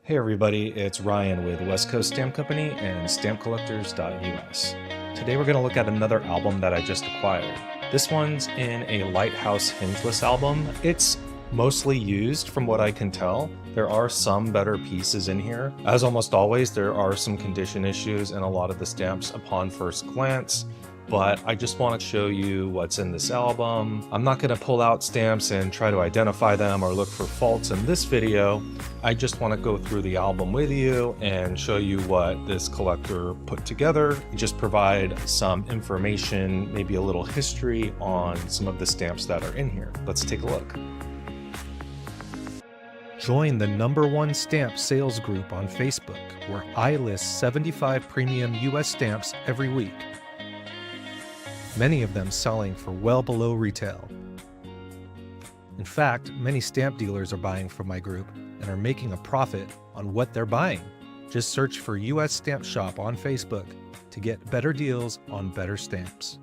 Hey everybody, it's Ryan with West Coast Stamp Company and stampcollectors.us. Today we're going to look at another album that I just acquired. This one's in a Lighthouse Hingeless album. It's mostly used from what I can tell. There are some better pieces in here. As almost always, there are some condition issues in a lot of the stamps upon first glance, but I just want to show you what's in this album. I'm not going to pull out stamps and try to identify them or look for faults in this video. I just want to go through the album with you and show you what this collector put together, just provide some information, maybe a little history on some of the stamps that are in here. Let's take a look. Join the #1 stamp sales group on Facebook, where I list 75 premium US stamps every week, many of them selling for well below retail. In fact, many stamp dealers are buying from my group and are making a profit on what they're buying. Just search for US Stamp Shop on Facebook to get better deals on better stamps.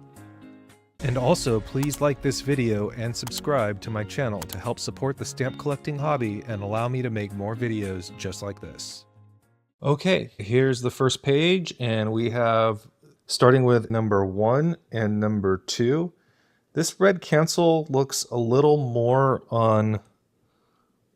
And also, please like this video and subscribe to my channel to help support the stamp collecting hobby and allow me to make more videos just like this. Okay, here's the first page, and we have, starting with #1 and #2. This red cancel looks a little more on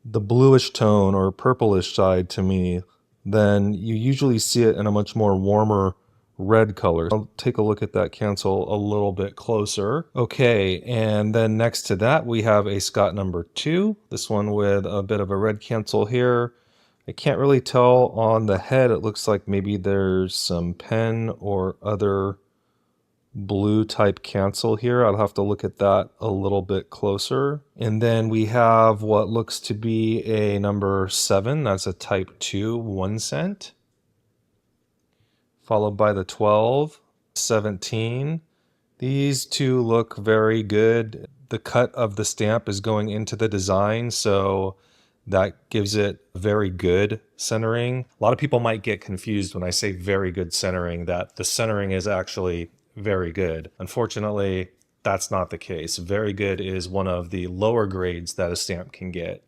the bluish tone or purplish side to me than you usually see it in a much more warmer red color. I'll take a look at that cancel a little bit closer. Okay, and then next to that we have a Scott #2. This one with a bit of a red cancel here. I can't really tell on the head. It looks like maybe there's some pen or other blue type cancel here. I'll have to look at that a little bit closer. And then we have what looks to be a #7. That's a type 2 1 cent. Followed by the 12, 17. These two look very good. The cut of the stamp is going into the design, so that gives it very good centering. A lot of people might get confused when I say very good centering, that the centering is actually very good. Unfortunately, that's not the case. Very good is one of the lower grades that a stamp can get,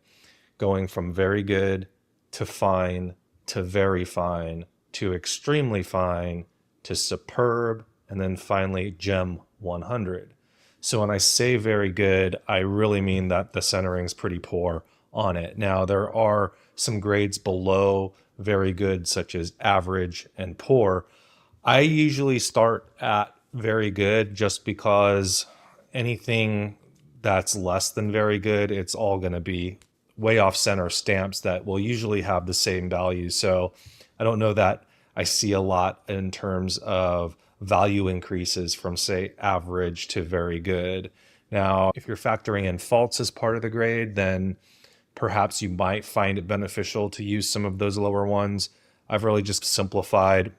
going from very good to fine to very fine to extremely fine to superb, and then finally gem 100. So when I say very good, I really mean that the centering's pretty poor on it. Now, there are some grades below very good, such as average and poor. I usually start at very good just because anything that's less than very good, it's all going to be way off center stamps that will usually have the same value. So I don't know that I see a lot in terms of value increases from, say, average to very good. Now, if you're factoring in faults as part of the grade, then perhaps you might find it beneficial to use some of those lower ones. I've really just simplified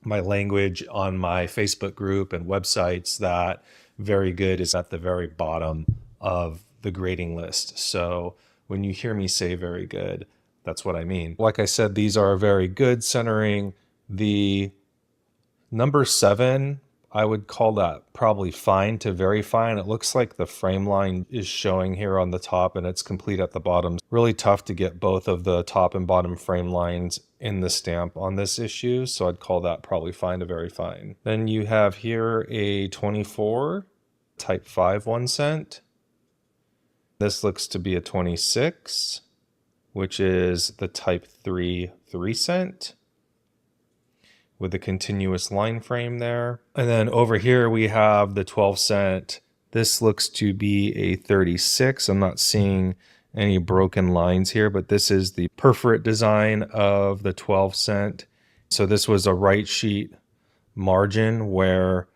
my language on my Facebook group and websites that very good is at the very bottom of the grading list. So when you hear me say very good, that's what I mean. Like I said, these are very good centering. The #7, I would call that probably fine to very fine. It looks like the frame line is showing here on the top and it's complete at the bottom. Really tough to get both of the top and bottom frame lines in the stamp on this issue, so I'd call that probably fine to very fine. Then you have here a 24, type 5 1 cent. This looks to be a 26, which is the type 3 3 cent. With a continuous line frame there. And then over here we have the 12 cent. This looks to be a 36. I'm not seeing any broken lines here, but this is the perforate design of the 12 cent. So this was a right sheet margin where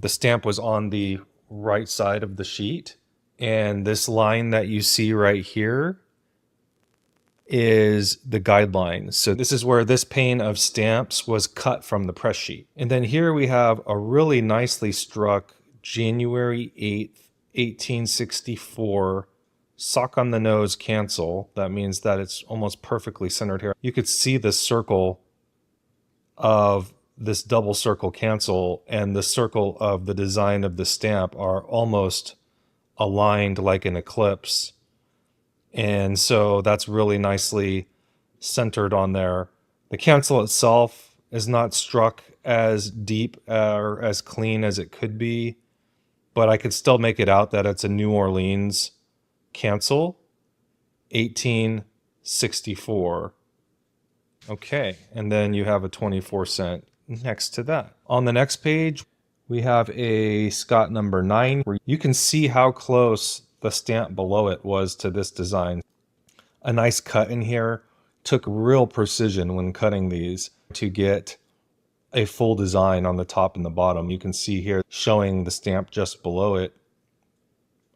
the stamp was on the right side of the sheet. And this line that you see right here is the guideline. So this is where this pane of stamps was cut from the press sheet. And then here we have a really nicely struck January 8th, 1864 sock on the nose cancel. That means that it's almost perfectly centered here. You could see the circle of this double circle cancel and the circle of the design of the stamp are almost aligned like an eclipse. And so that's really nicely centered on there. The cancel itself is not struck as deep or as clean as it could be, but I could still make it out that it's a New Orleans cancel, 1864. Okay, and then you have a 24-cent next to that. On the next page, we have a Scott number 9, where you can see how close the stamp below it was to this design. A nice cut in here. Took real precision when cutting these to get a full design on the top and the bottom. You can see here showing the stamp just below it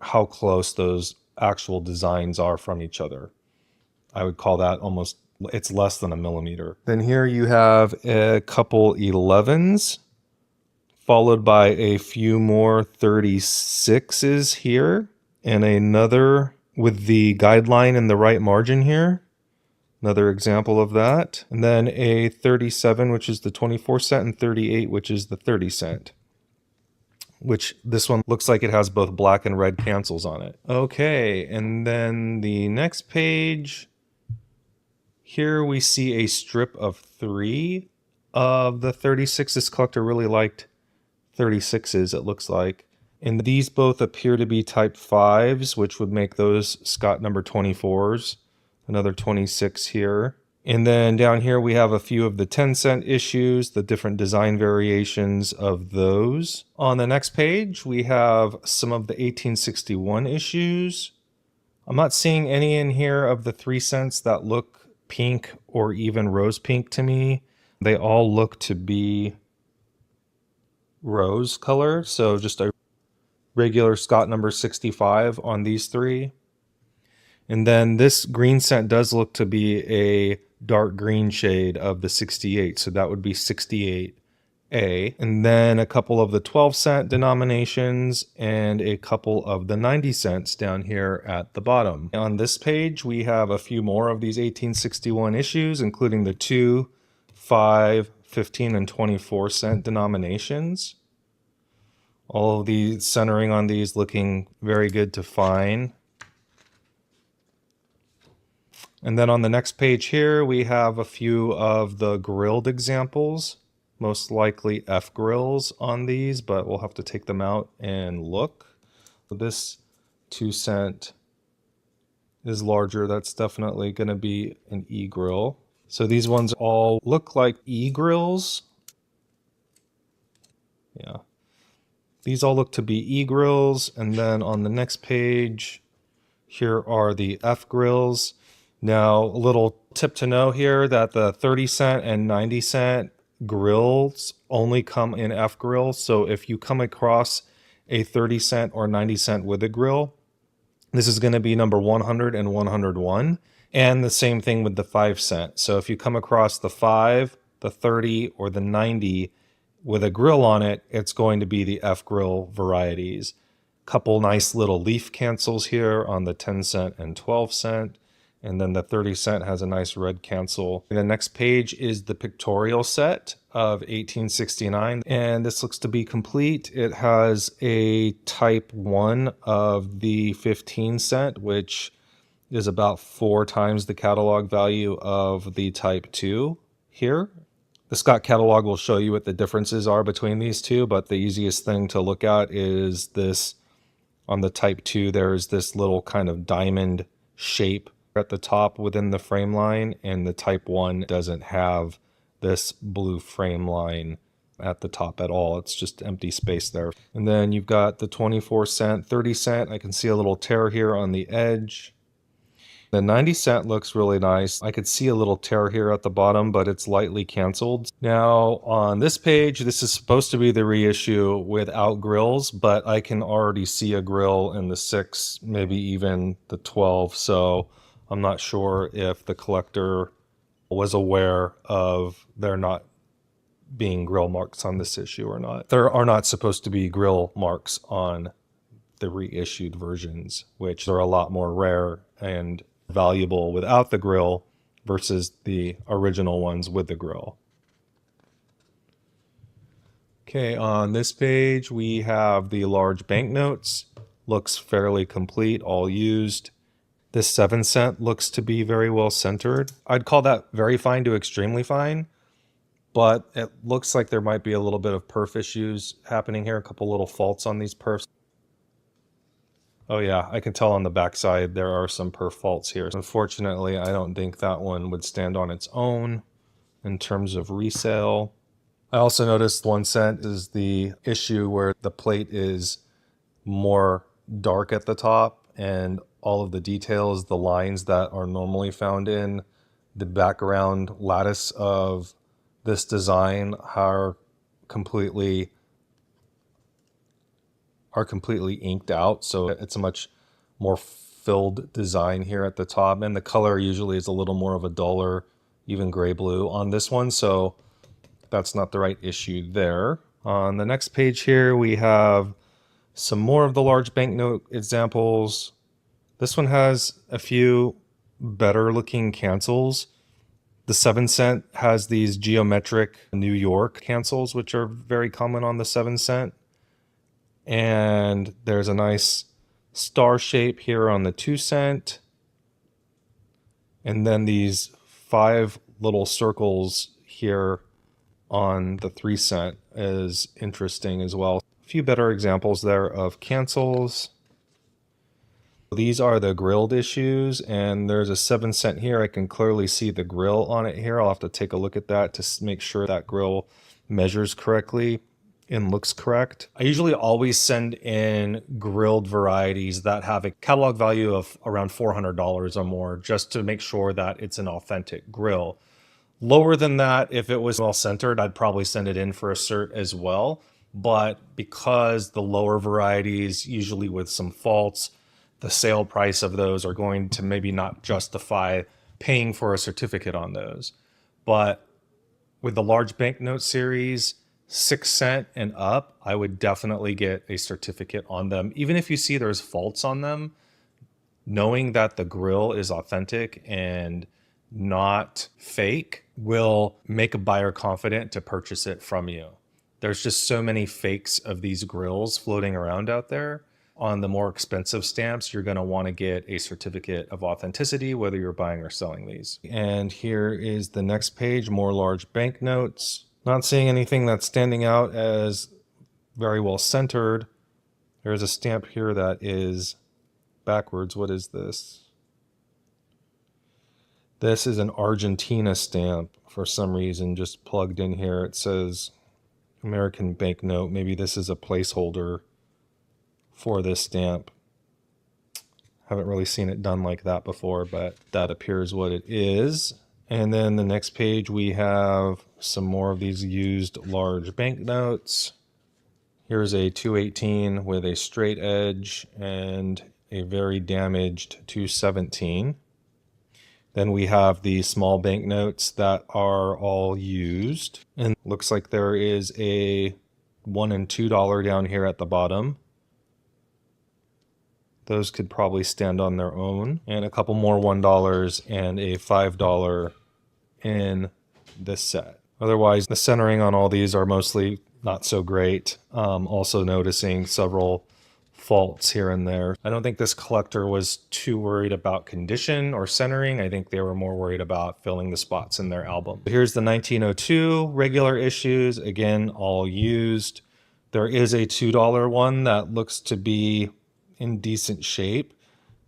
how close those actual designs are from each other. I would call that almost, it's less than a millimeter. Then here you have a couple 11s, followed by a few more 36s here, and another with the guideline in the right margin here. Another example of that. And then a 37, which is the 24-cent, and 38, which is the 30-cent. Which this one looks like it has both black and red cancels on it. Okay, and then the next page. Here we see a strip of 3 of the 36. This collector really liked 36s, it looks like. And these both appear to be type 5s, which would make those Scott number 24s. Another 26 here. And then down here we have a few of the 10-cent issues, the different design variations of those. On the next page, we have some of the 1861 issues. I'm not seeing any in here of the 3 cents that look pink or even rose pink to me. They all look to be rose color, so just a regular Scott number 65 on these 3. And then this green cent does look to be a dark green shade of the 68, so that would be 68A. And then a couple of the 12-cent denominations and a couple of the 90 cents down here at the bottom. On this page, we have a few more of these 1861 issues, including the 2, 5, 15, and 24-cent denominations. All of these centering on these looking very good to fine. And then on the next page here, we have a few of the grilled examples, most likely F grills on these, but we'll have to take them out and look. This 2-cent is larger. That's definitely going to be an E grill. So these ones all look like E grills. Yeah. These all look to be E grills. And then on the next page, here are the F grills. Now, a little tip to know here that the 30-cent and 90-cent grills only come in F grills. So if you come across a 30-cent or 90-cent with a grill, this is going to be number 100 and 101. And the same thing with the 5-cent. So if you come across the 5, the 30, or the 90 with a grill on it, it's going to be the F grill varieties. Couple nice little leaf cancels here on the 10-cent and 12-cent. And then the 30-cent has a nice red cancel. And the next page is the pictorial set of 1869. And this looks to be complete. It has a type 1 of the 15-cent, which is about 4 times the catalog value of the type 2 here. The Scott catalog will show you what the differences are between these two, but the easiest thing to look at is this. On the type 2, there's this little kind of diamond shape at the top within the frame line, and the type 1 doesn't have this blue frame line at the top at all. It's just empty space there. And then you've got the 24-cent, 30-cent. I can see a little tear here on the edge. The 90-cent looks really nice. I could see a little tear here at the bottom, but it's lightly canceled. Now on this page, this is supposed to be the reissue without grills, but I can already see a grill in the 6, maybe even the 12. So I'm not sure if the collector was aware of there not being grill marks on this issue or not. There are not supposed to be grill marks on the reissued versions, which are a lot more rare and valuable without the grill versus the original ones with the grill. Okay, on this page we have the large banknotes. Looks fairly complete, all used. This 7-cent looks to be very well centered. I'd call that very fine to extremely fine, but it looks like there might be a little bit of perf issues happening here, a couple little faults on these perfs. Oh yeah, I can tell on the backside there are some perf faults here. Unfortunately, I don't think that one would stand on its own in terms of resale. I also noticed 1 cent is the issue where the plate is more dark at the top and all of the details, the lines that are normally found in the background lattice of this design are completely inked out. So it's a much more filled design here at the top. And the color usually is a little more of a duller, even gray blue on this one. So that's not the right issue there. On the next page here, we have some more of the large banknote examples. This one has a few better looking cancels. The 7-cent has these geometric New York cancels, which are very common on the 7-cent. And there's a nice star shape here on the 2-cent. And then these 5 little circles here on the 3-cent is interesting as well. A few better examples there of cancels. These are the grilled issues, and there's a 7-cent here. I can clearly see the grill on it here. I'll have to take a look at that to make sure that grill measures correctly and looks correct. I usually always send in grilled varieties that have a catalog value of around $400 or more, just to make sure that it's an authentic grill. Lower than that, if it was well centered, I'd probably send it in for a cert as well. But because the lower varieties, usually with some faults, the sale price of those are going to maybe not justify paying for a certificate on those. But with the large banknote series, 6-cent and up, I would definitely get a certificate on them. Even if you see there's faults on them, knowing that the grill is authentic and not fake will make a buyer confident to purchase it from you. There's just so many fakes of these grills floating around out there. On the more expensive stamps, you're going to want to get a certificate of authenticity, whether you're buying or selling these. And here is the next page, more large banknotes. Not seeing anything that's standing out as very well centered. There's a stamp here that is backwards. What is this? This is an Argentina stamp for some reason, just plugged in here. It says American banknote. Maybe this is a placeholder for this stamp. Haven't really seen it done like that before, but that appears what it is. And then the next page we have some more of these used large banknotes. Here's a 218 with a straight edge and a very damaged 217. Then we have the small banknotes that are all used. And looks like there is a $1 and $2 down here at the bottom. Those could probably stand on their own. And a couple more $1 and a $5 in this set. Otherwise, the centering on all these are mostly not so great. Also noticing several faults here and there. I don't think this collector was too worried about condition or centering. I think they were more worried about filling the spots in their album. Here's the 1902 regular issues, again, all used. There is a $2 one that looks to be in decent shape.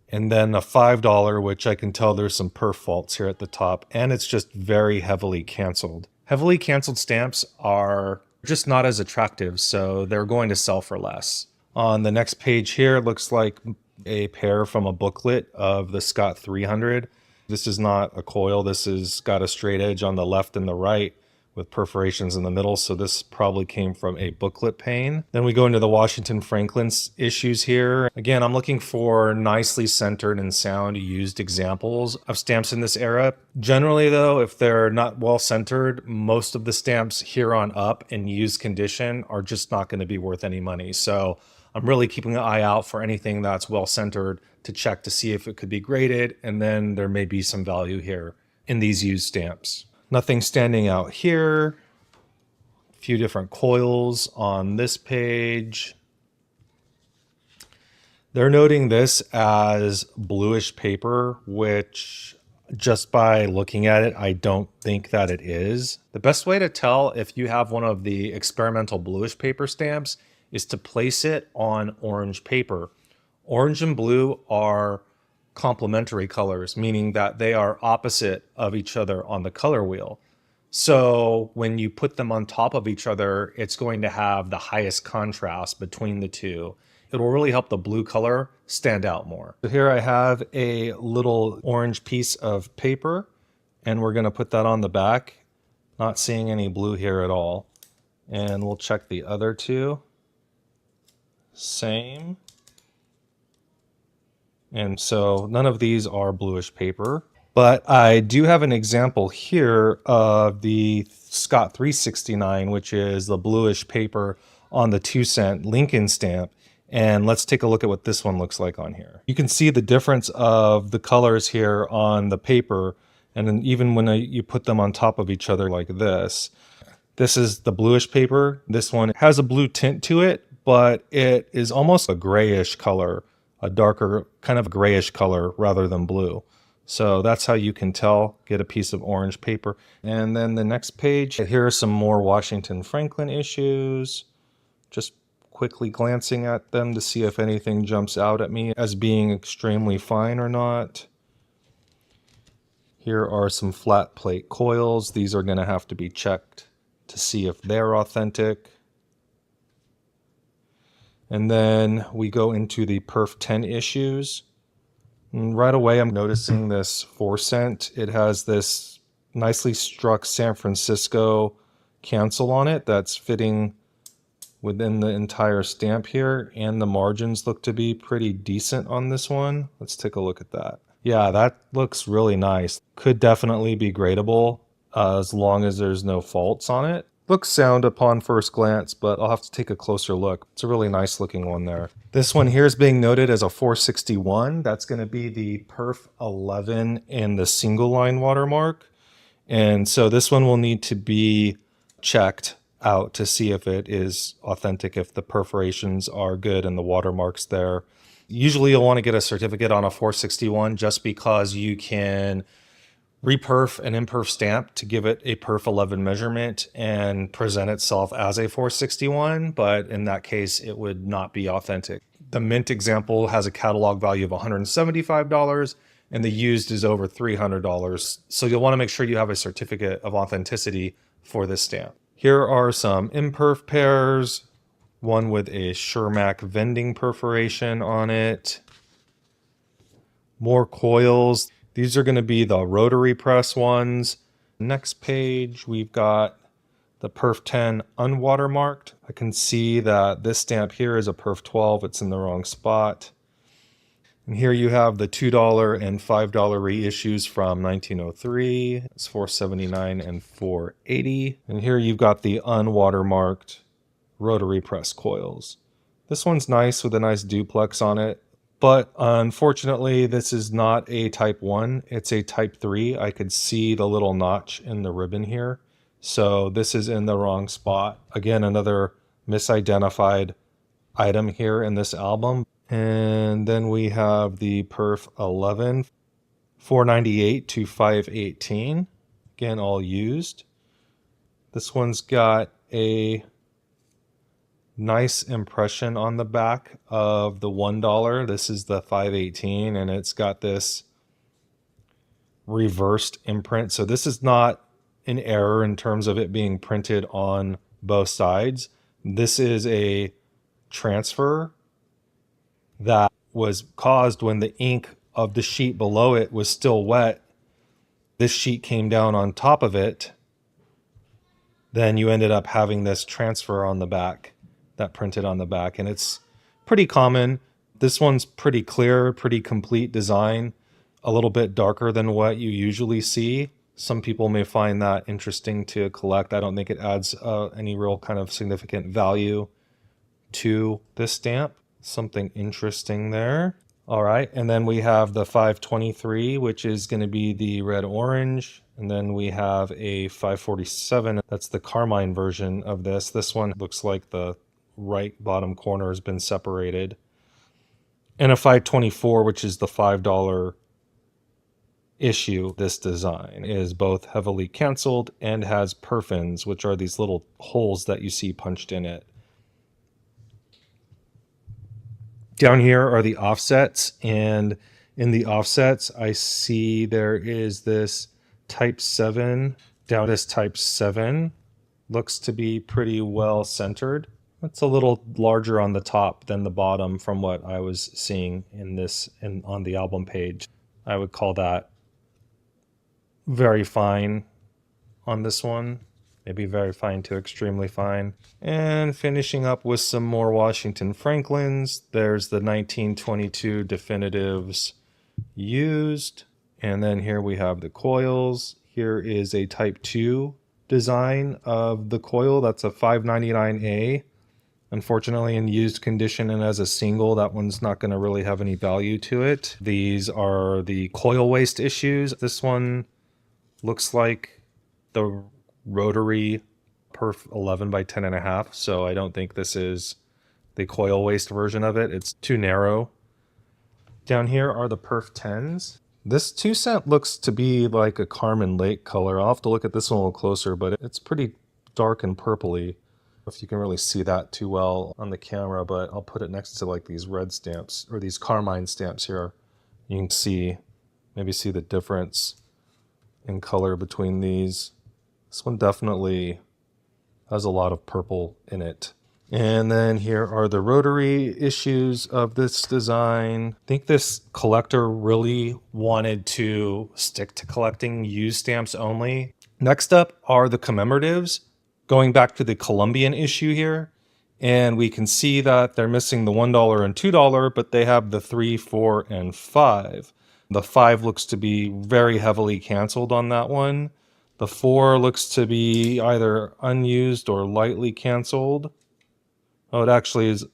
And then a $5, which I can tell there's some perf faults here at the top, and it's just very heavily canceled. Heavily canceled stamps are just not as attractive, so they're going to sell for less. On the next page here, it looks like a pair from a booklet of the Scott 300. This is not a coil. This has got a straight edge on the left and the right with perforations in the middle, so this probably came from a booklet pane. Then we go into the Washington Franklin's issues here. Again, I'm looking for nicely centered and sound used examples of stamps in this era. Generally though, if they're not well centered, most of the stamps here on up in used condition are just not going to be worth any money. So I'm really keeping an eye out for anything that's well centered to check to see if it could be graded, and then there may be some value here in these used stamps. Nothing standing out here. A few different coils on this page. They're noting this as bluish paper, which just by looking at it, I don't think that it is. The best way to tell if you have one of the experimental bluish paper stamps is to place it on orange paper. Orange and blue are complementary colors, meaning that they are opposite of each other on the color wheel. So when you put them on top of each other, it's going to have the highest contrast between the two. It will really help the blue color stand out more. So here I have a little orange piece of paper, and we're going to put that on the back. Not seeing any blue here at all. And we'll check the other two. Same. And so none of these are bluish paper. But I do have an example here of the Scott 369, which is the bluish paper on the 2-cent Lincoln stamp. And let's take a look at what this one looks like on here. You can see the difference of the colors here on the paper. And then even when you put them on top of each other like this, this is the bluish paper. This one has a blue tint to it, but it is almost a grayish color, a darker kind of grayish color rather than blue. So that's how you can tell, get a piece of orange paper. And then the next page, here are some more Washington Franklin issues. Just quickly glancing at them to see if anything jumps out at me as being extremely fine or not. Here are some flat plate coils. These are going to have to be checked to see if they're authentic. And then we go into the Perf 10 issues. And right away I'm noticing this 4-cent. It has this nicely struck San Francisco cancel on it that's fitting within the entire stamp here, and the margins look to be pretty decent on this one. Let's take a look at that. Yeah, that looks really nice. Could definitely be gradable as long as there's no faults on it. Looks sound upon first glance, but I'll have to take a closer look. It's a really nice looking one there. This one here is being noted as a 461. That's going to be the Perf 11 in the single line watermark. And so this one will need to be checked out to see if it is authentic, if the perforations are good and the watermark's there. Usually you'll want to get a certificate on a 461 just because you can reperf an imperf stamp to give it a perf 11 measurement and present itself as a 461, but in that case it would not be authentic. The mint example has a catalog value of $175 and the used is over $300, so you'll want to make sure you have a certificate of authenticity for this stamp. Here are some imperf pairs, one with a Shermack vending perforation on it. More coils. These are going to be the rotary press ones. Next page, we've got the Perf 10 unwatermarked. I can see that this stamp here is a Perf 12. It's in the wrong spot. And here you have the $2 and $5 reissues from 1903. It's $4.79 and $4.80. And here you've got the unwatermarked rotary press coils. This one's nice with a nice duplex on it, but unfortunately this is not a type 1, it's a type 3. I could see the little notch in the ribbon here, so this is in the wrong spot. Again, another misidentified item here in this album. And then we have the Perf 11, 498 to 518, again all used. This one's got a nice impression on the back of the $1. This is the 518 and it's got this reversed imprint. So this is not an error in terms of it being printed on both sides. This is a transfer that was caused when the ink of the sheet below it was still wet. This sheet came down on top of it. Then you ended up having this transfer on the back that printed on the back, and it's pretty common. This one's pretty clear, pretty complete design, a little bit darker than what you usually see. Some people may find that interesting to collect. I don't think it adds any real kind of significant value to this stamp. Something interesting there. All right, and then we have the 523, which is going to be the red orange, and then we have a 547. That's the carmine version of this. This one looks like the right bottom corner has been separated. And a 524, which is the $5 issue. This design is both heavily canceled and has perfins, which are these little holes that you see punched in it. Down here are the offsets, and in the offsets I see there is this type 7. Down this type 7 looks to be pretty well centered. It's a little larger on the top than the bottom from what I was seeing in this and on the album page. I would call that very fine on this one. Maybe very fine to extremely fine. And finishing up with some more Washington Franklins. There's the 1922 definitives used. And then here we have the coils. Here is a type 2 design of the coil. That's a 599A. Unfortunately, in used condition and as a single, that one's not going to really have any value to it. These are the coil waste issues. This one looks like the rotary perf 11 by 10.5, so I don't think this is the coil waste version of it. It's too narrow. Down here are the perf 10s. This 2 cent looks to be like a Carmen Lake color. I'll have to look at this one a little closer, but it's pretty dark and purpley. If you can really see that too well on the camera, but I'll put it next to like these red stamps or these carmine stamps here. You can see, maybe see the difference in color between these. This one definitely has a lot of purple in it. And then here are the rotary issues of this design. I think this collector really wanted to stick to collecting used stamps only. Next up are the commemoratives. Going back to the Colombian issue here, and we can see that they're missing the $1 and $2, but they have the 3, 4, and 5. The 5 looks to be very heavily canceled on that one. The 4 looks to be either unused or lightly canceled. Oh, it actually is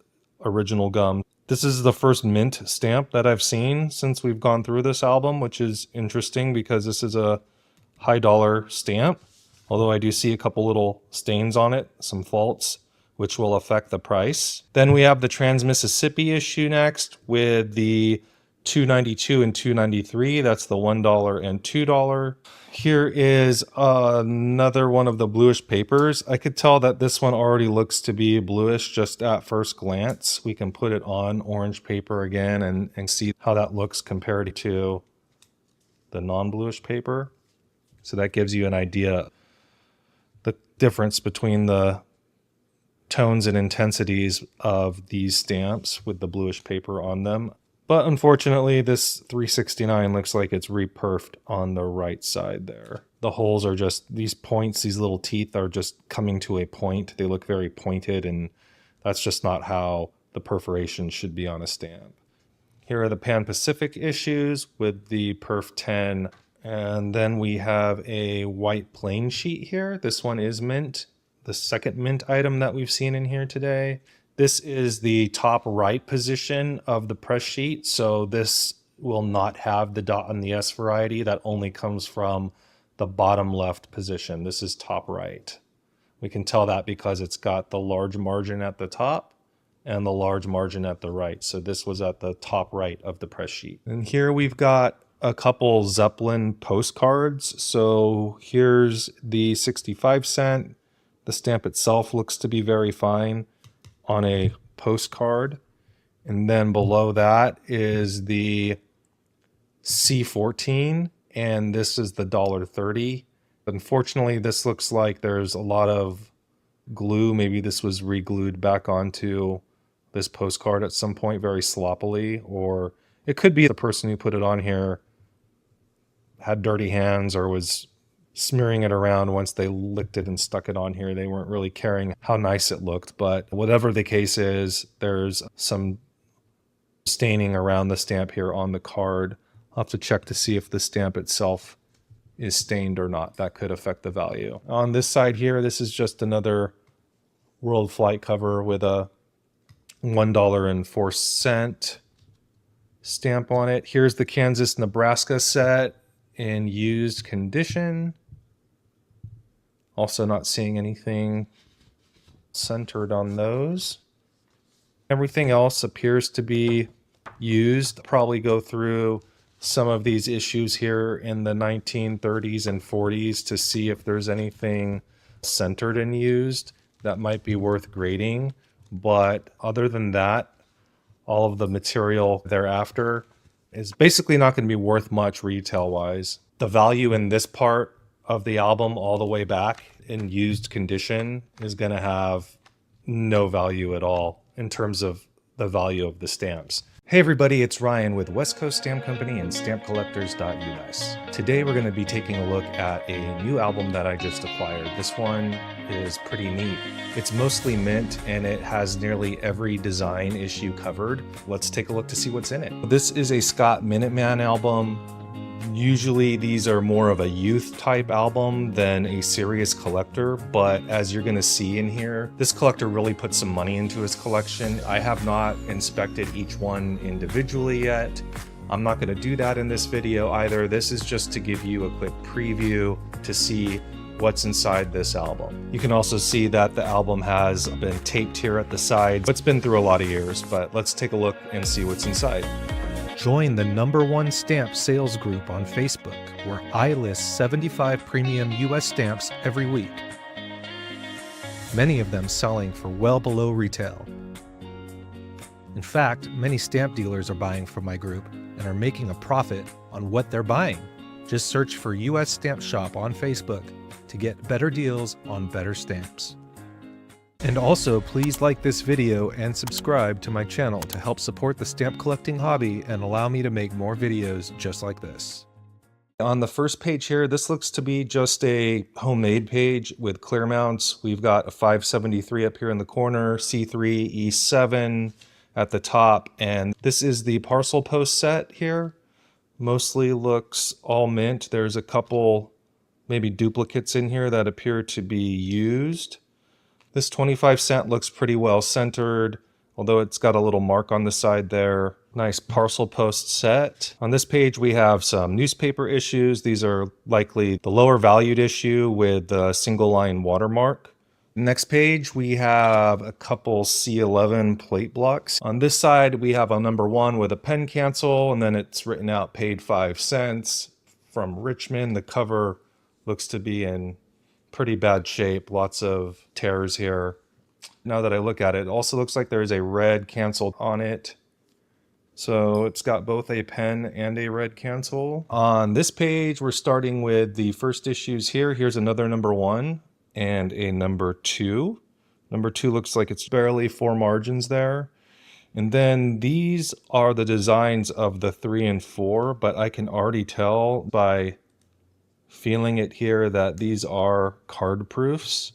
original gum. This is the first mint stamp that I've seen since we've gone through this album, which is interesting because this is a high dollar stamp. Although I do see a couple little stains on it, some faults, which will affect the price. Then we have the Trans-Mississippi issue next with the $2.92 and $2.93. That's the $1 and $2. Here is another one of the bluish papers. I could tell that this one already looks to be bluish just at first glance. We can put it on orange paper again and see how that looks compared to the non-bluish paper. So that gives you an idea the difference between the tones and intensities of these stamps with the bluish paper on them. But unfortunately, this 369 looks like it's reperfed on the right side there. The holes are just, these points, these little teeth are just coming to a point. They look very pointed, and that's just not how the perforation should be on a stamp. Here are the Pan-Pacific issues with the Perf 10. And then we have a white plain sheet here. This one is mint, the second mint item that we've seen in here today. This is the top right position of the press sheet, so this will not have the dot on the S variety. That only comes from the bottom left position. This is top right. We can tell that because it's got the large margin at the top and the large margin at the right. So this was at the top right of the press sheet. And here we've got a couple Zeppelin postcards. So here's the 65 cent. The stamp itself looks to be very fine on a postcard. And then below that is the C14, and this is the $1.30. Unfortunately, this looks like there's a lot of glue. Maybe this was re-glued back onto this postcard at some point very sloppily, or it could be the person who put it on here had dirty hands or was smearing it around once they licked it and stuck it on here. They weren't really caring how nice it looked, but whatever the case is, there's some staining around the stamp here on the card. I'll have to check to see if the stamp itself is stained or not. That could affect the value. On this side here, this is just another World Flight cover with a $1.04 stamp on it. Here's the Kansas-Nebraska set in used condition. Also not seeing anything centered on those. Everything else appears to be used. Probably go through some of these issues here in the 1930s and 40s to see if there's anything centered and used that might be worth grading. But other than that, all of the material thereafter is basically not going to be worth much retail wise. The value in this part of the album all the way back in used condition is going to have no value at all in terms of the value of the stamps. Hey everybody, it's Ryan with West Coast Stamp Company and stampcollectors.us. Today we're going to be taking a look at a new album that I just acquired. This one is pretty neat. It's mostly mint and it has nearly every design issue covered. Let's take a look to see what's in it. This is a Scott Minuteman album. Usually these are more of a youth type album than a serious collector, but as you're going to see in here, this collector really put some money into his collection. I have not inspected each one individually yet. I'm not going to do that in this video either. This is just to give you a quick preview to see what's inside this album. You can also see that the album has been taped here at the sides. It's been through a lot of years, but let's take a look and see what's inside. Join the #1 stamp sales group on Facebook, where I list 75 premium US stamps every week, many of them selling for well below retail. In fact, many stamp dealers are buying from my group and are making a profit on what they're buying. Just search for US Stamp Shop on Facebook to get better deals on better stamps. And also, please like this video and subscribe to my channel to help support the stamp collecting hobby and allow me to make more videos just like this. On the first page here, this looks to be just a homemade page with clear mounts. We've got a 573 up here in the corner, C3, E7 at the top, and this is the parcel post set here. Mostly looks all mint. There's a couple maybe duplicates in here that appear to be used. This 25-cent looks pretty well centered, although it's got a little mark on the side there. Nice parcel post set. On this page we have some newspaper issues. These are likely the lower valued issue with a single line watermark. Next page we have a couple C11 plate blocks. On this side we have a #1 with a pen cancel, and then it's written out paid 5 cents from Richmond. The cover looks to be in pretty bad shape, lots of tears here. Now that I look at it, it also looks like there's a red cancel on it. So it's got both a pen and a red cancel. On this page, we're starting with the first issues here. Here's another #1 and a #2. #2 looks like it's barely 4 margins there. And then these are the designs of the 3 and 4, but I can already tell by feeling it here that these are card proofs.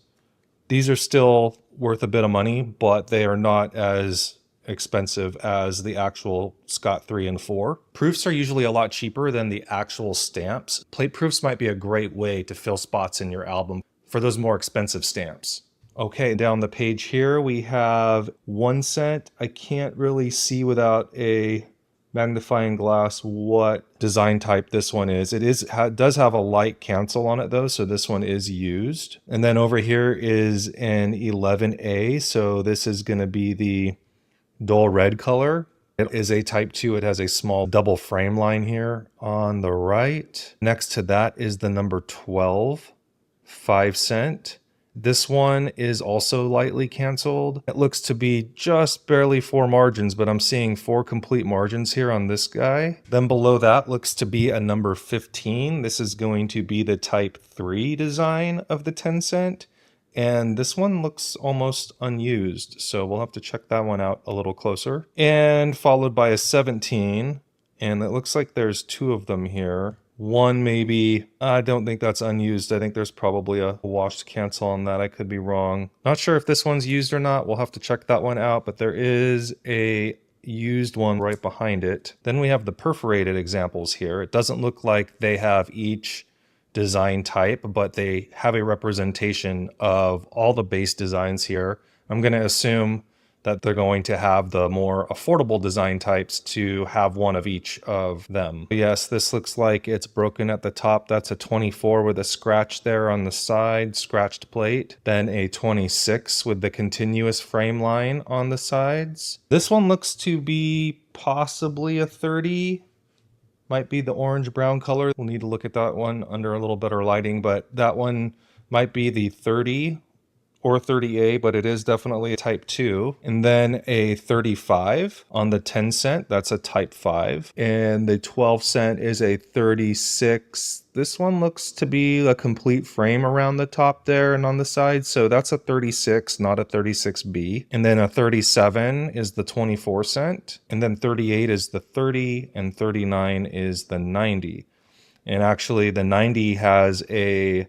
These are still worth a bit of money, but they are not as expensive as the actual Scott 3 and 4. Proofs are usually a lot cheaper than the actual stamps. Plate proofs might be a great way to fill spots in your album for those more expensive stamps. Okay, down the page here we have 1 cent. I can't really see without a magnifying glass what design type this one is. It does have a light cancel on it though, so this one is used. And then over here is an 11A, so this is going to be the dull red color. It is a type 2. It has a small double frame line here on the right. Next to that is the #12, 5 cent. This one is also lightly canceled. It looks to be just barely 4 margins, but I'm seeing 4 complete margins here on this guy. Then below that looks to be a #15. This is going to be the type 3 design of the 10 cent. And this one looks almost unused, so we'll have to check that one out a little closer. And followed by a 17, and it looks like there's 2 of them here. One maybe, I don't think that's unused. I think there's probably a washed cancel on that. I could be wrong. Not sure if this one's used or not. We'll have to check that one out, but there is a used one right behind it. Then we have the perforated examples here. It doesn't look like they have each design type, but they have a representation of all the base designs here. I'm going to assume that they're going to have the more affordable design types to have one of each of them. Yes, this looks like it's broken at the top. That's a 24 with a scratch there on the side, scratched plate. Then a 26 with the continuous frame line on the sides. This one looks to be possibly a 30. Might be the orange brown color. We'll need to look at that one under a little better lighting, but that one might be the 30 or 30A, but it is definitely a type 2. And then a 35 on the 10 cent, that's a type 5. And the 12 cent is a 36. This one looks to be a complete frame around the top there and on the side, so that's a 36, not a 36B. And then a 37 is the 24 cent, and then 38 is the 30, and 39 is the 90. And actually the 90 has a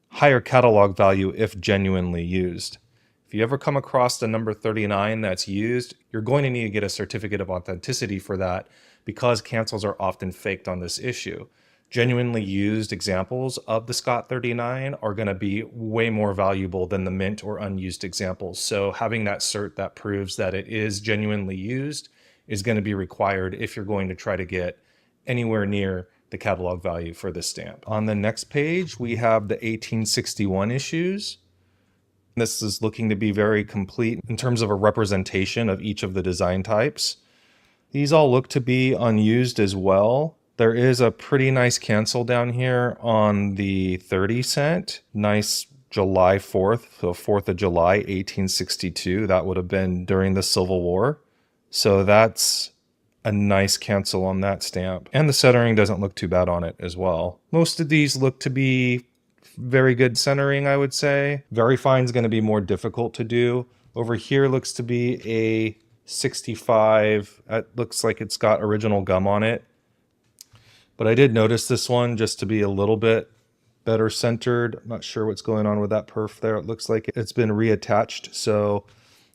higher catalog value if genuinely used. If you ever come across the number 39 that's used, you're going to need to get a certificate of authenticity for that because cancels are often faked on this issue. Genuinely used examples of the Scott 39 are going to be way more valuable than the mint or unused examples. So having that cert that proves that it is genuinely used is going to be required if you're going to try to get anywhere near the catalog value for this stamp. On the next page, we have the 1861 issues. This is looking to be very complete in terms of a representation of each of the design types. These all look to be unused as well. There is a pretty nice cancel down here on the 30 cent. Nice July 4th, so 4th of July, 1862. That would have been during the Civil War. So that's a nice cancel on that stamp. And the centering doesn't look too bad on it as well. Most of these look to be very good centering, I would say. Very fine is going to be more difficult to do. Over here looks to be a 65. It looks like it's got original gum on it. But I did notice this one just to be a little bit better centered. I'm not sure what's going on with that perf there. It looks like it's been reattached, so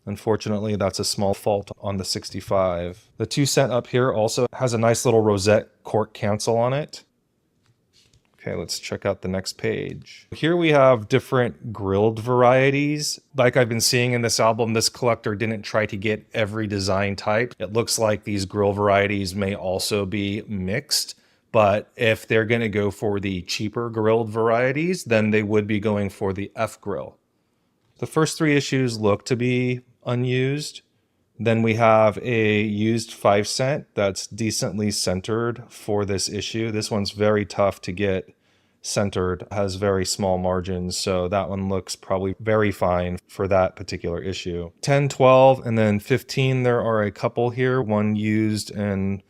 unfortunately, that's a small fault on the 65. The 2 cent up here also has a nice little rosette cork cancel on it. Okay, let's check out the next page. Here we have different grilled varieties. Like I've been seeing in this album, this collector didn't try to get every design type. It looks like these grill varieties may also be mixed, but if they're gonna go for the cheaper grilled varieties, then they would be going for the F grill. The first 3 issues look to be unused. Then we have a used 5 cent that's decently centered for this issue. This one's very tough to get centered, has very small margins, so that one looks probably very fine for that particular issue. 10, 12, and then 15, there are a couple here, one used and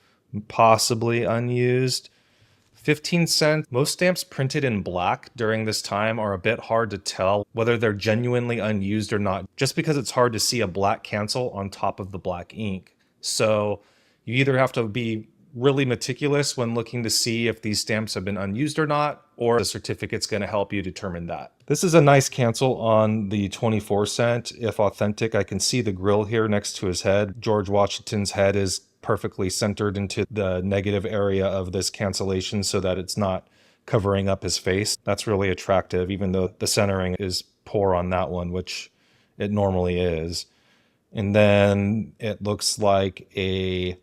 possibly unused. 15 cents. Most stamps printed in black during this time are a bit hard to tell whether they're genuinely unused or not, just because it's hard to see a black cancel on top of the black ink. So you either have to be really meticulous when looking to see if these stamps have been unused or not, or the certificate's going to help you determine that. This is a nice cancel on the 24 cent. If authentic, I can see the grill here next to his head. George Washington's head is perfectly centered into the negative area of this cancellation so that it's not covering up his face. That's really attractive, even though the centering is poor on that one, which it normally is. And then it looks like a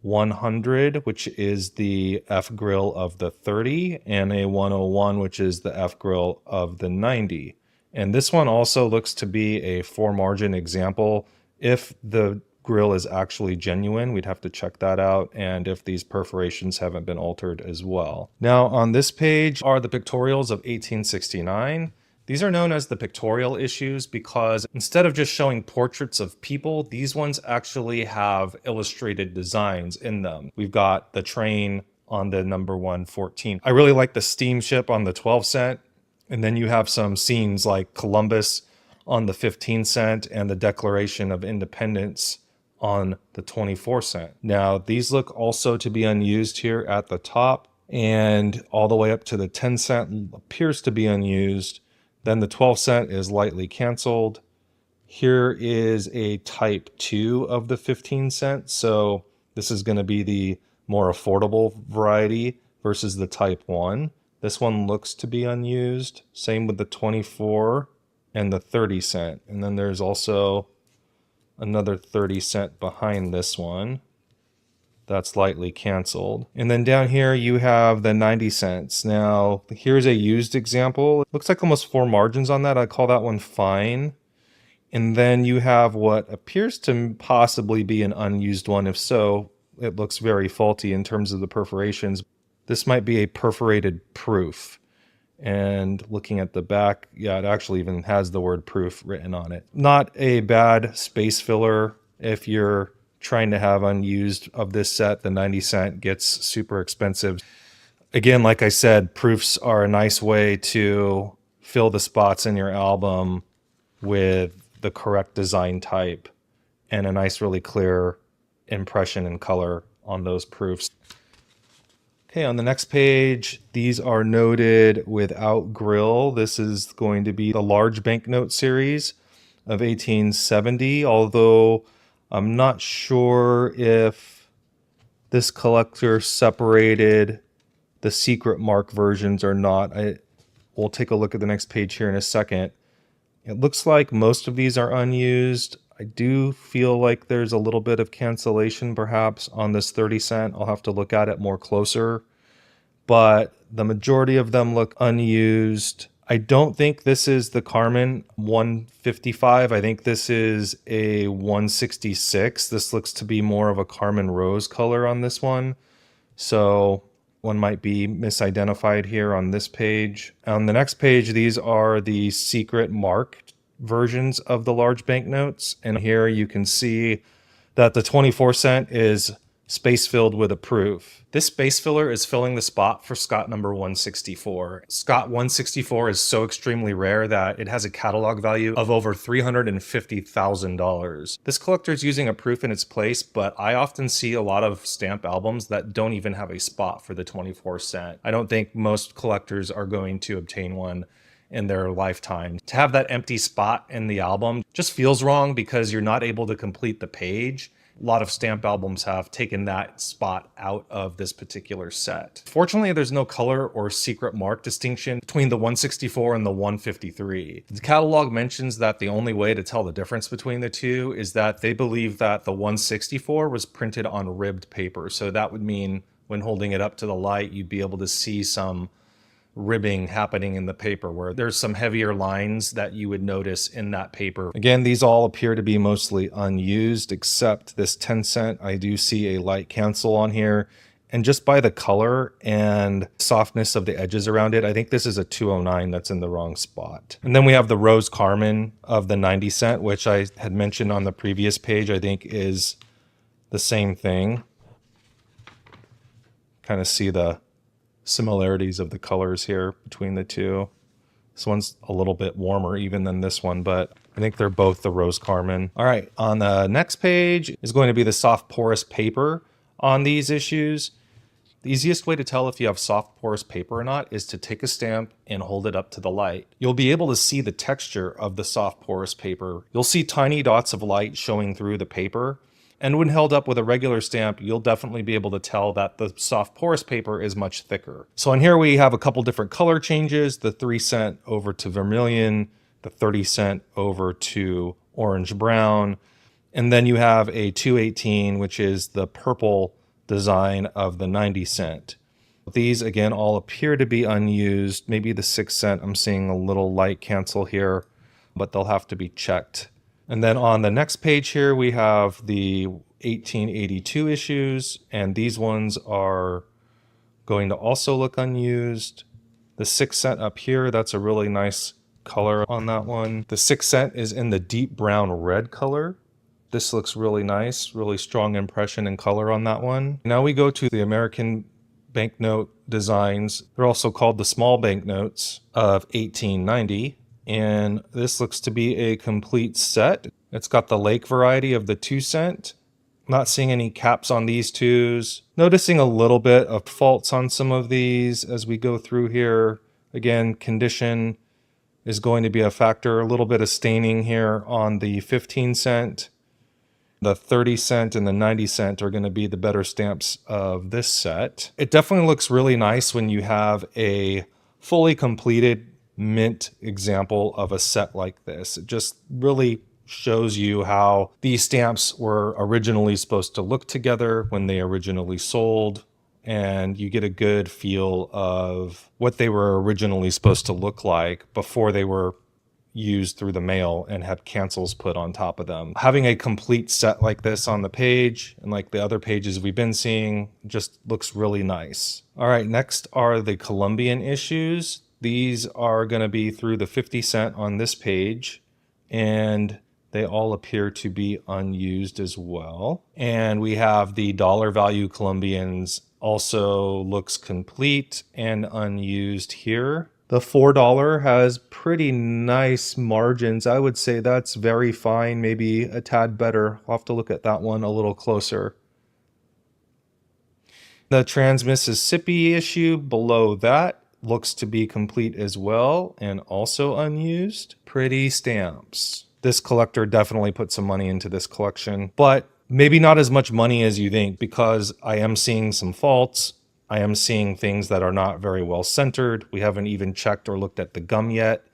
100, which is the F grill of the 30, and a 101, which is the F grill of the 90. And this one also looks to be a 4 margin example. If the grill is actually genuine, we'd have to check that out, and if these perforations haven't been altered as well. Now on this page are the pictorials of 1869. These are known as the pictorial issues because instead of just showing portraits of people, these ones actually have illustrated designs in them. We've got the train on the number 114. I really like the steamship on the 12 cent. And then you have some scenes like Columbus on the 15 cent and the Declaration of Independence on the 24 cent. Now, these look also to be unused here at the top, and all the way up to the 10 cent appears to be unused. Then the 12 cent is lightly canceled. Here is a type 2 of the 15 cent. So this is going to be the more affordable variety versus the type 1. This one looks to be unused. Same with the 24 and the 30 cent. And then there's also another 30 cent behind this one. That's lightly canceled. And then down here you have the 90 cents. Now here's a used example. It looks like almost 4 margins on that. I call that one fine. And then you have what appears to possibly be an unused one. If so, it looks very faulty in terms of the perforations. This might be a perforated proof. And looking at the back, yeah, it actually even has the word proof written on it. Not a bad space filler if you're trying to have unused of this set. The 90 cent gets super expensive. Again, like I said, proofs are a nice way to fill the spots in your album with the correct design type and a nice, really clear impression and color on those proofs. Okay, on the next page, these are noted without grill. This is going to be the large banknote series of 1870, although I'm not sure if this collector separated the secret mark versions or not. We'll take a look at the next page here in a second. It looks like most of these are unused. I do feel like there's a little bit of cancellation perhaps on this 30 cent. I'll have to look at it more closer, but the majority of them look unused. I don't think this is the Carmen 155. I think this is a 166. This looks to be more of a Carmen rose color on this one. So one might be misidentified here on this page. On the next page, these are the secret marked versions of the large banknotes. And here you can see that the 24 cent is space filled with a proof. This space filler is filling the spot for Scott number 164. Scott 164 is so extremely rare that it has a catalog value of over $350,000. This collector is using a proof in its place, but I often see a lot of stamp albums that don't even have a spot for the 24 cent. I don't think most collectors are going to obtain one in their lifetime. To have that empty spot in the album just feels wrong because you're not able to complete the page. A lot of stamp albums have taken that spot out of this particular set. Fortunately, there's no color or secret mark distinction between the 164 and the 153. The catalog mentions that the only way to tell the difference between the two is that they believe that the 164 was printed on ribbed paper. So that would mean when holding it up to the light, you'd be able to see some ribbing happening in the paper where there's some heavier lines that you would notice in that paper. Again, these all appear to be mostly unused except this 10 cent. I do see a light cancel on here, and just by the color and softness of the edges around it, I think this is a 209 that's in the wrong spot. And then we have the Rose Carmen of the 90 cent, which I had mentioned on the previous page, I think is the same thing. Kind of see the similarities of the colors here between the two. This one's a little bit warmer even than this one, but I think they're both the Rose Carmen. All right, on the next page is going to be the soft porous paper on these issues. The easiest way to tell if you have soft porous paper or not is to take a stamp and hold it up to the light. You'll be able to see the texture of the soft porous paper. You'll see tiny dots of light showing through the paper. And when held up with a regular stamp, you'll definitely be able to tell that the soft porous paper is much thicker. So on here we have a couple different color changes, the 3 cent over to vermilion, the 30 cent over to orange brown, and then you have a 218, which is the purple design of the 90 cent. These again all appear to be unused. Maybe the 6 cent, I'm seeing a little light cancel here, but they'll have to be checked. And then on the next page here, we have the 1882 issues, and these ones are going to also look unused. The 6 cent up here, that's a really nice color on that one. The 6 cent is in the deep brown red color. This looks really nice, really strong impression and color on that one. Now we go to the American banknote designs. They're also called the small banknotes of 1890. And this looks to be a complete set. It's got the lake variety of the 2 cent. Not seeing any caps on these twos. Noticing a little bit of faults on some of these as we go through here. Again, condition is going to be a factor. A little bit of staining here on the 15 cent. The 30 cent and the 90 cent are going to be the better stamps of this set. It definitely looks really nice when you have a fully completed mint example of a set like this. It just really shows you how these stamps were originally supposed to look together when they originally sold, and you get a good feel of what they were originally supposed to look like before they were used through the mail and had cancels put on top of them. Having a complete set like this on the page, and like the other pages we've been seeing, just looks really nice. All right, next are the Colombian issues. These are going to be through the 50 cent on this page, and they all appear to be unused as well. And we have the dollar value Colombians, also looks complete and unused here. The $4 has pretty nice margins. I would say that's very fine, maybe a tad better. I'll have to look at that one a little closer. The Trans-Mississippi issue below that looks to be complete as well and also unused. Pretty stamps. This collector definitely put some money into this collection, but maybe not as much money as you think, because I am seeing some faults. I am seeing things that are not very well centered. We haven't even checked or looked at the gum yet.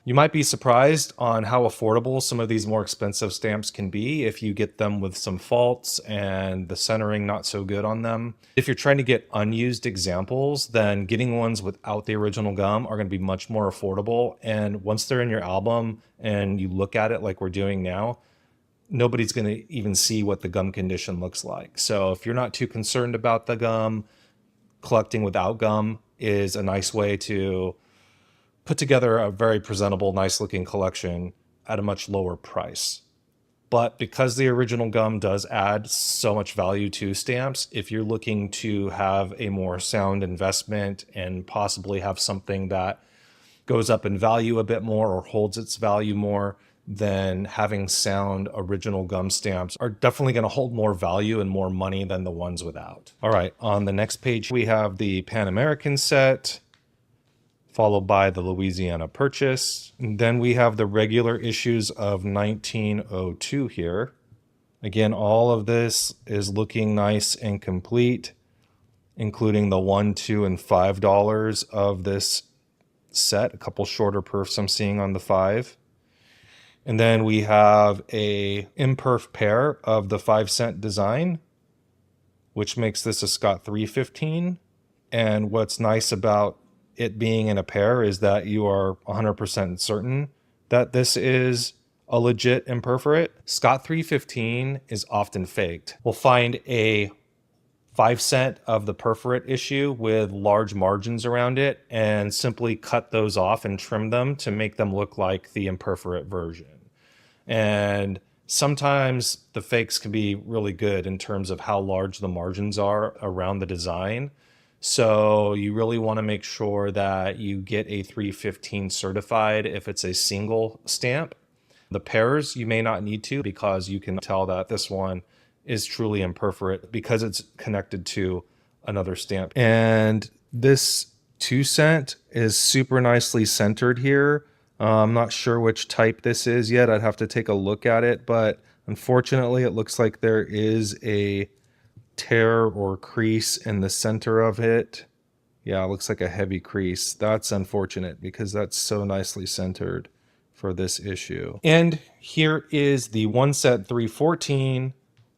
You might be surprised on how affordable some of these more expensive stamps can be if you get them with some faults and the centering not so good on them. If you're trying to get unused examples, then getting ones without the original gum are going to be much more affordable. And once they're in your album and you look at it like we're doing now, nobody's going to even see what the gum condition looks like. So if you're not too concerned about the gum, collecting without gum is a nice way to put together a very presentable, nice looking collection at a much lower price. But because the original gum does add so much value to stamps, if you're looking to have a more sound investment and possibly have something that goes up in value a bit more or holds its value more, then having sound original gum stamps are definitely going to hold more value and more money than the ones without. All right, on the next page, we have the Pan American set, followed by the Louisiana Purchase. And then we have the regular issues of 1902 here. Again, all of this is looking nice and complete, including the $1, $2, and $5 of this set. A couple shorter perfs I'm seeing on the 5. And then we have a imperf pair of the 5-cent design, which makes this a Scott 315. And what's nice about it being in a pair is that you are 100% certain that this is a legit imperforate. Scott 315 is often faked. We'll find a 5-cent of the perforate issue with large margins around it and simply cut those off and trim them to make them look like the imperforate version. And sometimes the fakes can be really good in terms of how large the margins are around the design. So you really want to make sure that you get a 315 certified if it's a single stamp. The pairs you may not need to, because you can tell that this one is truly imperforate because it's connected to another stamp. And this 2-cent is super nicely centered here. I'm not sure which type this is yet. I'd have to take a look at it, but unfortunately it looks like there is a tear or crease in the center of it. Yeah, it looks like a heavy crease. That's unfortunate because that's so nicely centered for this issue. And here is the 1-cent 314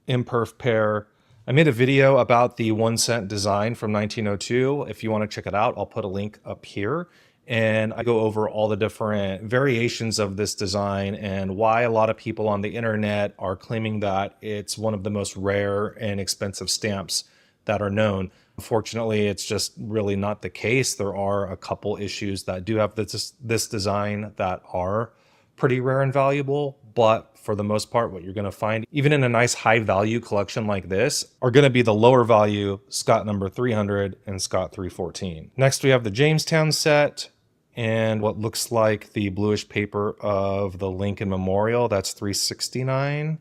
imperf pair. I made a video about the 1-cent design from 1902. If you want to check it out, I'll put a link up here. And I go over all the different variations of this design and why a lot of people on the internet are claiming that it's one of the most rare and expensive stamps that are known. Unfortunately, it's just really not the case. There are a couple issues that do have this design that are pretty rare and valuable, but for the most part, what you're going to find, even in a nice high value collection like this, are going to be the lower value Scott number 300 and Scott 314. Next, we have the Jamestown set and what looks like the bluish paper of the Lincoln Memorial. That's 369.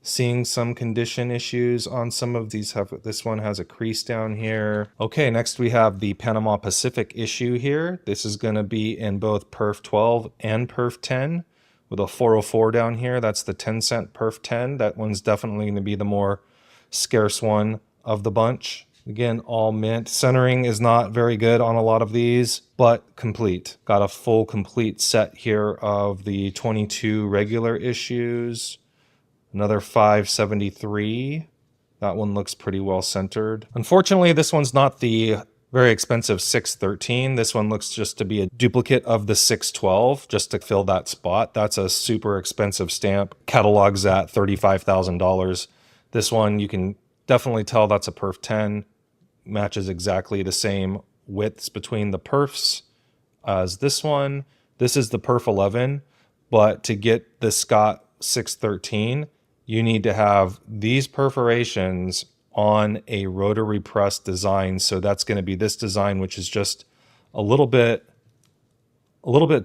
Seeing some condition issues on some of these. This one has a crease down here. Okay, next we have the Panama Pacific issue here. This is going to be in both perf 12 and perf 10 with a 404 down here. That's the 10-cent perf 10. That one's definitely going to be the more scarce one of the bunch. Again, all mint. Centering is not very good on a lot of these, but complete. Got a full complete set here of the 22 regular issues. Another 573. That one looks pretty well centered. Unfortunately, this one's not the very expensive 613. This one looks just to be a duplicate of the 612, just to fill that spot. That's a super expensive stamp. Catalogs at $35,000. This one, you can definitely tell that's a perf 10. Matches exactly the same widths between the perfs as this one. This is the perf 11, but to get the Scott 613, you need to have these perforations on a rotary press design. So that's going to be this design, which is just a little bit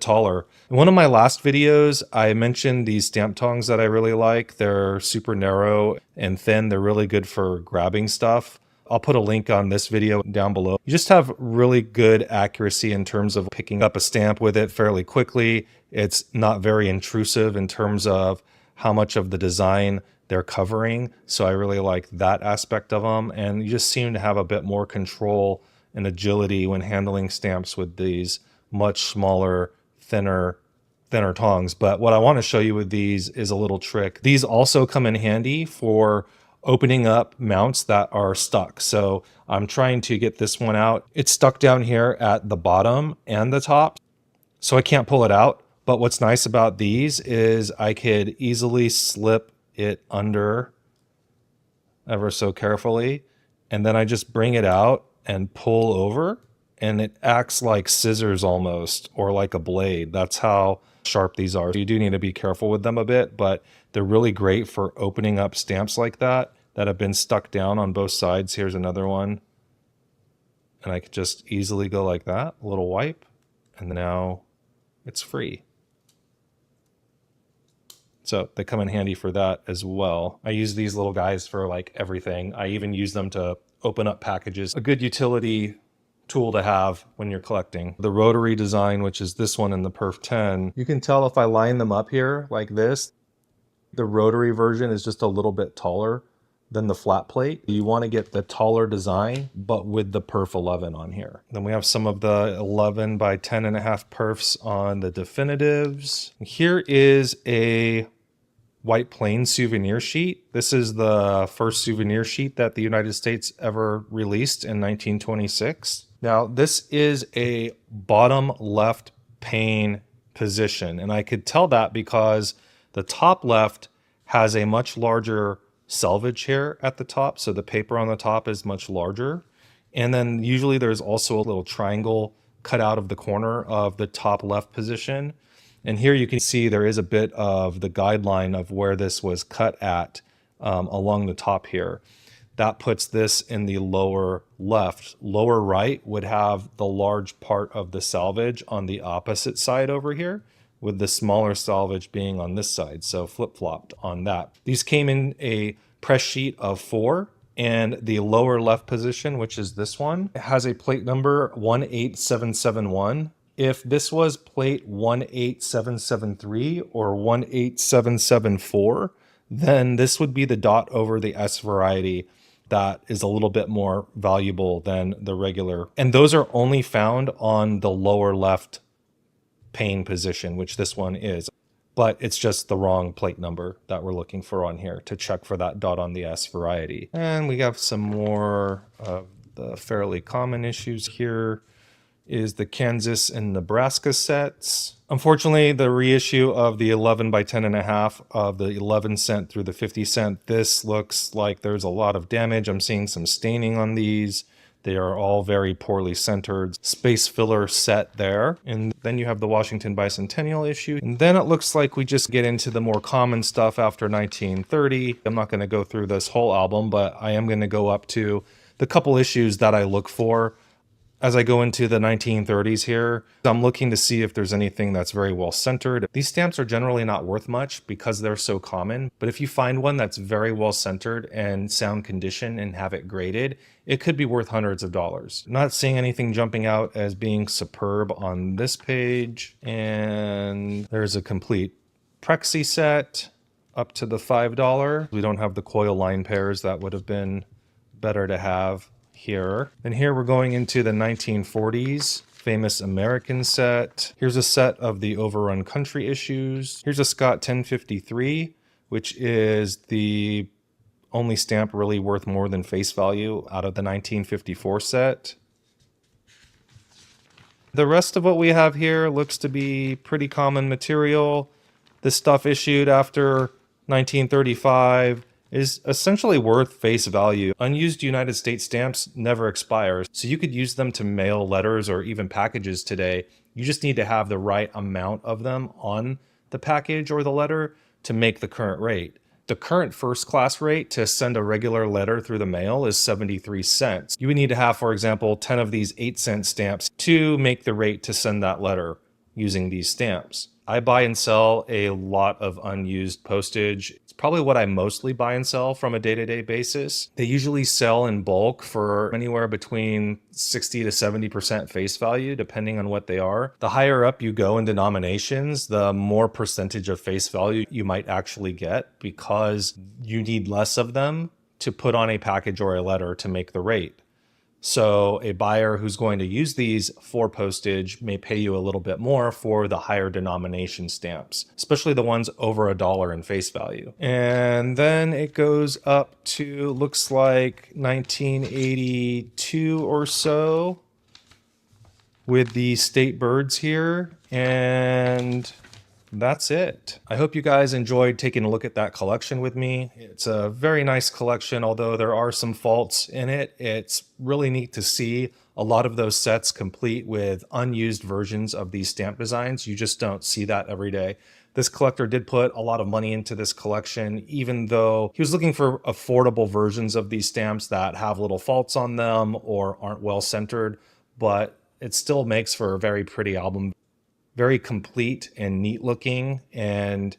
taller. In one of my last videos, I mentioned these stamp tongs that I really like. They're super narrow and thin. They're really good for grabbing stuff. I'll put a link on this video down below. You just have really good accuracy in terms of picking up a stamp with it fairly quickly. It's not very intrusive in terms of how much of the design they're covering. So I really like that aspect of them. And you just seem to have a bit more control and agility when handling stamps with these much smaller, thinner tongs. But what I want to show you with these is a little trick. These also come in handy for opening up mounts that are stuck. So I'm trying to get this one out. It's stuck down here at the bottom and the top, so I can't pull it out. But what's nice about these is I could easily slip it under ever so carefully, and then I just bring it out and pull over, and it acts like scissors almost, or like a blade. That's how sharp these are. You do need to be careful with them a bit, but they're really great for opening up stamps like that have been stuck down on both sides. Here's another one. And I could just easily go like that, a little wipe, and now it's free. So they come in handy for that as well. I use these little guys for like everything. I even use them to open up packages. A good utility tool to have when you're collecting. The rotary design, which is this one in the Perf 10, you can tell if I line them up here like this, the rotary version is just a little bit taller than the flat plate. You want to get the taller design, but with the Perf 11 on here. Then we have some of the 11 by 10.5 perfs on the definitives. Here is a white plain souvenir sheet. This is the first souvenir sheet that the United States ever released in 1926. Now, this is a bottom left pane position, and I could tell that because the top left has a much larger selvage here at the top, so the paper on the top is much larger. And then usually there's also a little triangle cut out of the corner of the top left position. And here you can see there is a bit of the guideline of where this was cut at along the top here. That puts this in the lower left. Lower right would have the large part of the selvage on the opposite side over here, with the smaller selvage being on this side. So flip-flopped on that. These came in a press sheet of 4, and the lower left position, which is this one, has a plate number 18771. If this was plate 18773 or 18774, then this would be the dot over the S variety that is a little bit more valuable than the regular. And those are only found on the lower left pane position, which this one is. But it's just the wrong plate number that we're looking for on here to check for that dot on the S variety. And we have some more of the fairly common issues here. Is the Kansas and Nebraska sets. Unfortunately, the reissue of the 11 by 10.5 of the 11 cent through the 50 cent, this looks like there's a lot of damage. I'm seeing some staining on these. They are all very poorly centered. Space filler set there. And then you have the Washington Bicentennial issue. And then it looks like we just get into the more common stuff after 1930. I'm not going to go through this whole album, but I am going to go up to the couple issues that I look for as I go into the 1930s here. I'm looking to see if there's anything that's very well centered. These stamps are generally not worth much because they're so common, but if you find one that's very well centered and sound condition and have it graded, it could be worth hundreds of dollars. Not seeing anything jumping out as being superb on this page. And there's a complete Prexy set up to the $5. We don't have the Coil line pairs. That would have been better to have. here. And here we're going into the 1940s. Famous American set. Here's a set of the Overrun Country issues. Here's a Scott 1053, which is the only stamp really worth more than face value out of the 1954 set. The rest of what we have here looks to be pretty common material. This stuff issued after 1935 is essentially worth face value. Unused United States stamps never expire, so you could use them to mail letters or even packages today. You just need to have the right amount of them on the package or the letter to make the current rate. The current first class rate to send a regular letter through the mail is 73 cents. You would need to have, for example, 10 of these 8-cent stamps to make the rate to send that letter using these stamps. I buy and sell a lot of unused postage. It's probably what I mostly buy and sell from a day-to-day basis. They usually sell in bulk for anywhere between 60 to 70% face value, depending on what they are. The higher up you go in denominations, the more percentage of face value you might actually get because you need less of them to put on a package or a letter to make the rate. So a buyer who's going to use these for postage may pay you a little bit more for the higher denomination stamps, especially the ones over $1 in face value. And then it goes up to, looks like 1982 or so with the state birds here. And that's it. I hope you guys enjoyed taking a look at that collection with me. It's a very nice collection, although there are some faults in it. It's really neat to see a lot of those sets complete with unused versions of these stamp designs. You just don't see that every day. This collector did put a lot of money into this collection, even though he was looking for affordable versions of these stamps that have little faults on them or aren't well centered, but it still makes for a very pretty album. Very complete and neat looking, and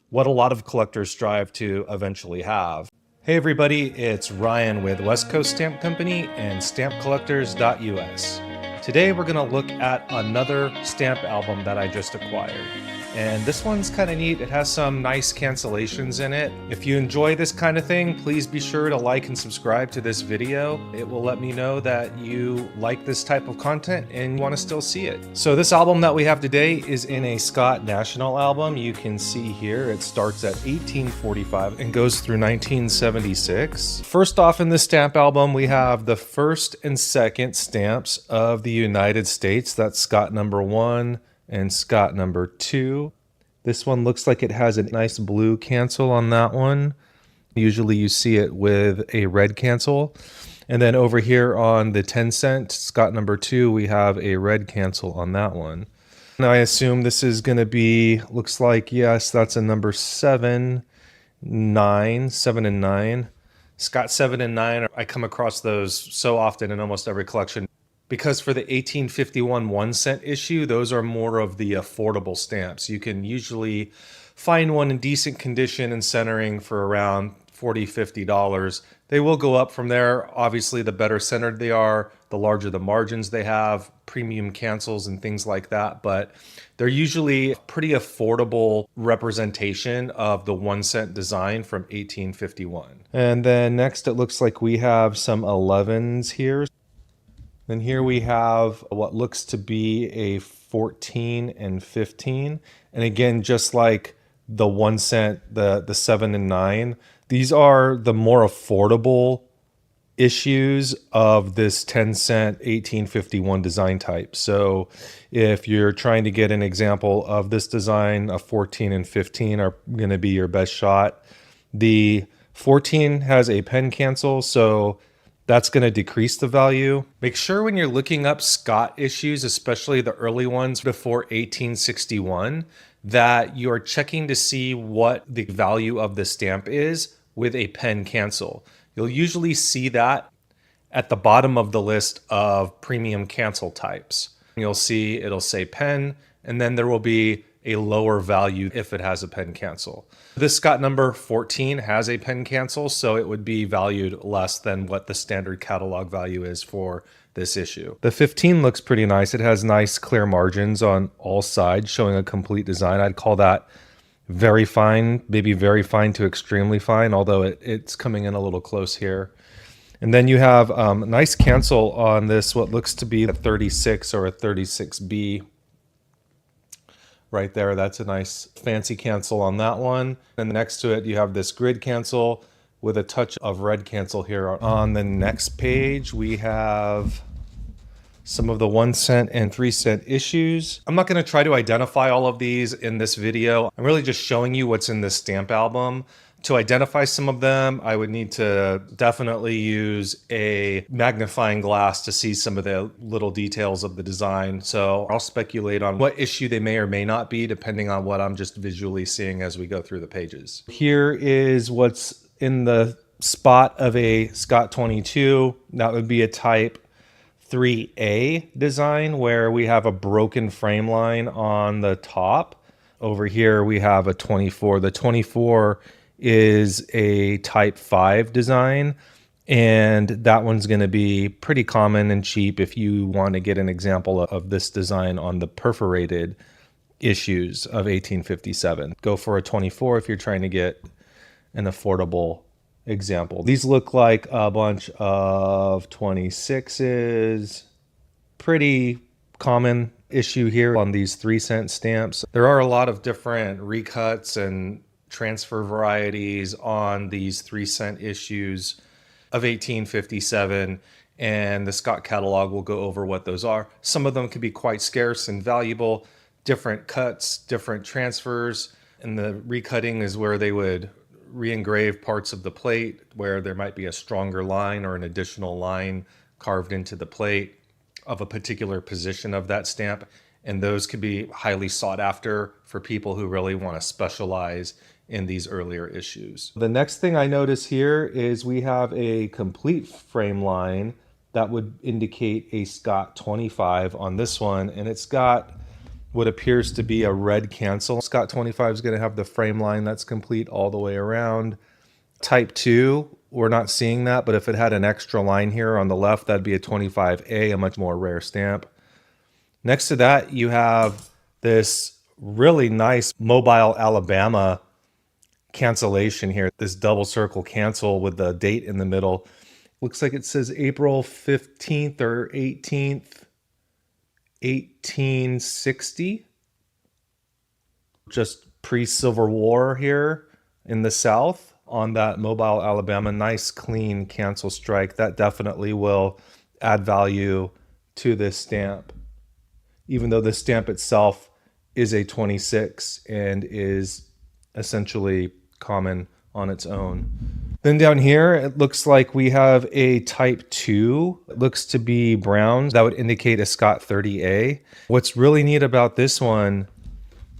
what a lot of collectors strive to eventually have. Hey everybody, it's Ryan with West Coast Stamp Company and stampcollectors.us. Today we're going to look at another stamp album that I just acquired. And this one's kind of neat. It has some nice cancellations in it. If you enjoy this kind of thing, please be sure to like and subscribe to this video. It will let me know that you like this type of content and you want to still see it. So this album that we have today is in a Scott National album. You can see here it starts at 1845 and goes through 1976. First off, in this stamp album, we have the first and second stamps of the United States. That's Scott number 1 and Scott number 2. This one looks like it has a nice blue cancel on that one. Usually you see it with a red cancel. And then over here on the 10-cent Scott number 2, we have a red cancel on that one. Now I assume this is going to be, looks like, yes, that's a number 7 and 9. Scott 7 and 9, I come across those so often in almost every collection. Because for the 1851 1-cent issue, those are more of the affordable stamps. You can usually find one in decent condition and centering for around $40, $50. They will go up from there. Obviously, the better centered they are, the larger the margins they have, premium cancels and things like that. But they're usually a pretty affordable representation of the 1-cent design from 1851. And then next, it looks like we have some 11s here. Then here we have what looks to be a 14 and 15. And again, just like the 1-cent, the 7 and 9, these are the more affordable issues of this 10-cent 1851 design type. So if you're trying to get an example of this design, a 14 and 15 are going to be your best shot. The 14 has a pen cancel, so that's going to decrease the value. Make sure when you're looking up Scott issues, especially the early ones before 1861, that you're checking to see what the value of the stamp is with a pen cancel. You'll usually see that at the bottom of the list of premium cancel types. You'll see it'll say pen, and then there will be a lower value if it has a pen cancel. This Scott number 14 has a pen cancel, so it would be valued less than what the standard catalog value is for this issue. The 15 looks pretty nice. It has nice clear margins on all sides, showing a complete design. I'd call that very fine, maybe very fine to extremely fine, although it's coming in a little close here. And then you have a nice cancel on this, what looks to be a 36 or a 36B right there. That's a nice fancy cancel on that one. And next to it, you have this grid cancel with a touch of red cancel here. On the next page, we have some of the 1 cent and 3 cent issues. I'm not going to try to identify all of these in this video. I'm really just showing you what's in this stamp album. To identify some of them, I would need to definitely use a magnifying glass to see some of the little details of the design. So I'll speculate on what issue they may or may not be, depending on what I'm just visually seeing as we go through the pages. Here is what's in the spot of a Scott 22. That would be a type 3A design where we have a broken frame line on the top. Over here we have a 24. The 24 is a type 5 design, and that one's going to be pretty common and cheap if you want to get an example of this design on the perforated issues of 1857. Go for a 24 if you're trying to get an affordable example. These look like a bunch of 26s. Pretty common issue here on these 3 cent stamps. There are a lot of different recuts and transfer varieties on these 3 cent issues of 1857, and the Scott catalog will go over what those are. Some of them can be quite scarce and valuable, different cuts, different transfers, and the recutting is where they would re-engrave parts of the plate where there might be a stronger line or an additional line carved into the plate of a particular position of that stamp, and those could be highly sought after for people who really want to specialize in these earlier issues. The next thing I notice here is we have a complete frame line that would indicate a Scott 25 on this one, and it's got what appears to be a red cancel. Scott 25 is going to have the frame line that's complete all the way around. Type 2, we're not seeing that, but if it had an extra line here on the left, that'd be a 25A, a much more rare stamp. Next to that, you have this really nice Mobile, Alabama cancellation here, this double circle cancel with the date in the middle. Looks like it says April 15th or 18th, 1860. Just pre-Civil War here in the South on that Mobile, Alabama. Nice, clean cancel strike. That definitely will add value to this stamp, even though the stamp itself is a 26 and is essentially common on its own. Then down here, it looks like we have a type 2. It looks to be brown. That would indicate a Scott 30A. What's really neat about this one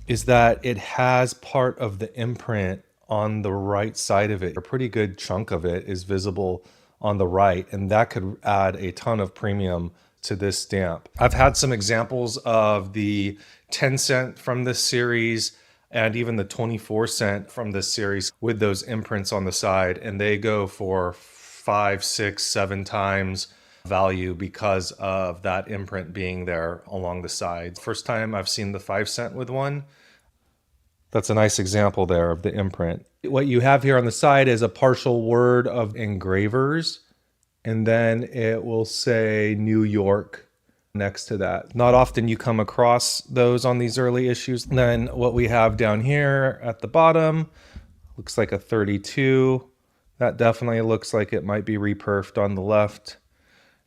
is that it has part of the imprint on the right side of it. A pretty good chunk of it is visible on the right, and that could add a ton of premium to this stamp. I've had some examples of the 10 cent from this series and even the 24 cent from this series with those imprints on the side, and they go for 5, 6, 7 times value because of that imprint being there along the sides. First time I've seen the 5 cent with one. That's a nice example there of the imprint. What you have here on the side is a partial word of engravers, and then it will say New York next to that. Not often you come across those on these early issues. And then what we have down here at the bottom looks like a 32. That definitely looks like it might be reperfed on the left.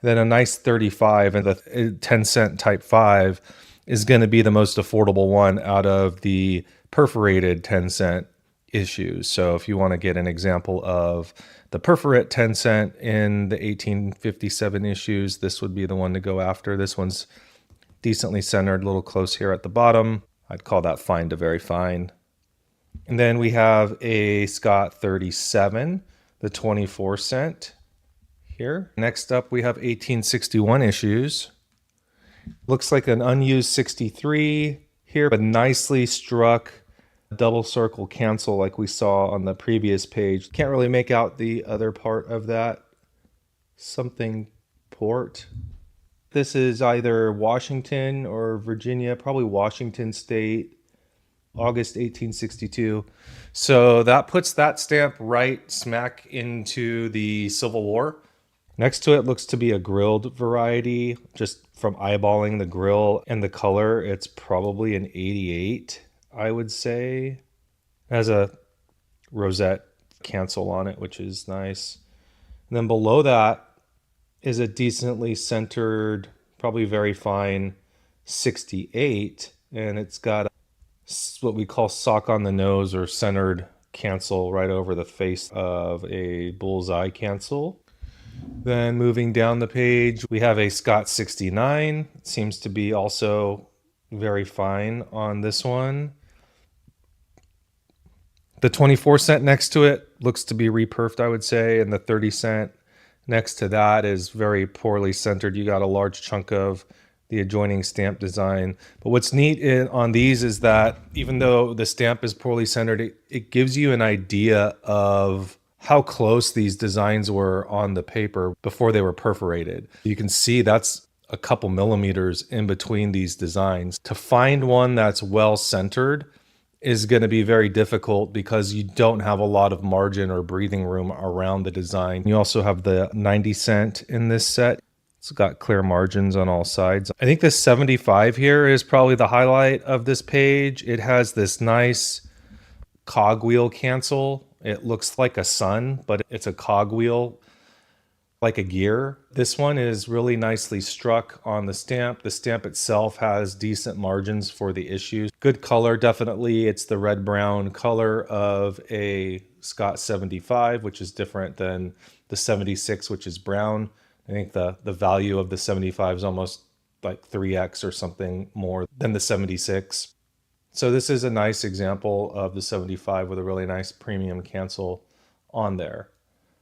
Then a nice 35, and the 10 cent type 5 is going to be the most affordable one out of the perforated 10 cent issues. So if you want to get an example of the perforate 10 cent in the 1857 issues, this would be the one to go after. This one's decently centered, a little close here at the bottom. I'd call that fine to very fine. And then we have a Scott 37, the 24 cent here. Next up, we have 1861 issues. Looks like an unused 63 here, but nicely struck double circle cancel like we saw on the previous page. Can't really make out the other part of that. Something port. This is either Washington or Virginia, probably Washington State, August 1862. So that puts that stamp right smack into the Civil War. Next to it looks to be a grilled variety. Just from eyeballing the grill and the color, it's probably an 88, I would say. It has a rosette cancel on it, which is nice. And then below that is a decently centered, probably very fine 68, and it's got what we call sock on the nose or centered cancel right over the face of a bullseye cancel. Then moving down the page, we have a Scott 69. It seems to be also very fine on this one. The 24-cent next to it looks to be reperfed, I would say, and the 30-cent next to that is very poorly centered. You got a large chunk of the adjoining stamp design. But what's neat on these is that even though the stamp is poorly centered, it gives you an idea of how close these designs were on the paper before they were perforated. You can see that's a couple millimeters in between these designs. To find one that's well centered is going to be very difficult because you don't have a lot of margin or breathing room around the design. You also have the 90-cent in this set. It's got clear margins on all sides. I think this 75 here is probably the highlight of this page. It has this nice cogwheel cancel. It looks like a sun, but it's a cogwheel, like a gear. This one is really nicely struck on the stamp. The stamp itself has decent margins for the issues. Good color, definitely. It's the red-brown color of a Scott 75, which is different than the 76, which is brown. I think the value of the 75 is almost like 3x or something more than the 76. So this is a nice example of the 75 with a really nice premium cancel on there.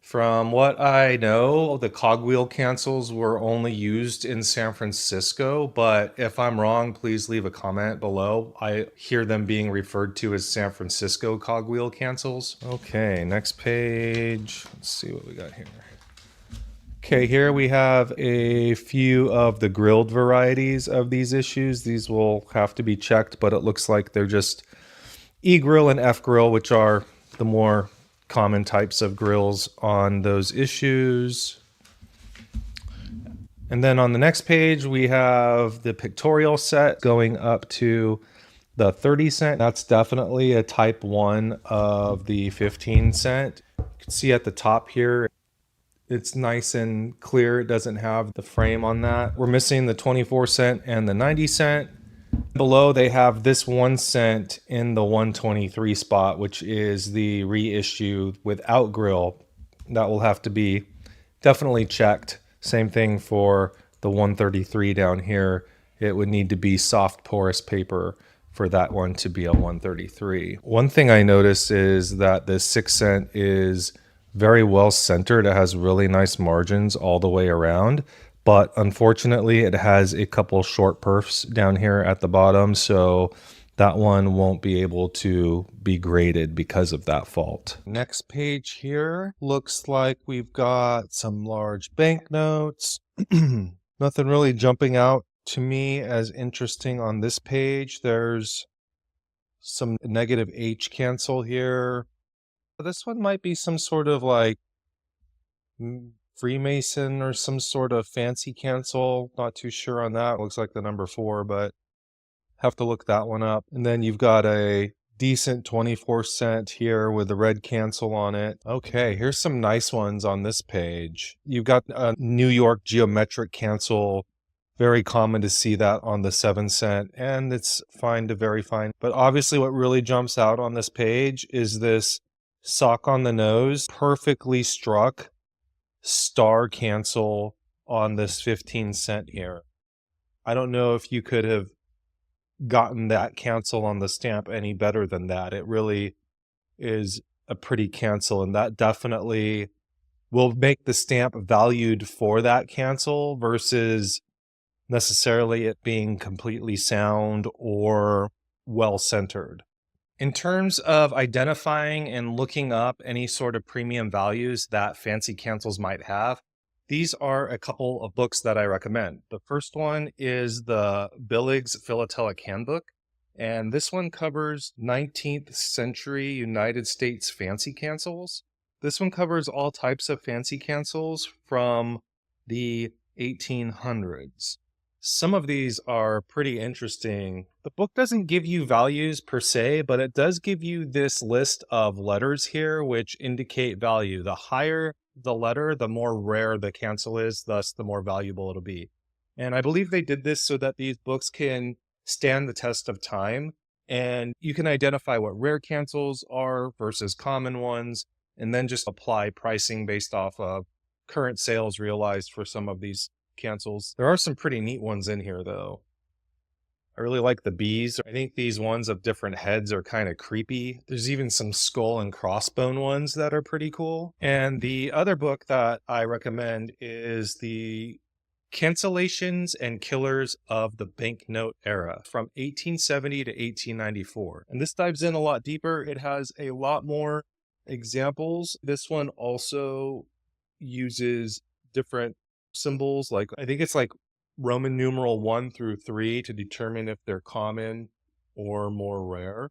From what I know, the cogwheel cancels were only used in San Francisco, but if I'm wrong, please leave a comment below. I hear them being referred to as San Francisco cogwheel cancels. Okay, next page. Let's see what we got here. Okay, here we have a few of the grilled varieties of these issues. These will have to be checked, but it looks like they're just E grill and F grill, which are the more common types of grills on those issues. And then on the next page, we have the pictorial set going up to the 30-cent. That's definitely a type 1 of the 15-cent. You can see at the top here, it's nice and clear. It doesn't have the frame on that. We're missing the 24-cent and the 90-cent. Below, they have this 1 cent in the 123 spot, which is the reissue without grill. That will have to be definitely checked. Same thing for the 133 down here. It would need to be soft porous paper for that one to be a 133. One thing I noticed is that the 6 cent is very well centered. It has really nice margins all the way around, but unfortunately it has a couple short perfs down here at the bottom, so that one won't be able to be graded because of that fault. Next page here looks like we've got some large banknotes. Nothing really jumping out to me as interesting on this page. There's some negative H cancel here. This one might be some sort of like Freemason or some sort of fancy cancel. Not too sure on that. Looks like the number 4, but have to look that one up. And then you've got a decent 24-cent here with the red cancel on it. Okay, here's some nice ones on this page. You've got a New York geometric cancel. Very common to see that on the 7-cent, and it's fine to very fine. But obviously what really jumps out on this page is this sock on the nose, perfectly struck star cancel on this 15-cent here. I don't know if you could have gotten that cancel on the stamp any better than that. It really is a pretty cancel, and that definitely will make the stamp valued for that cancel versus necessarily it being completely sound or well centered. In terms of identifying and looking up any sort of premium values that fancy cancels might have, these are a couple of books that I recommend. The first one is the Billig's Philatelic Handbook, and this one covers 19th century United States fancy cancels. This one covers all types of fancy cancels from the 1800s. Some of these are pretty interesting. The book doesn't give you values per se, but it does give you this list of letters here, which indicate value. The higher the letter, the more rare the cancel is, thus the more valuable it'll be. And I believe they did this so that these books can stand the test of time, and you can identify what rare cancels are versus common ones, and then just apply pricing based off of current sales realized for some of these cancels. There are some pretty neat ones in here, though. I really like the bees. I think these ones of different heads are kind of creepy. There's even some skull and crossbone ones that are pretty cool. And the other book that I recommend is the Cancellations and Killers of the Banknote Era from 1870 to 1894. And this dives in a lot deeper. It has a lot more examples. This one also uses different symbols. Like, I think it's like Roman numeral 1 through 3 to determine if they're common or more rare,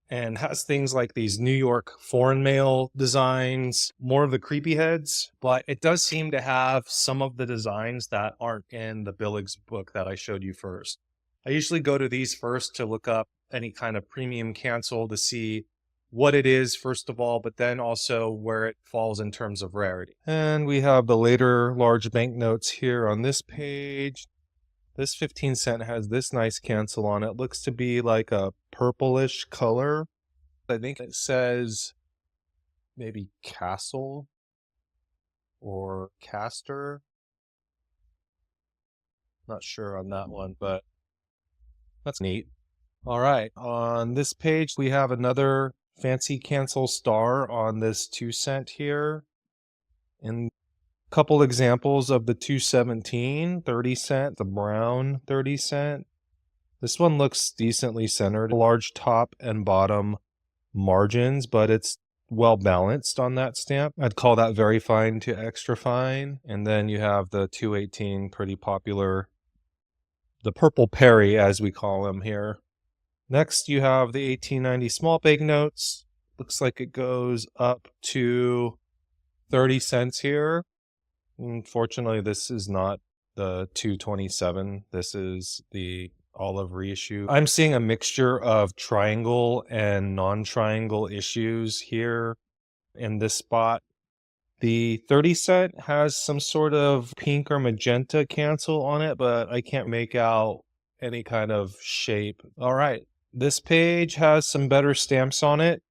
and has things like these New York foreign mail designs, more of the creepy heads, but it does seem to have some of the designs that aren't in the Billig's book that I showed you first. I usually go to these first to look up any kind of premium cancel to see what it is, first of all, but then also where it falls in terms of rarity. And we have the later large banknotes here on this page. This 15 cent has this nice cancel on it. Looks to be like a purplish color. I think it says maybe castle or caster. Not sure on that one, but that's neat. All right, on this page we have another fancy cancel star on this 2 cent here. And a couple examples of the 217, 30 cent, the brown 30 cent. This one looks decently centered, large top and bottom margins, but it's well balanced on that stamp. I'd call that very fine to extra fine. And then you have the 218, pretty popular, the purple Perry as we call him here. Next you have the 1890 small banknotes. Looks like it goes up to 30 cents here. Unfortunately, this is not the 227. This is the olive reissue. I'm seeing a mixture of triangle and non-triangle issues here in this spot. The 30 cent has some sort of pink or magenta cancel on it, but I can't make out any kind of shape. All right, this page has some better stamps on it.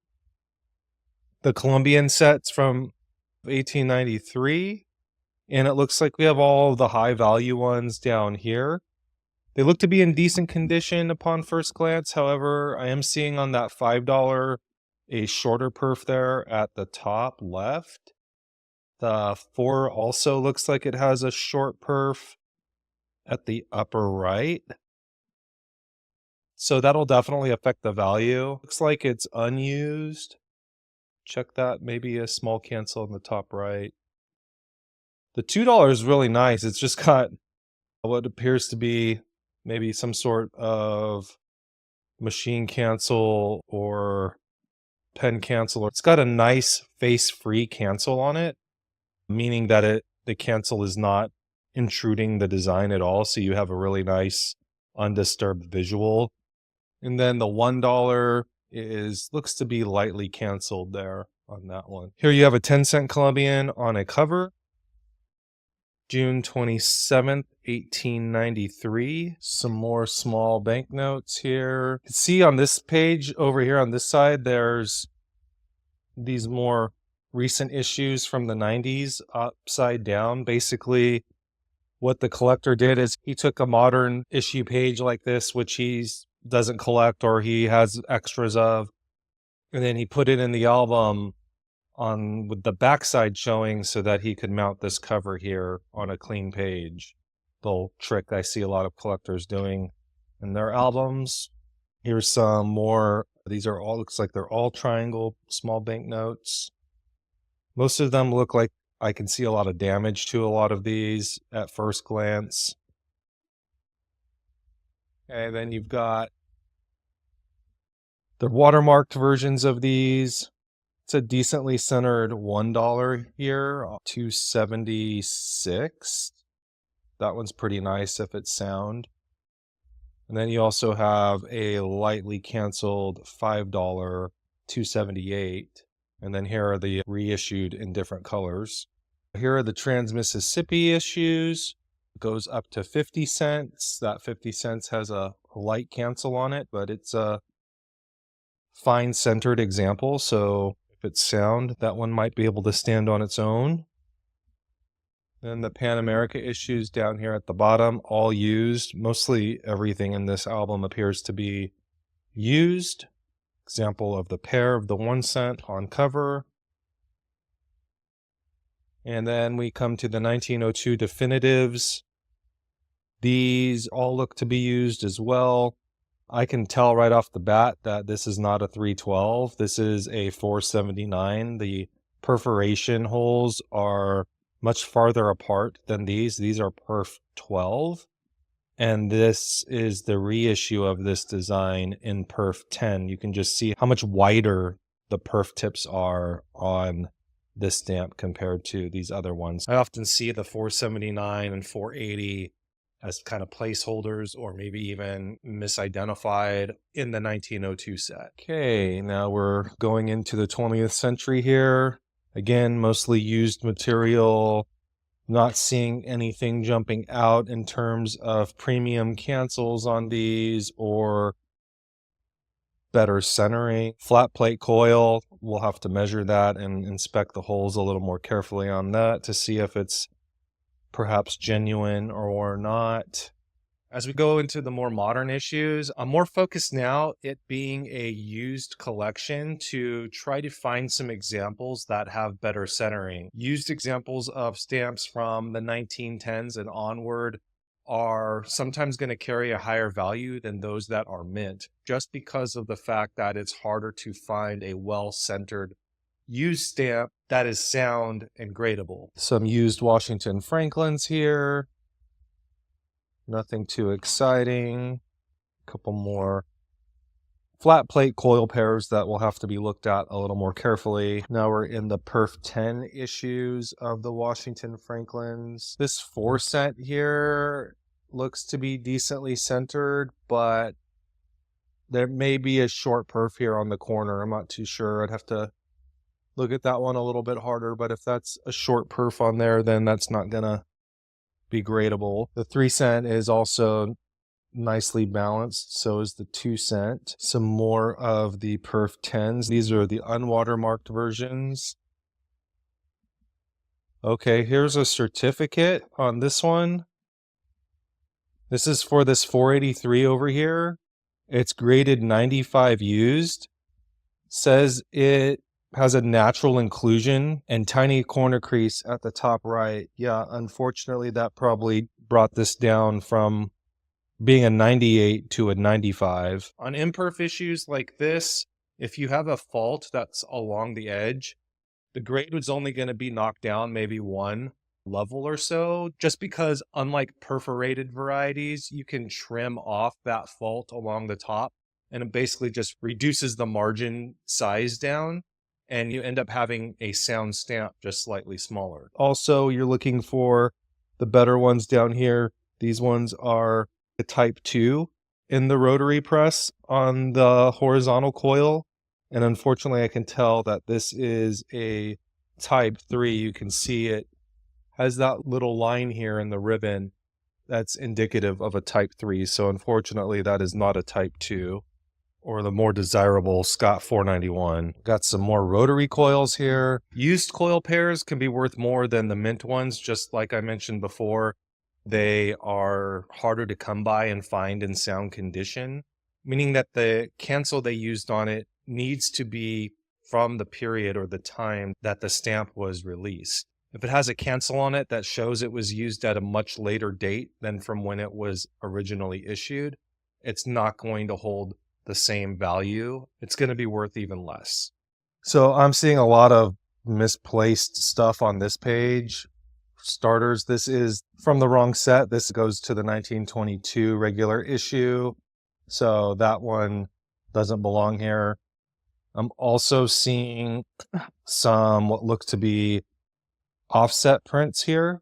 The Colombian sets from 1893. And it looks like we have all the high value ones down here. They look to be in decent condition upon first glance. However, I am seeing on that $5 a shorter perf there at the top left. The 4 also looks like it has a short perf at the upper right. So that'll definitely affect the value. Looks like it's unused. Check that, maybe a small cancel in the top right. The $2 is really nice. It's just got what appears to be maybe some sort of machine cancel or pen cancel. It's got a nice face-free cancel on it, meaning that the cancel is not intruding the design at all, so you have a really nice undisturbed visual. And then the $1 looks to be lightly canceled there on that one. Here you have a 10-cent Colombian on a cover. June 27th, 1893. Some more small banknotes here. You can see on this page over here on this side, there's these more recent issues from the 90s upside down. Basically, what the collector did is he took a modern issue page like this, which he doesn't collect or he has extras of, and then he put it in the album on with the backside showing so that he could mount this cover here on a clean page. Little trick I see a lot of collectors doing in their albums. Here's some more. These are all, looks like they're all triangle small banknotes. Most of them look like I can see a lot of damage to a lot of these at first glance. And then you've got the watermarked versions of these. It's a decently centered $1 here, 276. That one's pretty nice if it's sound. And then you also have a lightly canceled $5 278. And then here are the reissued in different colors. Here are the Trans-Mississippi issues. It goes up to 50 cents. That 50 cents has a light cancel on it, but it's a fine centered example. So if it's sound, that one might be able to stand on its own. Then the Pan America issues down here at the bottom, all used. Mostly everything in this album appears to be used. Example of the pair of the 1 cent on cover. And then we come to the 1902 definitives. These all look to be used as well. I can tell right off the bat that this is not a 312. This is a 479. The perforation holes are much farther apart than these. These are perf 12. And this is the reissue of this design in perf 10. You can just see how much wider the perf tips are on this stamp compared to these other ones. I often see the 479 and 480 as kind of placeholders or maybe even misidentified in the 1902 set. Okay, now we're going into the 20th century here. Again, mostly used material. Not seeing anything jumping out in terms of premium cancels on these or better centering. Flat plate coil, we'll have to measure that and inspect the holes a little more carefully on that to see if it's perhaps genuine or not. As we go into the more modern issues, I'm more focused now, it being a used collection, to try to find some examples that have better centering. Used examples of stamps from the 1910s and onward are sometimes going to carry a higher value than those that are mint, just because of the fact that it's harder to find a well-centered used stamp that is sound and gradable. Some used Washington Franklins here. Nothing too exciting. A couple more flat plate coil pairs that will have to be looked at a little more carefully. Now we're in the perf 10 issues of the Washington Franklins. This 4 cent here looks to be decently centered, but there may be a short perf here on the corner. I'm not too sure. I'd have to look at that one a little bit harder, but if that's a short perf on there, then that's not gonna be gradable. The 3 cent is also nicely balanced, so is the 2 cent. Some more of the perf 10s. These are the unwatermarked versions. Okay, here's a certificate on this one. This is for this 483 over here. It's graded 95 used. Says it has a natural inclusion and tiny corner crease at the top right. Yeah, unfortunately, that probably brought this down from being a 98 to a 95. On imperf issues like this, if you have a fault that's along the edge, the grade was only going to be knocked down maybe 1 level or so, just because unlike perforated varieties, you can trim off that fault along the top and it basically just reduces the margin size down and you end up having a sound stamp just slightly smaller. Also, you're looking for the better ones down here. These ones are the type 2 in the rotary press on the horizontal coil. And unfortunately, I can tell that this is a type 3. You can see it has that little line here in the ribbon that's indicative of a type 3. So unfortunately, that is not a type 2 or the more desirable Scott 491. Got some more rotary coils here. Used coil pairs can be worth more than the mint ones, just like I mentioned before. They are harder to come by and find in sound condition, meaning that the cancel they used on it needs to be from the period or the time that the stamp was released. If it has a cancel on it that shows it was used at a much later date than from when it was originally issued, it's not going to hold the same value. It's going to be worth even less. So I'm seeing a lot of misplaced stuff on this page. For starters, this is from the wrong set. This goes to the 1922 regular issue. So that one doesn't belong here. I'm also seeing some what look to be offset prints here.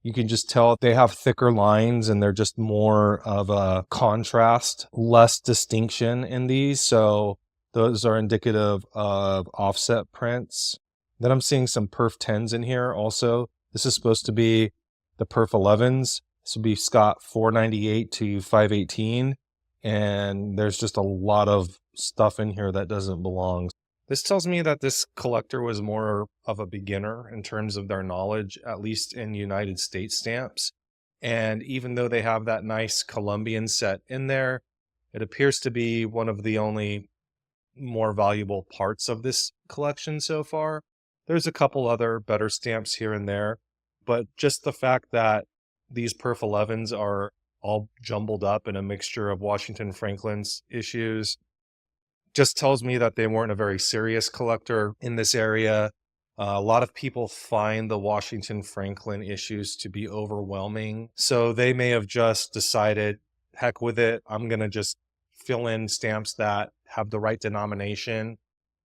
You can just tell they have thicker lines and they're just more of a contrast, less distinction in these. So those are indicative of offset prints. Then I'm seeing some perf 10s in here also. This is supposed to be the perf 11s. This would be Scott 498 to 518. And there's just a lot of stuff in here that doesn't belong. This tells me that this collector was more of a beginner in terms of their knowledge, at least in United States stamps. And even though they have that nice Colombian set in there, it appears to be one of the only more valuable parts of this collection so far. There's a couple other better stamps here and there, but just the fact that these perf 11s are all jumbled up in a mixture of Washington Franklin's issues just tells me that they weren't a very serious collector in this area. A lot of people find the Washington Franklin issues to be overwhelming. So they may have just decided, heck with it, I'm going to just fill in stamps that have the right denomination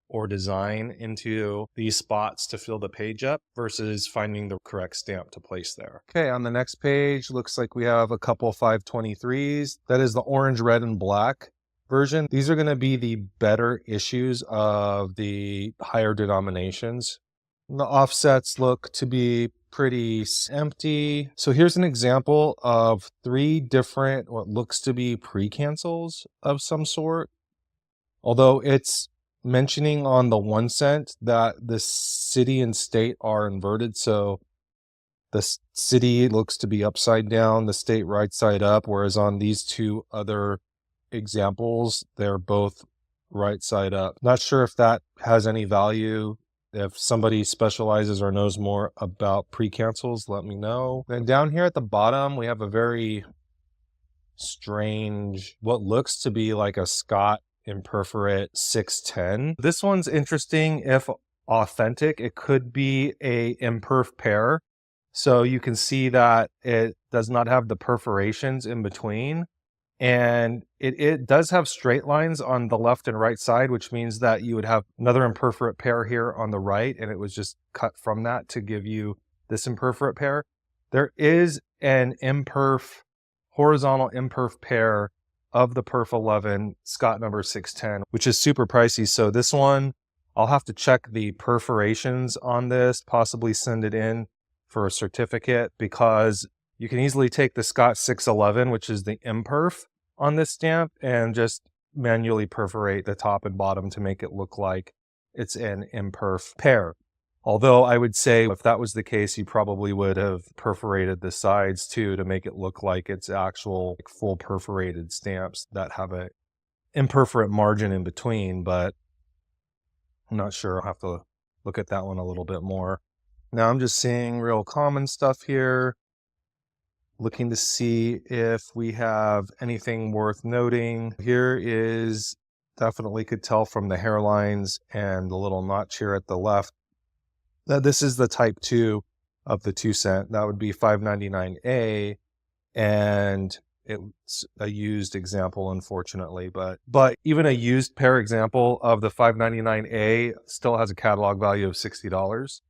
or design into these spots to fill the page up versus finding the correct stamp to place there. Okay, on the next page, looks like we have a couple 523s. That is the orange, red, and black version. These are going to be the better issues of the higher denominations. The offsets look to be pretty empty. So here's an example of 3 different, what looks to be pre-cancels of some sort. Although it's mentioning on the 1 cent that the city and state are inverted. So the city looks to be upside down, the state right side up, whereas on these 2 other examples, they're both right side up. Not sure if that has any value. If somebody specializes or knows more about pre-cancels, let me know. Then down here at the bottom, we have a very strange, what looks to be like a Scott Imperforate 610. This one's interesting. If authentic, it could be a imperf pair. So you can see that it does not have the perforations in between. And it does have straight lines on the left and right side, which means that you would have another imperforate pair here on the right, and it was just cut from that to give you this imperforate pair. There is an horizontal imperf pair of the perf 11 Scott number 610, which is super pricey. So this one, I'll have to check the perforations on this, possibly send it in for a certificate, because you can easily take the Scott 611, which is the imperf on this stamp, and just manually perforate the top and bottom to make it look like it's an imperf pair. Although I would say if that was the case, you probably would have perforated the sides too to make it look like it's actual full perforated stamps that have a imperforate margin in between, but I'm not sure. I'll have to look at that one a little bit more. Now I'm just seeing real common stuff here. Looking to see if we have anything worth noting. Here is, definitely could tell from the hairlines and the little notch here at the left that this is the type 2 of the 2 cent. That would be 599A, and it's a used example, unfortunately. But even a used pair example of the 599A still has a catalog value of $60.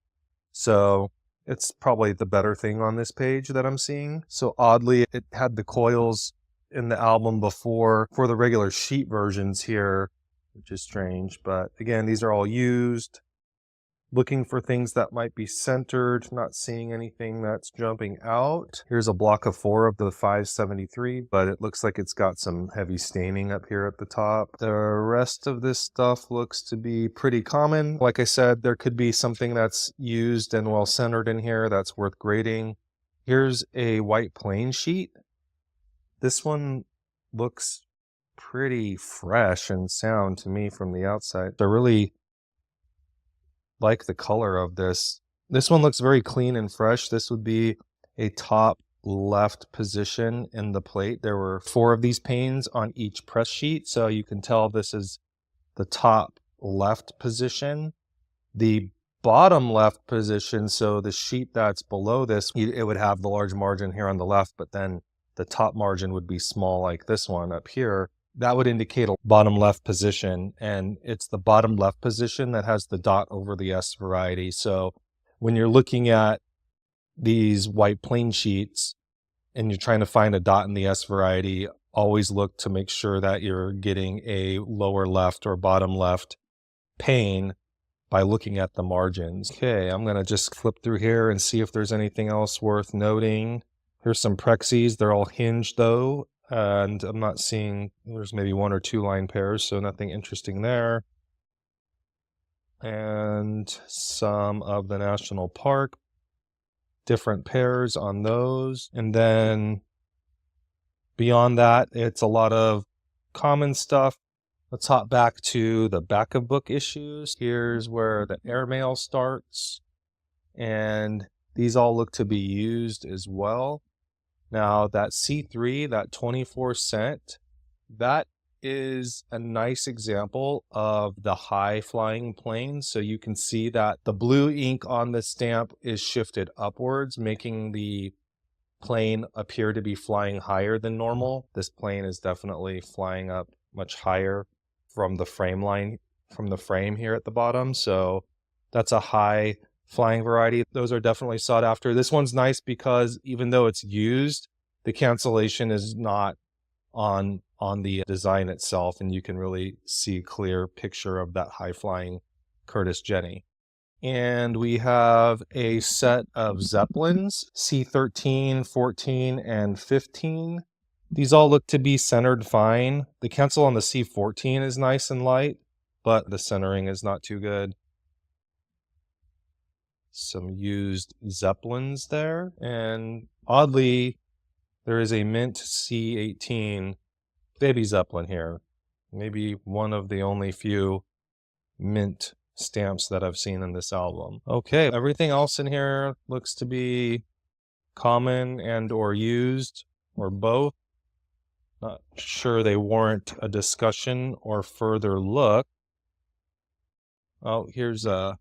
So it's probably the better thing on this page that I'm seeing. So oddly, it had the coils in the album before for the regular sheet versions here, which is strange. But again, these are all used. Looking for things that might be centered, not seeing anything that's jumping out. Here's a block of 4 of the 573, but it looks like it's got some heavy staining up here at the top. The rest of this stuff looks to be pretty common. Like I said, there could be something that's used and well centered in here that's worth grading. Here's a white plain sheet. This one looks pretty fresh and sound to me from the outside. I really like the color of this. This one looks very clean and fresh. This would be a top left position in the plate. There were 4 of these panes on each press sheet, so you can tell this is the top left position. The bottom left position, so the sheet that's below this, it would have the large margin here on the left, but then the top margin would be small like this one up here. That would indicate a bottom left position, and it's the bottom left position that has the dot over the S variety. So when you're looking at these white plain sheets and you're trying to find a dot in the S variety, always look to make sure that you're getting a lower left or bottom left pane by looking at the margins. Okay, I'm going to just flip through here and see if there's anything else worth noting. Here's some Prexis. They're all hinged though, and I'm not seeing, there's maybe 1 or 2 line pairs, so nothing interesting there. And some of the National Park, different pairs on those. And then beyond that, it's a lot of common stuff. Let's hop back to the back of book issues. Here's where the airmail starts. And these all look to be used as well. Now that C3, that 24 cent, that is a nice example of the high flying plane. So you can see that the blue ink on the stamp is shifted upwards, making the plane appear to be flying higher than normal. This plane is definitely flying up much higher from the frame line, from the frame here at the bottom. So that's a high flying variety. Those are definitely sought after. This one's nice because even though it's used, the cancellation is not on the design itself, and you can really see a clear picture of that high flying Curtis Jenny. And we have a set of Zeppelins, C13, 14, and 15. These all look to be centered fine. The cancel on the C14 is nice and light, but the centering is not too good. Some used Zeppelins there. And oddly, there is a mint C18 baby Zeppelin here. Maybe one of the only few mint stamps that I've seen in this album. Okay, everything else in here looks to be common and or used, or both. Not sure they warrant a discussion or further look. Oh, here's a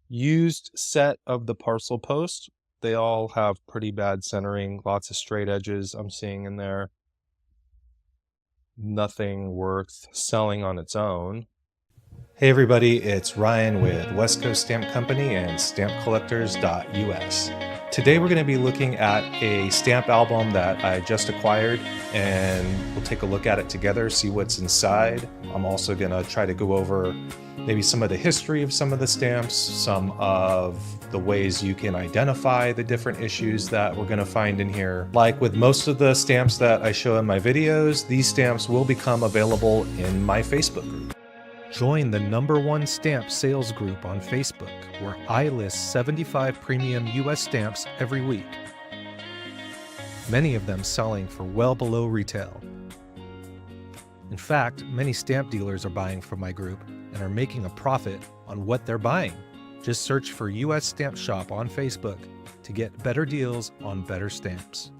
used set of the parcel post. They all have pretty bad centering, lots of straight edges I'm seeing in there. Nothing worth selling on its own. Hey everybody, it's Ryan with West Coast Stamp Company and stampcollectors.us. Today we're going to be looking at a stamp album that I just acquired, and we'll take a look at it together, see what's inside. I'm also going to try to go over maybe some of the history of some of the stamps, some of the ways you can identify the different issues that we're going to find in here. Like with most of the stamps that I show in my videos, these stamps will become available in my Facebook group. Join the #1 stamp sales group on Facebook, where I list 75 premium US stamps every week, many of them selling for well below retail. In fact, many stamp dealers are buying from my group and are making a profit on what they're buying. Just search for US Stamp Shop on Facebook to get better deals on better stamps.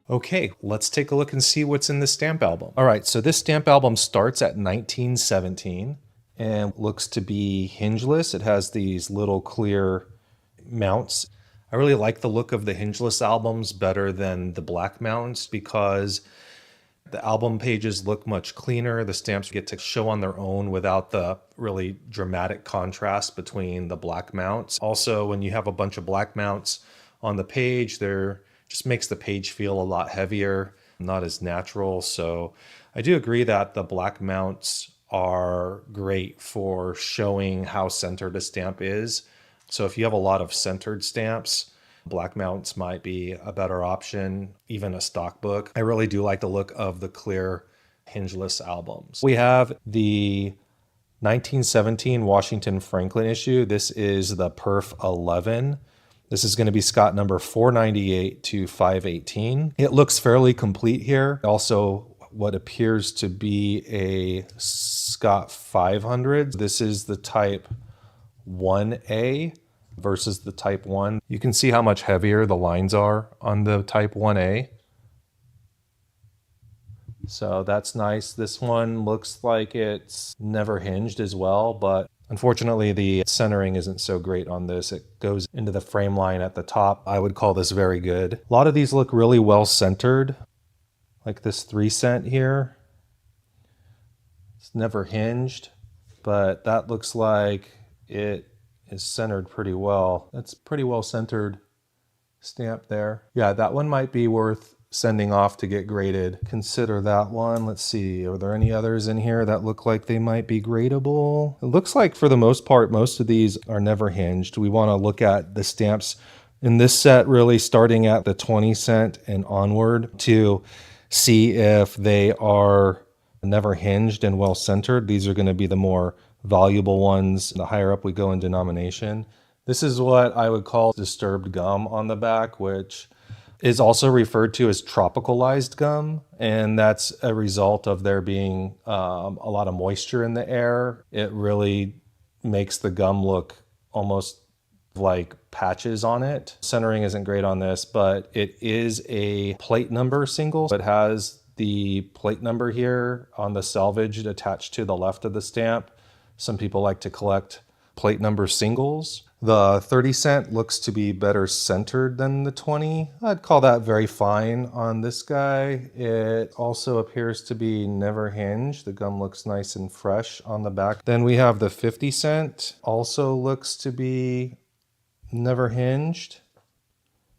Okay, let's take a look and see what's in the stamp album. All right, so this stamp album starts at 1917 and looks to be hingeless. It has these little clear mounts. I really like the look of the hingeless albums better than the black mounts because the album pages look much cleaner. The stamps get to show on their own without the really dramatic contrast between the black mounts. Also, when you have a bunch of black mounts on the page, they're just makes the page feel a lot heavier, not as natural. So I do agree that the black mounts are great for showing how centered a stamp is. So if you have a lot of centered stamps, black mounts might be a better option, even a stock book. I really do like the look of the clear hingeless albums. We have the 1917 Washington Franklin issue. This is the Perf 11. This is going to be Scott number 498 to 518. It looks fairly complete here. Also, what appears to be a Scott 500. This is the type 1A versus the type 1. You can see how much heavier the lines are on the type 1A. So that's nice. This one looks like it's never hinged as well, but unfortunately, the centering isn't so great on this. It goes into the frame line at the top. I would call this very good. A lot of these look really well centered, like this 3 cent here. It's never hinged, but that looks like it is centered pretty well. That's pretty well centered stamp there. Yeah, that one might be worth sending off to get graded. Consider that one. Let's see, are there any others in here that look like they might be gradable? It looks like for the most part, most of these are never hinged. We want to look at the stamps in this set really starting at the 20 cent and onward to see if they are never hinged and well centered. These are going to be the more valuable ones the higher up we go in denomination. This is what I would call disturbed gum on the back, which is also referred to as tropicalized gum, and that's a result of there being a lot of moisture in the air. It really makes the gum look almost like patches on it. Centering isn't great on this, but it is a plate number single. It has the plate number here on the salvage attached to the left of the stamp. Some people like to collect plate number singles. The 30 cent looks to be better centered than the 20. I'd call that very fine on this guy. It also appears to be never hinged. The gum looks nice and fresh on the back. Then we have the 50 cent, also looks to be never hinged.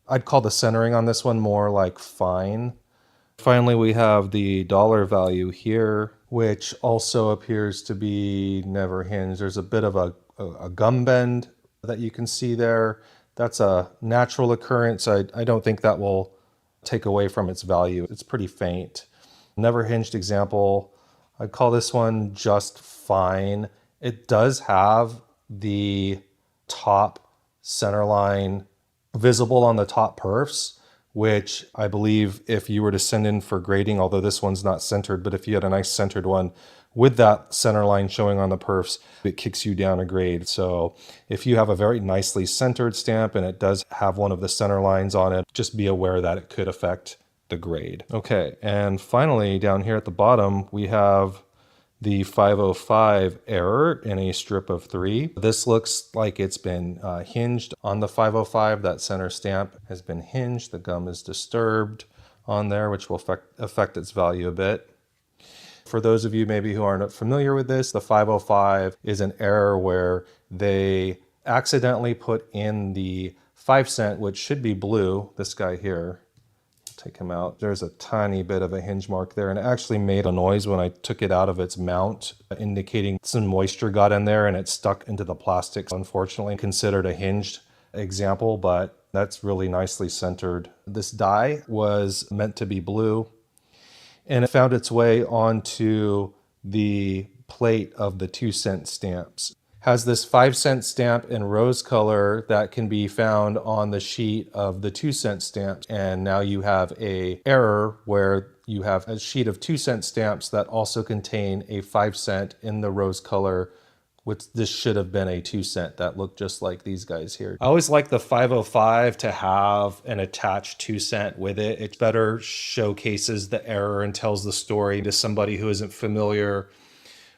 I'd call the centering on this one more like fine. Finally, we have the dollar value here, which also appears to be never hinged. There's a bit of a gum bend that you can see there. That's a natural occurrence. I don't think that will take away from its value. It's pretty faint. Never hinged example, I'd call this one just fine. It does have the top center line visible on the top perfs, which I believe if you were to send in for grading, although this one's not centered, but if you had a nice centered one with that center line showing on the perfs, it kicks you down a grade. So if you have a very nicely centered stamp and it does have one of the center lines on it, just be aware that it could affect the grade. Okay, and finally down here at the bottom, we have the 505 error in a strip of 3. This looks like it's been hinged on the 505. That center stamp has been hinged. The gum is disturbed on there, which will affect its value a bit. For those of you maybe who aren't familiar with this, the 505 is an error where they accidentally put in the 5 cent, which should be blue, this guy here. Take him out. There's a tiny bit of a hinge mark there, and it actually made a noise when I took it out of its mount, indicating some moisture got in there and it stuck into the plastic. Unfortunately, considered a hinged example, but that's really nicely centered. This die was meant to be blue, and it found its way onto the plate of the 2 cent stamps. Has this 5 cent stamp in rose color that can be found on the sheet of the 2 cent stamps. And now you have a error where you have a sheet of 2 cent stamps that also contain a 5 cent in the rose color, which this should have been a 2 cent that looked just like these guys here. I always like the 505 to have an attached 2 cent with it. It better showcases the error and tells the story to somebody who isn't familiar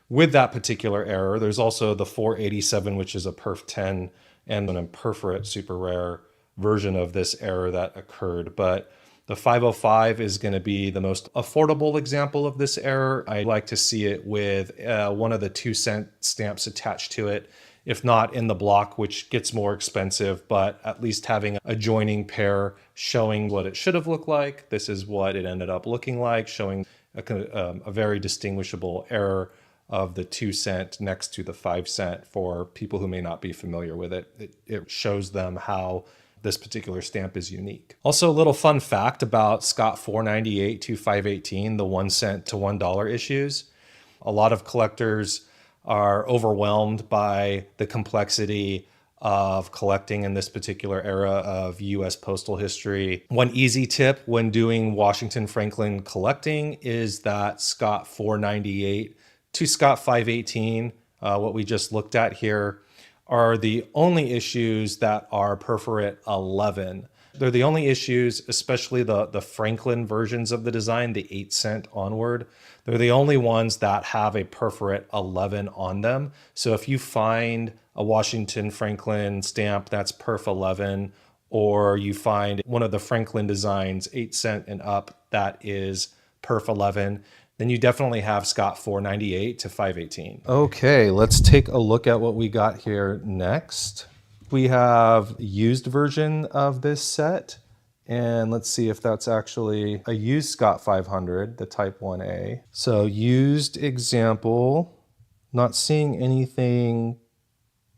with that particular error. There's also the 487, which is a perf 10 and an imperforate super rare version of this error that occurred. But the 505 is going to be the most affordable example of this error. I like to see it with one of the 2 cent stamps attached to it, if not in the block, which gets more expensive, but at least having a joining pair showing what it should have looked like. This is what it ended up looking like, showing a very distinguishable error of the 2 cent next to the 5 cent for people who may not be familiar with it. It shows them how this particular stamp is unique. Also, a little fun fact about Scott 498 to 518, the 1 cent to $1 issues. A lot of collectors are overwhelmed by the complexity of collecting in this particular era of US postal history. One easy tip when doing Washington Franklin collecting is that Scott 498 to Scott 518, what we just looked at here, are the only issues that are perforate 11. They're the only issues, especially the Franklin versions of the design, the 8 cent onward. They're the only ones that have a perforate 11 on them. So if you find a Washington Franklin stamp that's perf 11, or you find one of the Franklin designs 8 cent and up that is perf 11, then you definitely have Scott 498 to 518. Okay, let's take a look at what we got here next. We have a used version of this set. And let's see if that's actually a used Scott 500, the Type 1A. So used example, not seeing anything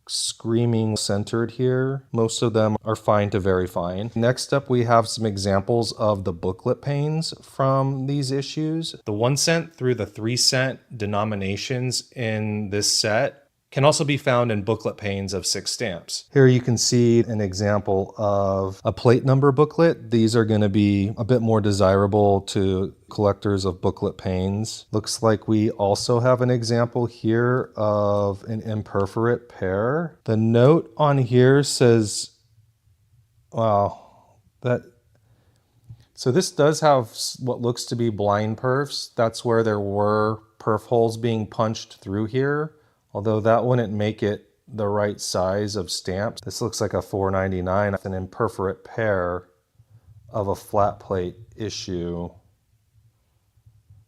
screaming centered here. Most of them are fine to very fine. Next up, we have some examples of the booklet panes from these issues. The 1 cent through the 3 cent denominations in this set can also be found in booklet panes of 6 stamps. Here you can see an example of a plate number booklet. These are going to be a bit more desirable to collectors of booklet panes. Looks like we also have an example here of an imperforate pair. The note on here says, wow, so this does have what looks to be blind perfs. That's where there were perf holes being punched through here. Although that wouldn't make it the right size of stamps. This looks like a $4.99, an imperforate pair of a flat plate issue,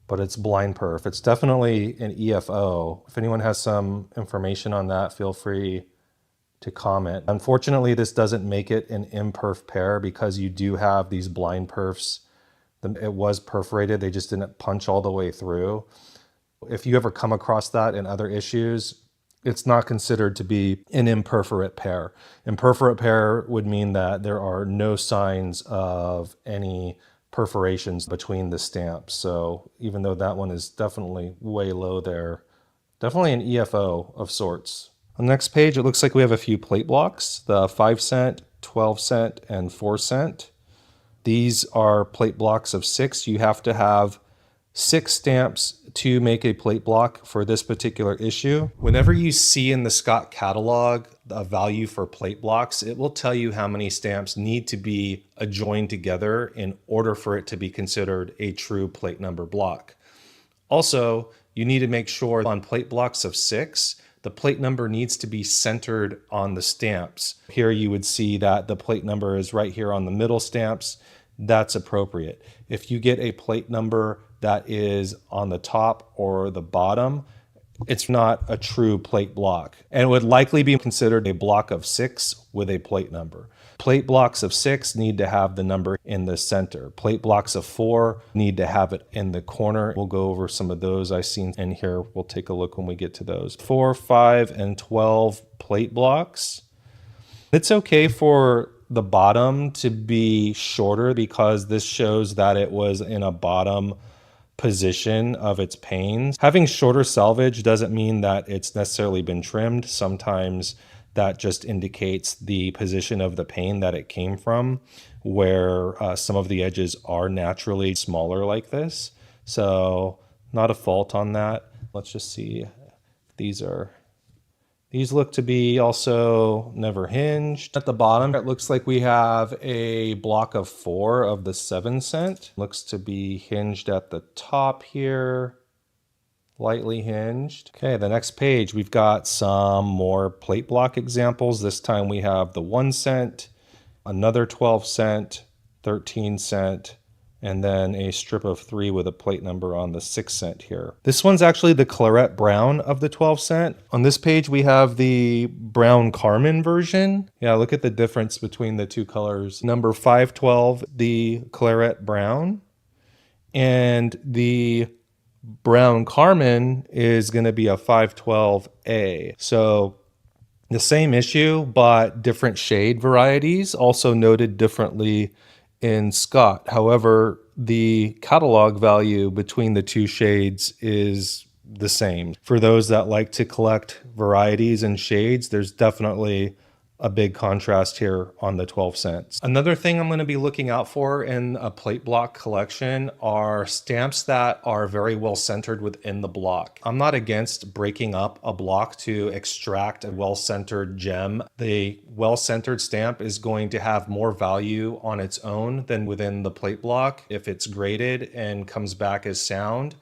but it's blind perf. It's definitely an EFO. If anyone has some information on that, feel free to comment. Unfortunately, this doesn't make it an imperf pair because you do have these blind perfs. It was perforated, they just didn't punch all the way through. If you ever come across that in other issues, it's not considered to be an imperforate pair. Imperforate pair would mean that there are no signs of any perforations between the stamps. So even though that one is definitely way low there, definitely an EFO of sorts. On the next page, it looks like we have a few plate blocks, the 5 cent, 12 cent, and 4 cent. These are plate blocks of 6. You have to have 6 stamps to make a plate block for this particular issue. Whenever you see in the Scott catalog a value for plate blocks, it will tell you how many stamps need to be adjoined together in order for it to be considered a true plate number block. Also, you need to make sure on plate blocks of 6, the plate number needs to be centered on the stamps. Here you would see that the plate number is right here on the middle stamps. That's appropriate. If you get a plate number that is on the top or the bottom, it's not a true plate block, and it would likely be considered a block of 6 with a plate number. Plate blocks of 6 need to have the number in the center. Plate blocks of 4 need to have it in the corner. We'll go over some of those I've seen in here. We'll take a look when we get to those. 4, 5, and 12 plate blocks. It's okay for the bottom to be shorter because this shows that it was in a bottom position of its panes. Having shorter salvage doesn't mean that it's necessarily been trimmed. Sometimes that just indicates the position of the pane that it came from, where some of the edges are naturally smaller like this. So not a fault on that. Let's just see. These look to be also never hinged. At the bottom, it looks like we have a block of 4 of the 7 cent. Looks to be hinged at the top here, lightly hinged. Okay, the next page, we've got some more plate block examples. This time we have the 1 cent, another 12 cent, 13 cent, and then a strip of 3 with a plate number on the 6 cent here. This one's actually the claret brown of the 12 cent. On this page, we have the brown carmine version. Yeah, look at the difference between the two colors. Number 512, the claret brown, and the brown carmine is going to be a 512A. So the same issue, but different shade varieties, also noted differently in Scott. However, the catalog value between the two shades is the same. For those that like to collect varieties and shades, there's definitely a big contrast here on the 12 cents. Another thing I'm going to be looking out for in a plate block collection are stamps that are very well centered within the block. I'm not against breaking up a block to extract a well-centered gem. The well-centered stamp is going to have more value on its own than within the plate block. If it's graded and comes back as sound,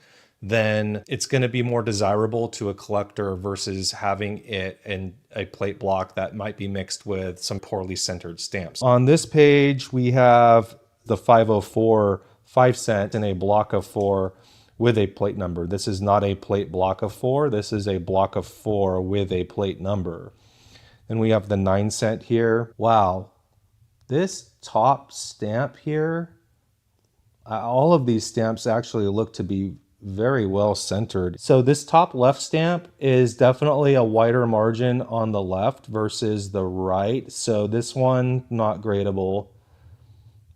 then it's going to be more desirable to a collector versus having it in a plate block that might be mixed with some poorly centered stamps. On this page, we have the 504 5 cent in a block of 4 with a plate number. This is not a plate block of 4. This is a block of 4 with a plate number. And we have the 9 cent here. Wow. This top stamp here, all of these stamps actually look to be very well centered. So this top left stamp is definitely a wider margin on the left versus the right. So this one, not gradable.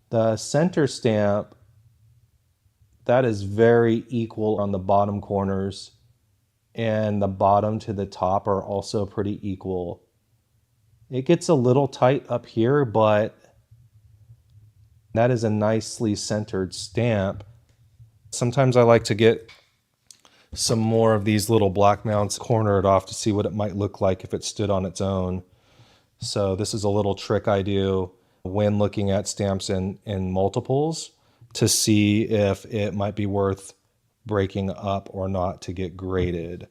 The center stamp, that is very equal on the bottom corners, and the bottom to the top are also pretty equal. It gets a little tight up here, but that is a nicely centered stamp. Sometimes I like to get some more of these little black mounts, corner it off to see what it might look like if it stood on its own. So this is a little trick I do when looking at stamps in multiples to see if it might be worth breaking up or not to get graded.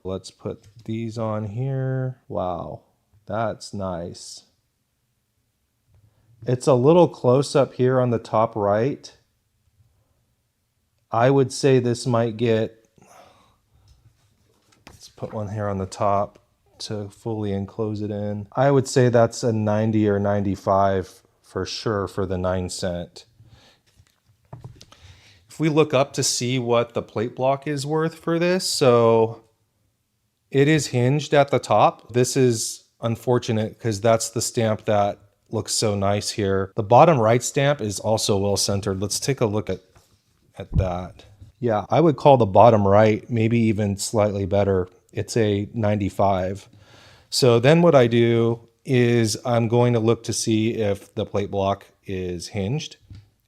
Let's put these on here. Wow, that's nice. It's a little close up here on the top right. I would say this might get, let's put one here on the top to fully enclose it in. I would say that's a 90 or 95 for sure for the 9 cent. If we look up to see what the plate block is worth for this, so it is hinged at the top. This is unfortunate because that's the stamp that looks so nice here. The bottom right stamp is also well centered. Let's take a look at that. Yeah, I would call the bottom right maybe even slightly better. It's a 95. So then what I do is I'm going to look to see if the plate block is hinged,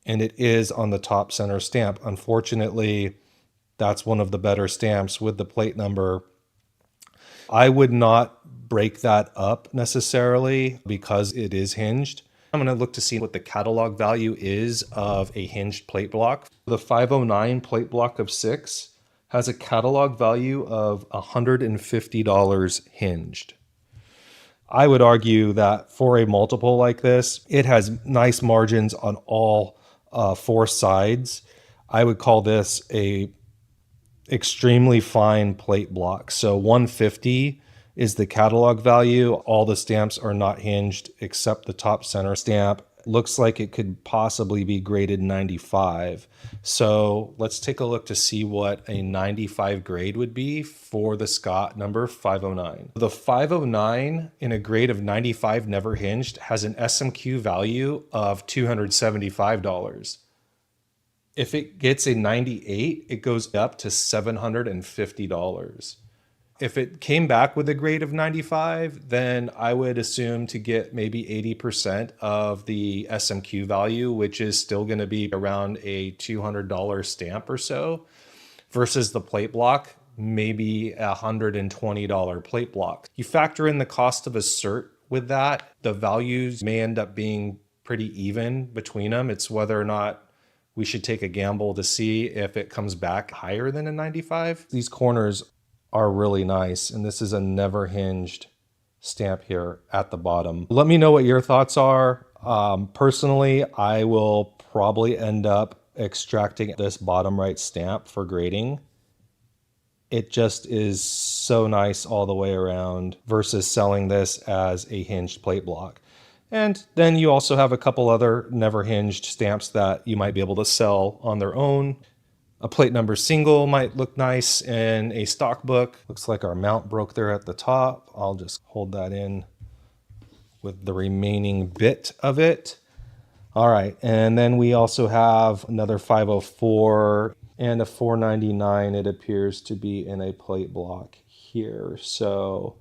and it is on the top center stamp. Unfortunately, that's one of the better stamps with the plate number. I would not break that up necessarily because it is hinged. I'm going to look to see what the catalog value is of a hinged plate block. The 509 plate block of 6 has a catalog value of $150 hinged. I would argue that for a multiple like this, it has nice margins on all 4 sides. I would call this a extremely fine plate block. So 150 is the catalog value. All the stamps are not hinged except the top center stamp. Looks like it could possibly be graded 95. So let's take a look to see what a 95 grade would be for the Scott number 509. The 509 in a grade of 95 never hinged has an SMQ value of $275. If it gets a 98, it goes up to $750. If it came back with a grade of 95, then I would assume to get maybe 80% of the SMQ value, which is still going to be around a $200 stamp or so, versus the plate block, maybe a $120 plate block. You factor in the cost of a cert with that, the values may end up being pretty even between them. It's whether or not we should take a gamble to see if it comes back higher than a 95. These corners are really nice, and this is a never hinged stamp here at the bottom. Let me know what your thoughts are. Personally, I will probably end up extracting this bottom right stamp for grading. It just is so nice all the way around versus selling this as a hinged plate block. And then you also have a couple other never hinged stamps that you might be able to sell on their own. A plate number single might look nice in a stock book. Looks like our mount broke there at the top. I'll just hold that in with the remaining bit of it. All right, and then we also have another 504 and a 499. It appears to be in a plate block here. So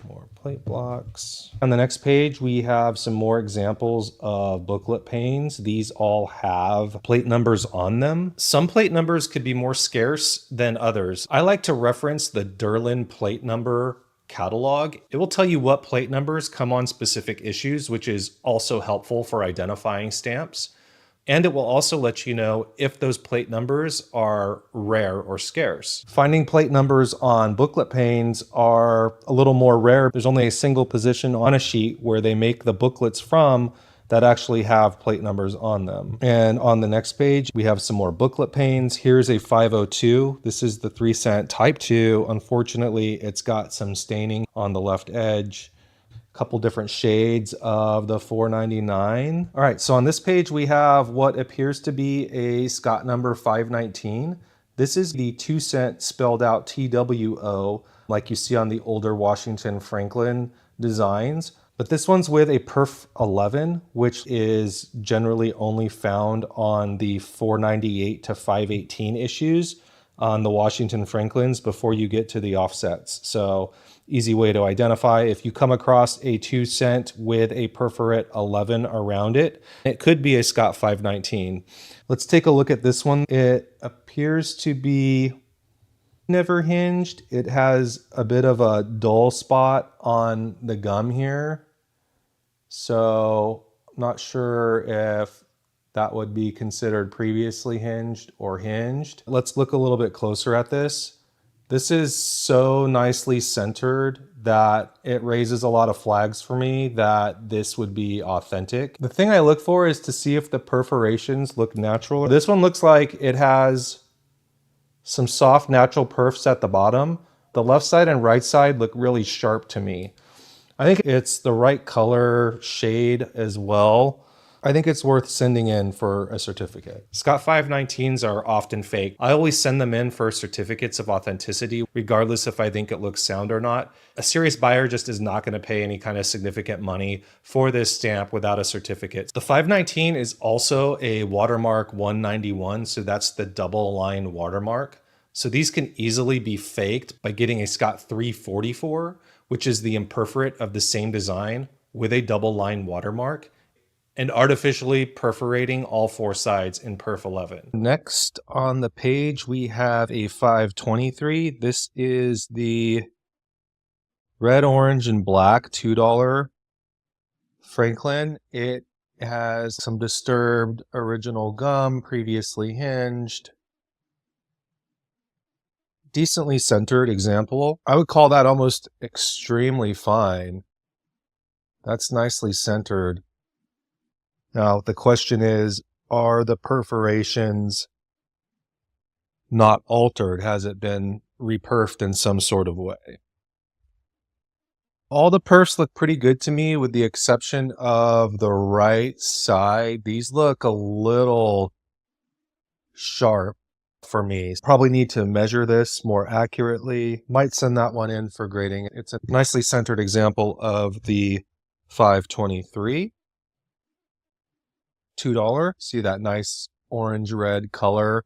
more plate blocks. On the next page, we have some more examples of booklet panes. These all have plate numbers on them. Some plate numbers could be more scarce than others. I like to reference the Derlin plate number catalog. It will tell you what plate numbers come on specific issues, which is also helpful for identifying stamps. And it will also let you know if those plate numbers are rare or scarce. Finding plate numbers on booklet panes are a little more rare. There's only a single position on a sheet where they make the booklets from that actually have plate numbers on them. And on the next page, we have some more booklet panes. Here's a 502. This is the 3-cent Type 2. Unfortunately, it's got some staining on the left edge. Couple different shades of the 499. All right, so on this page we have what appears to be a Scott number 519. This is the 2-cent spelled out TWO, like you see on the older Washington Franklin designs. But this one's with a perf 11, which is generally only found on the 498 to 518 issues on the Washington Franklins before you get to the offsets. So easy way to identify. If you come across a 2-cent with a perforate 11 around it, it could be a Scott 519. Let's take a look at this one. It appears to be never hinged. It has a bit of a dull spot on the gum here. So I'm not sure if that would be considered previously hinged or hinged. Let's look a little bit closer at this. This is so nicely centered that it raises a lot of flags for me that this would be authentic. The thing I look for is to see if the perforations look natural. This one looks like it has some soft natural perfs at the bottom. The left side and right side look really sharp to me. I think it's the right color shade as well. I think it's worth sending in for a certificate. Scott 519s are often fake. I always send them in for certificates of authenticity, regardless if I think it looks sound or not. A serious buyer just is not going to pay any kind of significant money for this stamp without a certificate. The 519 is also a watermark 191, so that's the double line watermark. So these can easily be faked by getting a Scott 344, which is the imperforate of the same design with a double line watermark, and artificially perforating all 4 sides in perf 11. Next on the page, we have a 523. This is the red, orange, and black $2 Franklin. It has some disturbed original gum, previously hinged. Decently centered example. I would call that almost extremely fine. That's nicely centered. Now, the question is, are the perforations not altered? Has it been reperfed in some sort of way? All the perfs look pretty good to me with the exception of the right side. These look a little sharp for me. Probably need to measure this more accurately. Might send that one in for grading. It's a nicely centered example of the 523. $2. See that nice orange red color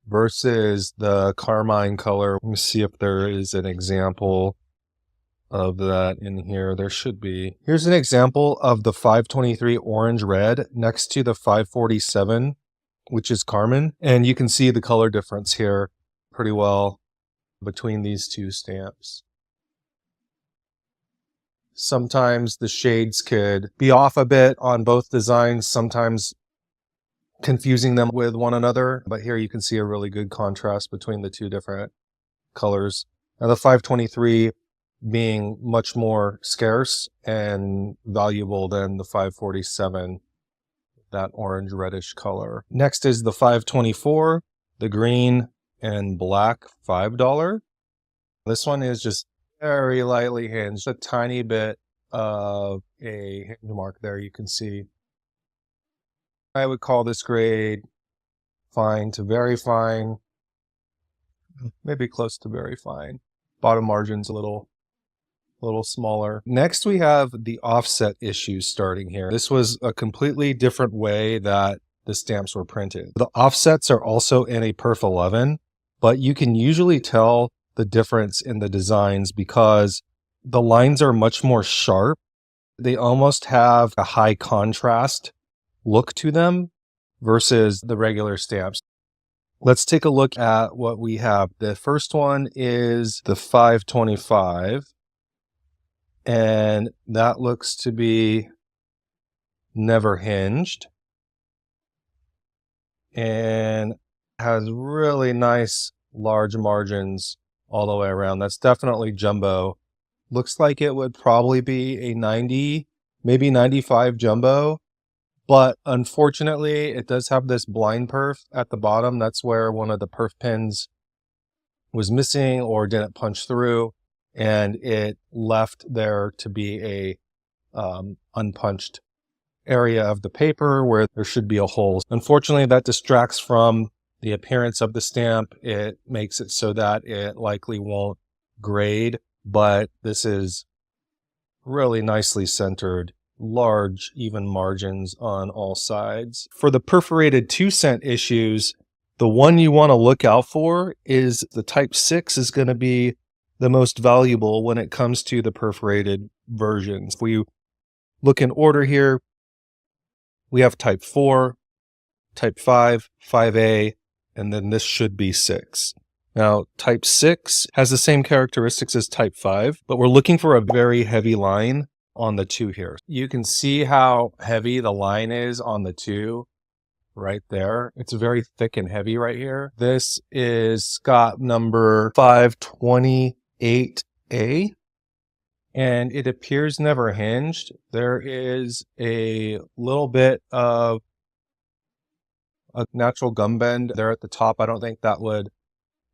versus the carmine color. Let me see if there is an example of that in here. There should be. Here's an example of the 523 orange red next to the 547, which is carmine. And you can see the color difference here pretty well between these two stamps. Sometimes the shades could be off a bit on both designs, sometimes confusing them with one another. But here you can see a really good contrast between the two different colors. Now the 523 being much more scarce and valuable than the 547, that orange reddish color. Next is the 524, the green and black $5. This one is just very lightly hinged, a tiny bit of a hinge mark there you can see. I would call this grade fine to very fine, maybe close to very fine. Bottom margin's a little smaller. Next we have the offset issues starting here. This was a completely different way that the stamps were printed. The offsets are also in a perf 11, but you can usually tell the difference in the designs because the lines are much more sharp. They almost have a high contrast look to them versus the regular stamps. Let's take a look at what we have. The first one is the 525, and that looks to be never hinged and has really nice large margins all the way around. That's definitely jumbo. Looks like it would probably be a 90, maybe 95 jumbo. but unfortunately it does have this blind perf at the bottom. That's where one of the perf pins was missing or didn't punch through, and it left there to be a unpunched area of the paper where there should be a hole. Unfortunately, that distracts from the appearance of the stamp. It makes it so that it likely won't grade, but this is really nicely centered, large, even margins on all sides. For the perforated 2-cent issues, the one you want to look out for is the Type 6 is going to be the most valuable when it comes to the perforated versions. If we look in order here, we have Type 4, Type 5, 5A, and then this should be 6. Now, Type 6 has the same characteristics as Type 5, but we're looking for a very heavy line on the 2 here. You can see how heavy the line is on the 2 right there. It's very thick and heavy right here. This is Scott number 528A, and it appears never hinged. There is a little bit of a natural gum bend there at the top. I don't think that would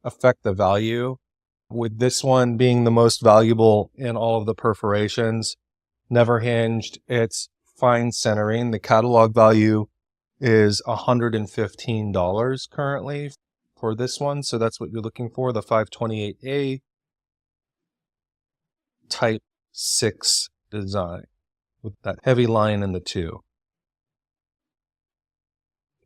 affect the value. With this one being the most valuable in all of the perforations, never hinged, it's fine centering. The catalog value is $115 currently for this one. So that's what you're looking for, the 528A Type 6 design with that heavy line in the 2.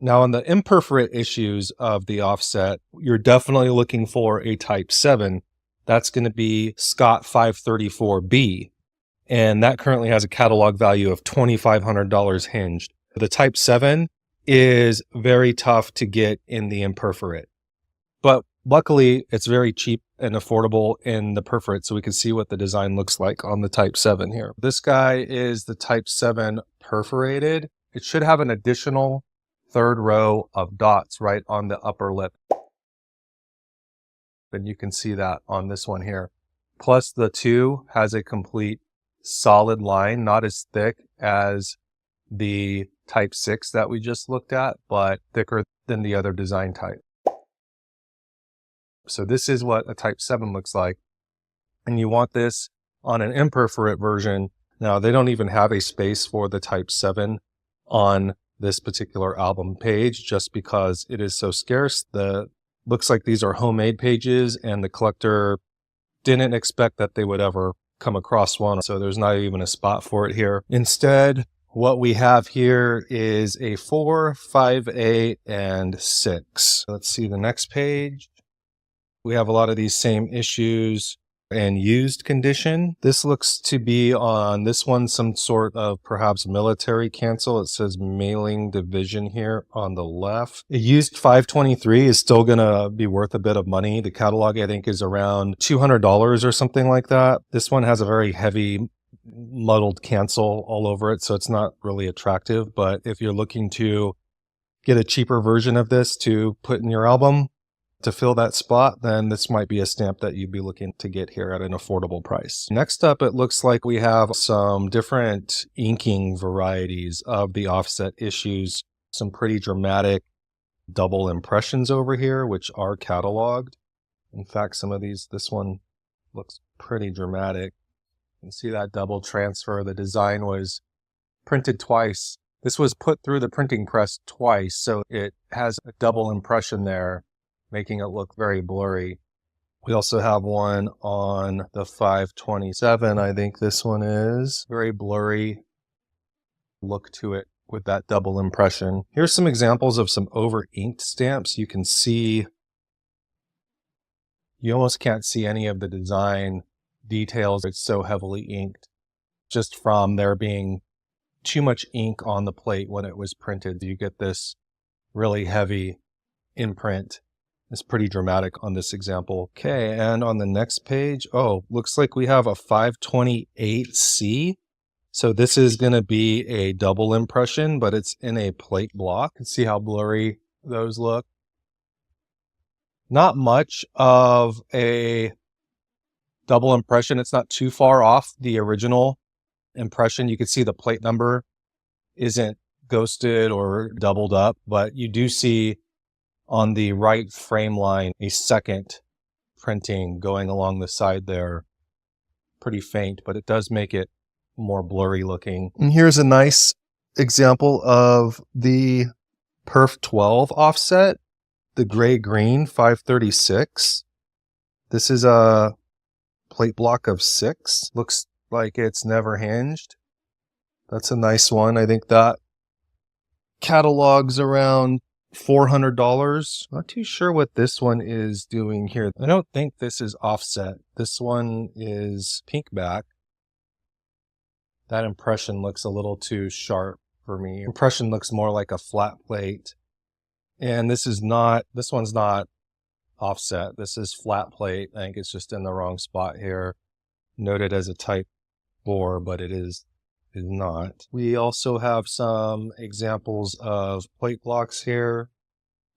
Now, on the imperforate issues of the offset, you're definitely looking for a Type 7. That's going to be Scott 534B, and that currently has a catalog value of $2,500 hinged. The Type 7 is very tough to get in the imperforate, but luckily it's very cheap and affordable in the perforate, so we can see what the design looks like on the Type 7 here. This guy is the Type 7 perforated. It should have an additional third row of dots right on the upper lip. And you can see that on this one here. Plus the 2 has a complete solid line, not as thick as the Type 6 that we just looked at, but thicker than the other design type. So this is what a Type 7 looks like. And you want this on an imperforate version. Now, they don't even have a space for the Type 7 on this particular album page just because it is so scarce. Looks like these are homemade pages and the collector didn't expect that they would ever come across one, so there's not even a spot for it here. Instead, what we have here is a 4, 5A, and 6. Let's see the next page. We have a lot of these same issues and used condition. This looks to be on this one some sort of perhaps military cancel. It says mailing division here on the left. A used 523 is still going to be worth a bit of money. The catalog I think is around $200 or something like that. This one has a very heavy muddled cancel all over it, so it's not really attractive. But if you're looking to get a cheaper version of this to put in your album to fill that spot, then this might be a stamp that you'd be looking to get here at an affordable price. Next up, it looks like we have some different inking varieties of the offset issues. Some pretty dramatic double impressions over here, which are cataloged. In fact, some of these, this one looks pretty dramatic. You can see that double transfer. The design was printed twice. This was put through the printing press twice, so it has a double impression there, making it look very blurry. We also have one on the 527. I think this one is very blurry look to it with that double impression. Here's some examples of some over inked stamps. You can see, you almost can't see any of the design details. It's so heavily inked just from there being too much ink on the plate when it was printed. You get this really heavy imprint. It's pretty dramatic on this example. Okay, and on the next page, oh, looks like we have a 528C. So this is going to be a double impression, but it's in a plate block. You can see how blurry those look. Not much of a double impression. It's not too far off the original impression. You can see the plate number isn't ghosted or doubled up, but you do see on the right frame line a second printing going along the side there. Pretty faint, but it does make it more blurry looking. And here's a nice example of the Perf 12 offset, the gray-green 536. This is a plate block of 6. Looks like it's never hinged. That's a nice one. I think that catalogs around $400. Not too sure what this one is doing here. I don't think this is offset. This one is pink back. That impression looks a little too sharp for me. Impression looks more like a flat plate. And this one's not offset. This is flat plate. I think it's just in the wrong spot here. Noted as a type 4, but it is not. We also have some examples of plate blocks here.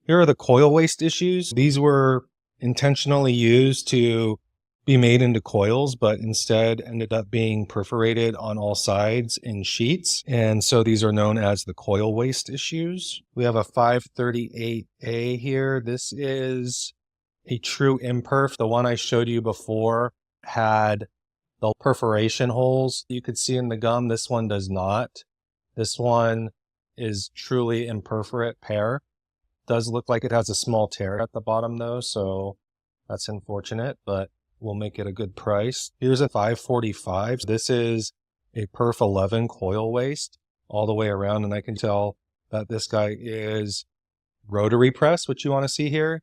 Here are the coil waste issues. These were intentionally used to be made into coils, but instead ended up being perforated on all sides in sheets. And so these are known as the coil waste issues. We have a 538A here. This is a true imperf. The one I showed you before had the perforation holes you could see in the gum. This one does not. This one is truly imperforate pear. Does look like it has a small tear at the bottom though, so that's unfortunate, but we'll make it a good price. Here's a 545. This is a Perf 11 coil waste all the way around, and I can tell that this guy is rotary press, which you want to see here.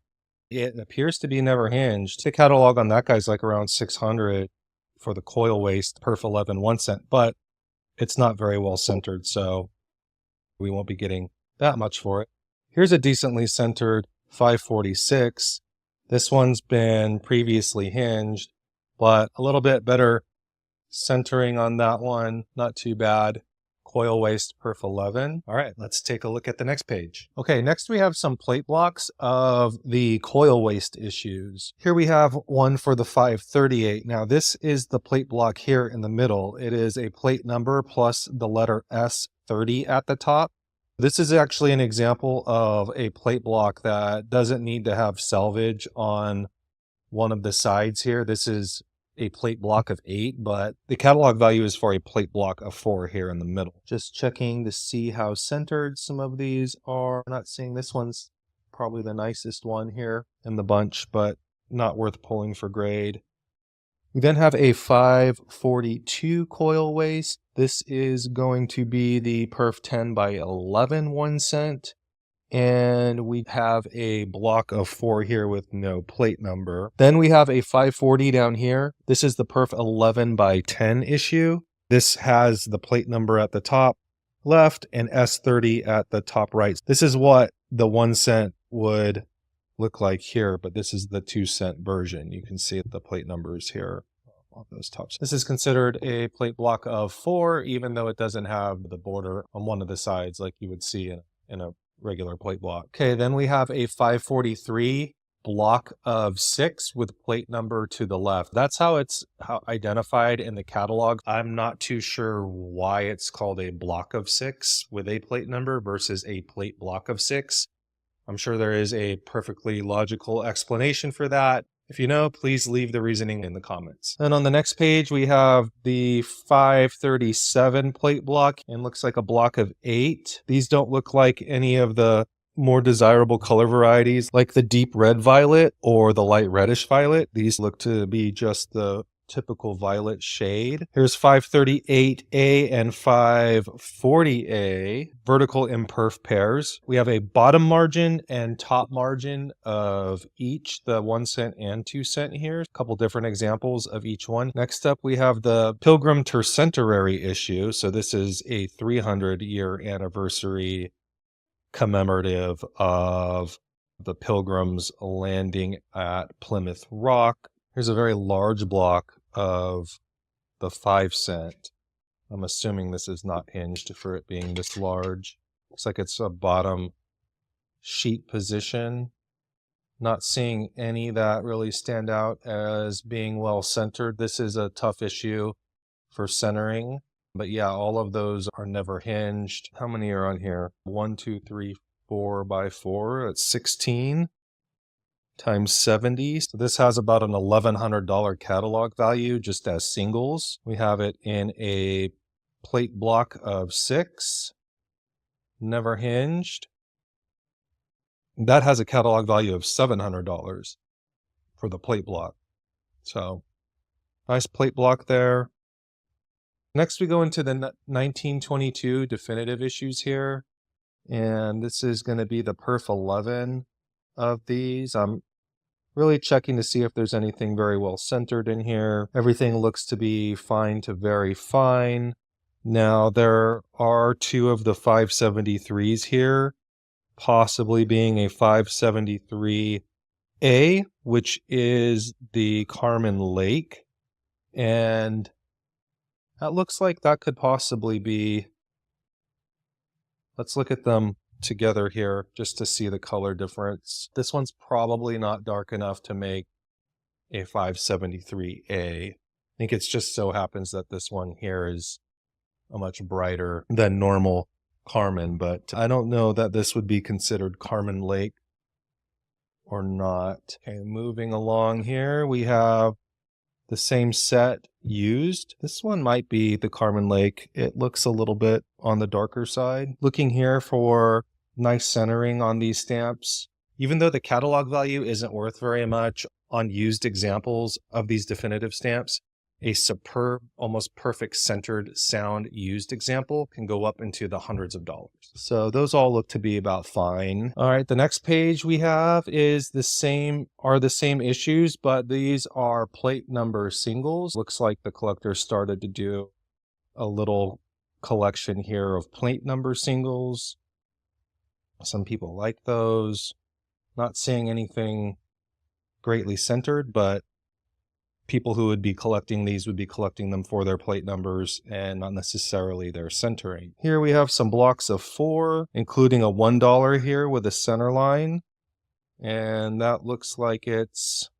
It appears to be never hinged. The catalog on that guy's like around 600 for the coil waste Perf 11 1 cent, but it's not very well centered, so we won't be getting that much for it. Here's a decently centered 546. This one's been previously hinged, but a little bit better centering on that one. Not too bad. Coil waste Perf 11. All right, let's take a look at the next page. Okay, next we have some plate blocks of the coil waste issues. Here we have one for the 538. Now this is the plate block here in the middle. It is a plate number plus the letter S30 at the top. This is actually an example of a plate block that doesn't need to have salvage on one of the sides here. This is a plate block of 8, but the catalog value is for a plate block of 4 here in the middle. Just checking to see how centered some of these are. I'm not seeing this one's probably the nicest one here in the bunch, but not worth pulling for grade. We then have a 542 coil waste. This is going to be the Perf 10 by 11 1 cent. And we have a block of 4 here with no plate number. Then we have a 540 down here. This is the Perf 11 by 10 issue. This has the plate number at the top left and S30 at the top right. This is what the 1 cent would look like here, but this is the 2 cent version. You can see the plate numbers here on those tops. This is considered a plate block of 4, even though it doesn't have the border on one of the sides like you would see in a regular plate block. Okay, then we have a 543 block of 6 with plate number to the left. That's how it's identified in the catalog. I'm not too sure why it's called a block of 6 with a plate number versus a plate block of 6. I'm sure there is a perfectly logical explanation for that. If you know, please leave the reasoning in the comments. Then on the next page, we have the 537 plate block, and looks like a block of 8. These don't look like any of the more desirable color varieties, like the deep red violet or the light reddish violet. These look to be just the typical violet shade. Here's 538A and 540A, vertical imperf pairs. We have a bottom margin and top margin of each, the 1 cent and 2 cent here. A couple different examples of each one. Next up, we have the Pilgrim Tercentenary issue. So this is a 300-year anniversary commemorative of the Pilgrims landing at Plymouth Rock. Here's a very large block of the 5 cent. I'm assuming this is not hinged for it being this large. Looks like it's a bottom sheet position. Not seeing any that really stand out as being well centered. This is a tough issue for centering, But yeah, all of those are never hinged. How many are on here? 1, 2, 3, 4 by 4. That's 16 times 70. So this has about an $1,100 catalog value just as singles. We have it in a plate block of 6, never hinged. That has a catalog value of $700 for the plate block. So nice plate block there. Next, we go into the 1922 definitive issues here. And this is going to be the perf 11 of these. I'm really checking to see if there's anything very well centered in here. Everything looks to be fine to very fine. Now, there are 2 of the 573s here, possibly being a 573A, which is the Carmen Lake. And that looks like that could possibly be, let's look at them together here just to see the color difference. This one's probably not dark enough to make a 573A. I think it's just so happens that this one here is a much brighter than normal Carmen, but I don't know that this would be considered Carmen Lake or not. Okay, moving along here, we have the same set used. This one might be the Carmen Lake. It looks a little bit on the darker side. Looking here for nice centering on these stamps. Even though the catalog value isn't worth very much on used examples of these definitive stamps, a superb, almost perfect centered sound used example can go up into the hundreds of dollars. So those all look to be about fine. All right, the next page we have is the same issues, but these are plate number singles. Looks like the collector started to do a little collection here of plate number singles. Some people like those. Not seeing anything greatly centered, but people who would be collecting these would be collecting them for their plate numbers and not necessarily their centering. Here we have some blocks of 4, including a $1 here with a center line. And that looks like it's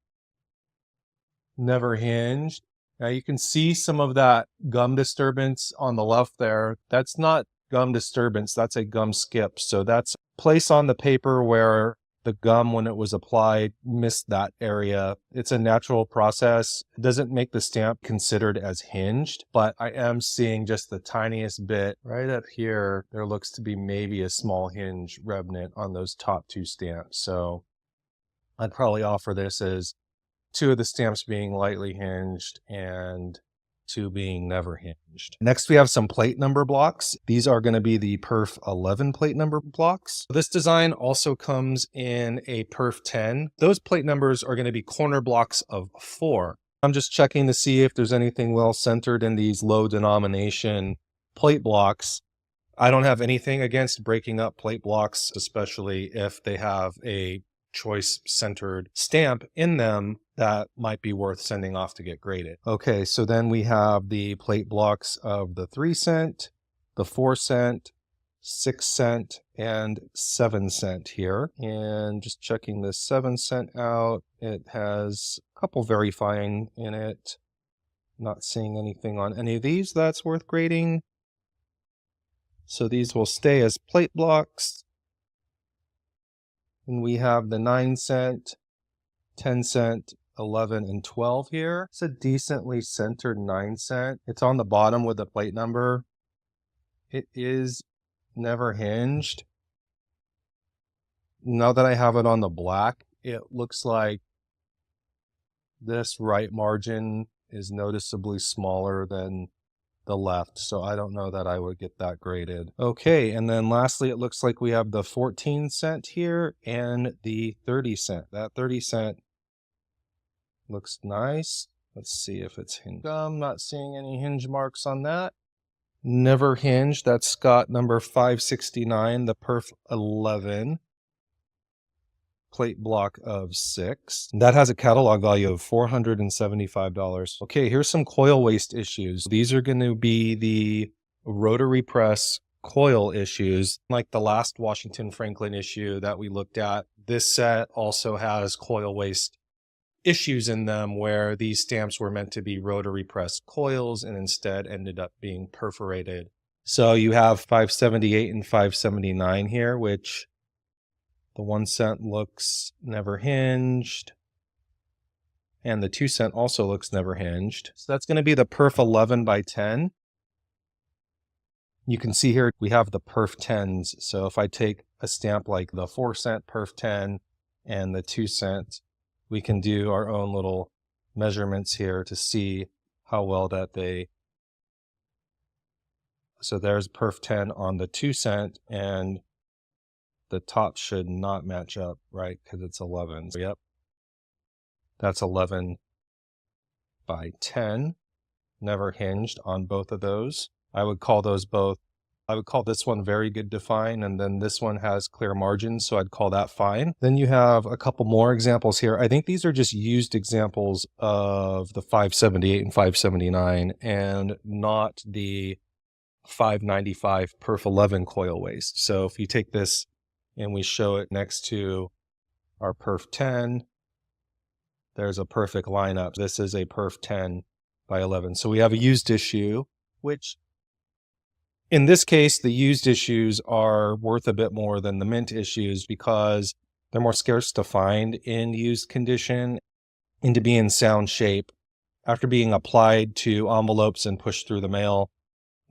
never hinged. Now you can see some of that gum disturbance on the left there. That's not gum disturbance, that's a gum skip. So that's place on the paper where the gum, when it was applied, missed that area. It's a natural process. It doesn't make the stamp considered as hinged, but I am seeing just the tiniest bit right up here. There looks to be maybe a small hinge remnant on those top 2 stamps. So I'd probably offer this as 2 of the stamps being lightly hinged and 2 being never hinged. Next, we have some plate number blocks. These are going to be the perf 11 plate number blocks. This design also comes in a perf 10. Those plate numbers are going to be corner blocks of 4. I'm just checking to see if there's anything well centered in these low denomination plate blocks. I don't have anything against breaking up plate blocks, especially if they have a choice centered stamp in them that might be worth sending off to get graded. Okay, so then we have the plate blocks of the 3 cent, the 4 cent, 6 cent, and 7 cent here. And just checking the 7 cent out, it has a couple very fine in it. Not seeing anything on any of these that's worth grading. So these will stay as plate blocks. And we have the 9 cent, 10 cent, 11, and 12 here. It's a decently centered 9 cent. It's on the bottom with the plate number. It is never hinged. Now that I have it on the black, it looks like this right margin is noticeably smaller than the left, so I don't know that I would get that graded. Okay, and then lastly, it looks like we have the 14 cent here and the 30 cent. That 30 cent looks nice. Let's see if it's hinged. I'm not seeing any hinge marks on that. Never hinged. That's Scott number 569, the perf 11. Plate block of 6. That has a catalog value of $475. Okay, here's some coil waste issues. These are going to be the rotary press coil issues. Like the last Washington Franklin issue that we looked at, this set also has coil waste issues in them where these stamps were meant to be rotary pressed coils and instead ended up being perforated. So you have 578 and 579 here, which the 1 cent looks never hinged, and the 2 cent also looks never hinged. So that's going to be the perf 11 by 10. You can see here we have the perf 10s. So if I take a stamp like the 4 cent perf 10 and the 2 cent, we can do our own little measurements here to see how well that they... So there's perf 10 on the 2 cent, and the top should not match up, right? Because it's 11. So, yep. That's 11 by 10. Never hinged on both of those. I would call those both... I would call this one very good to fine, and then this one has clear margins, so I'd call that fine. Then you have a couple more examples here. I think these are just used examples of the 578 and 579 and not the 595 perf 11 coil waste. So if you take this and we show it next to our perf 10, there's a perfect lineup. This is a perf 10 by 11. So we have a used issue, which in this case, the used issues are worth a bit more than the mint issues because they're more scarce to find in used condition and to be in sound shape after being applied to envelopes and pushed through the mail.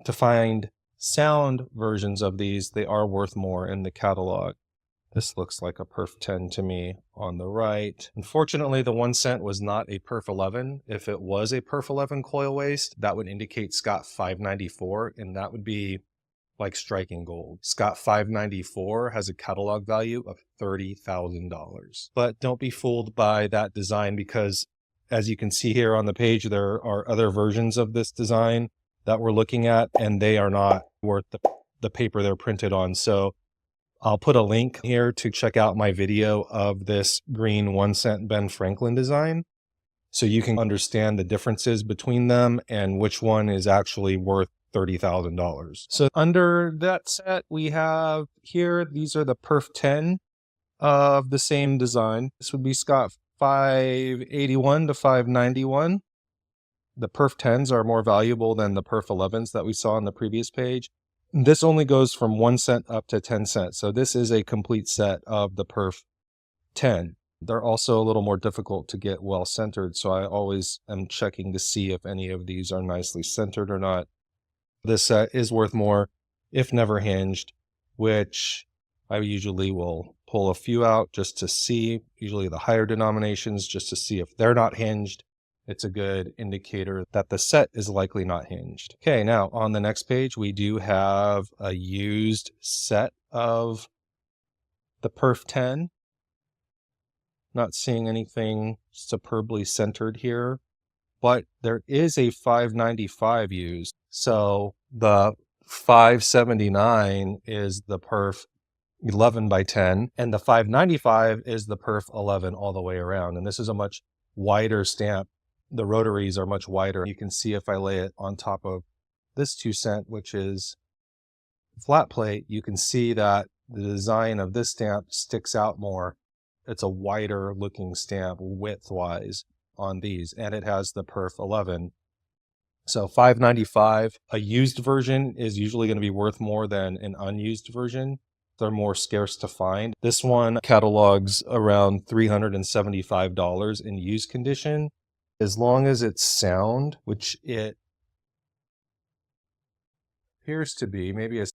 To find sound versions of these, they are worth more in the catalog. This looks like a perf 10 to me on the right. Unfortunately, the 1 cent was not a perf 11. If it was a perf 11 coil waste, that would indicate Scott 594, and that would be like striking gold. Scott 594 has a catalog value of $30,000. But don't be fooled by that design because, as you can see here on the page, there are other versions of this design that we're looking at, and they are not worth the paper they're printed on. So I'll put a link here to check out my video of this green 1 cent Ben Franklin design, so you can understand the differences between them and which one is actually worth $30,000. So under that set, we have here, these are the perf 10 of the same design. This would be Scott 581 to 591. The perf 10s are more valuable than the perf 11s that we saw on the previous page. This only goes from 1 cent up to 10 cents. So this is a complete set of the perf 10. They're also a little more difficult to get well centered. So I always am checking to see if any of these are nicely centered or not. This set is worth more if never hinged, which I usually will pull a few out just to see, usually the higher denominations, just to see if they're not hinged. It's a good indicator that the set is likely not hinged. Okay, now on the next page, we do have a used set of the perf 10. Not seeing anything superbly centered here, but there is a 595 used. So the 579 is the perf 11 by 10, and the 595 is the perf 11 all the way around. And this is a much wider stamp. The rotaries are much wider. You can see if I lay it on top of this 2 cent, which is flat plate, you can see that the design of this stamp sticks out more. It's a wider looking stamp width-wise on these, and it has the perf 11. So 595, a used version is usually going to be worth more than an unused version. They're more scarce to find. This one catalogs around $375 in used condition. As long as it's sound, which it appears to be, maybe a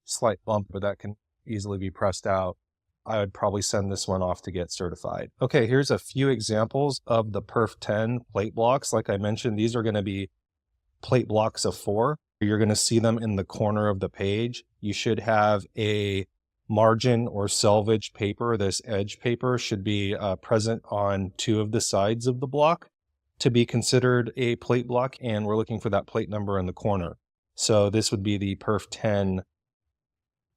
slight bump, but that can easily be pressed out, I would probably send this one off to get certified. Okay, here's a few examples of the perf 10 plate blocks. Like I mentioned, these are going to be plate blocks of 4. You're going to see them in the corner of the page. You should have a margin or selvage paper. This edge paper should be present on 2 of the sides of the block to be considered a plate block, and we're looking for that plate number in the corner. So this would be the perf 10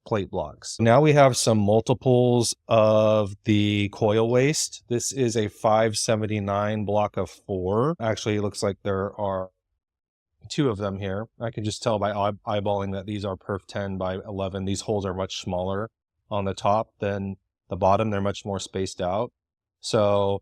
plate blocks. Now we have some multiples of the coil waste. This is a 579 block of 4. Actually, it looks like there are 2 of them here. I can just tell by eyeballing that these are perf 10 by 11. These holes are much smaller on the top than the bottom. They're much more spaced out. So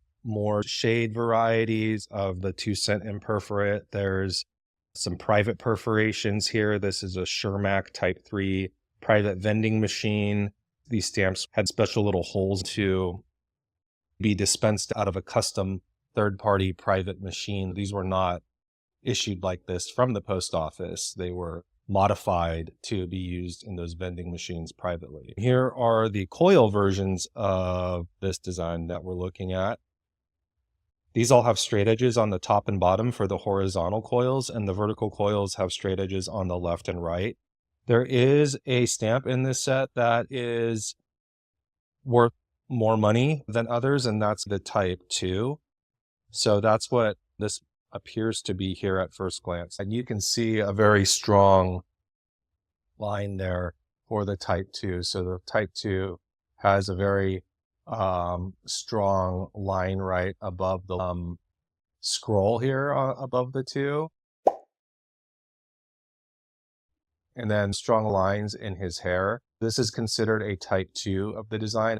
more shade varieties of the 2 cent imperforate. There's some private perforations here. This is a Shermack Type 3 private vending machine. These stamps had special little holes to be dispensed out of a custom third-party private machine. These were not issued like this from the post office. They were modified to be used in those vending machines privately. Here are the coil versions of this design that we're looking at. These all have straight edges on the top and bottom for the horizontal coils, and the vertical coils have straight edges on the left and right. There is a stamp in this set that is worth more money than others, and that's the Type 2. So that's what this appears to be here at first glance. And you can see a very strong line there for the Type 2. So the Type 2 has a very strong line right above the scroll here above the 2. And then strong lines in his hair. This is considered a Type 2 of the design.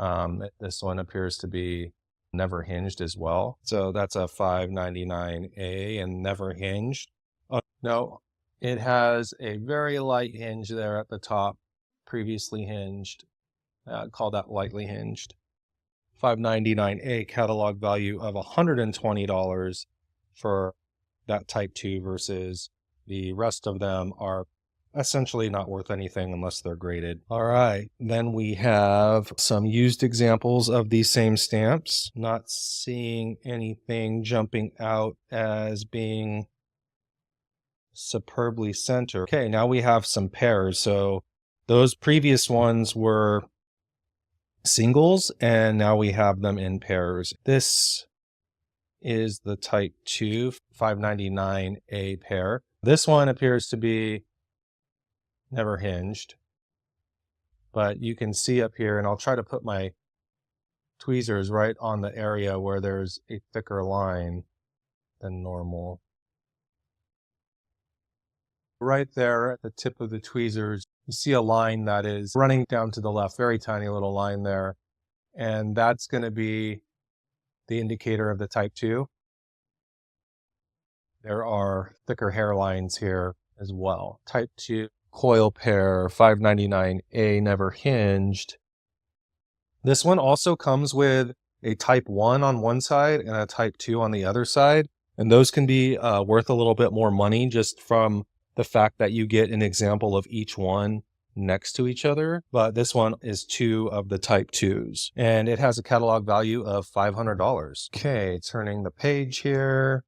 This one appears to be never hinged as well. So that's a $5.99 and never hinged. Oh, no, it has a very light hinge there at the top, previously hinged. Call that lightly hinged. $5.99 catalog value of $120 for that Type 2 versus the rest of them are essentially not worth anything unless they're graded. All right, then we have some used examples of these same stamps. Not seeing anything jumping out as being superbly centered. Okay, now we have some pairs. So those previous ones were singles, and now we have them in pairs. This is the Type 2, $5.99 pair. This one appears to be never hinged, but you can see up here, and I'll try to put my tweezers right on the area where there's a thicker line than normal. Right there at the tip of the tweezers, you see a line that is running down to the left, very tiny little line there, and that's going to be the indicator of the Type 2. There are thicker hairlines here as well. Type 2 coil pair, $5.99 never hinged. This one also comes with a Type 1 on one side and a Type 2 on the other side. And those can be worth a little bit more money just from the fact that you get an example of each one next to each other. But this one is 2 of the Type 2s. And it has a catalog value of $500. Okay, turning the page here.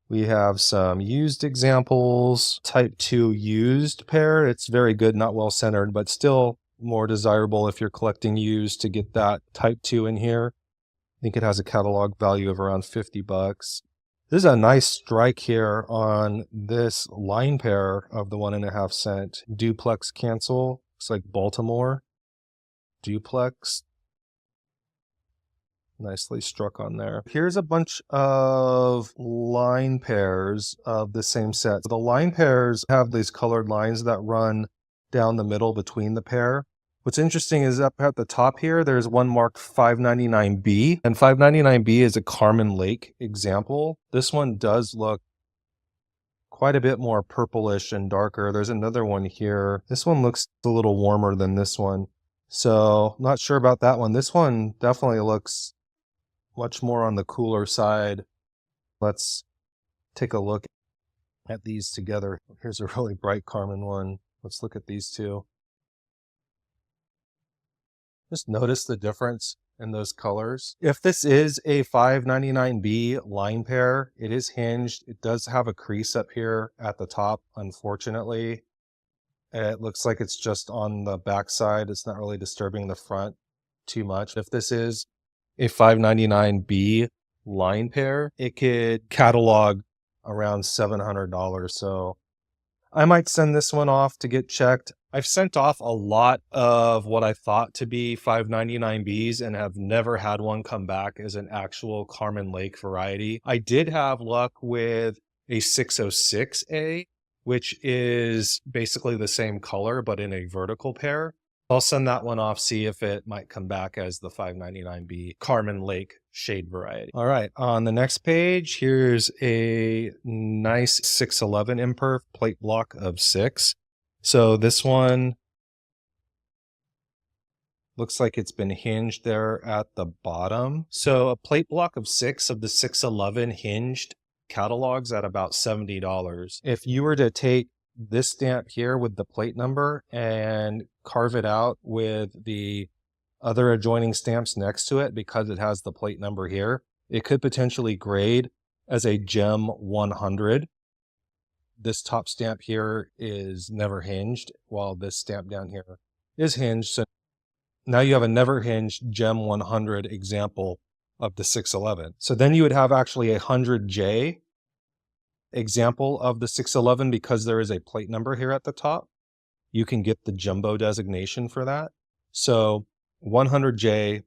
We have some used examples. Type 2 used pair. It's very good, not well centered, but still more desirable if you're collecting used to get that Type 2 in here. I think it has a catalog value of around $50. This is a nice strike here on this line pair of the 1.5 cent duplex cancel. Looks like Baltimore duplex. Nicely struck on there. Here's a bunch of line pairs of the same set. The line pairs have these colored lines that run down the middle between the pair. What's interesting is up at the top here, there's one marked 599B, and 599B is a Carmen Lake example. This one does look quite a bit more purplish and darker. There's another one here. This one looks a little warmer than this one. So not sure about that one. This one definitely looks much more on the cooler side. Let's take a look at these together. Here's a really bright Carmen one. Let's look at these two. Just notice the difference in those colors. If this is a 599B line pair, it is hinged. It does have a crease up here at the top, unfortunately. It looks like it's just on the back side. It's not really disturbing the front too much. If this is a 599B line pair, it could catalog around $700. So I might send this one off to get checked. I've sent off a lot of what I thought to be 599Bs and have never had one come back as an actual Carmen Lake variety. I did have luck with a 606A, which is basically the same color, but in a vertical pair. I'll send that one off, see if it might come back as the 599B Carmen Lake shade variety. All right, on the next page, here's a nice 611 imperf plate block of 6. So this one looks like it's been hinged there at the bottom. So a plate block of 6 of the 611 hinged catalogs at about $70. If you were to take this stamp here with the plate number and carve it out with the other adjoining stamps next to it, because it has the plate number here, it could potentially grade as a Gem 100. This top stamp here is never hinged, while this stamp down here is hinged. So now you have a never hinged Gem 100 example of the 611. So then you would have actually a 100J example of the 611 because there is a plate number here at the top. You can get the jumbo designation for that. So 100J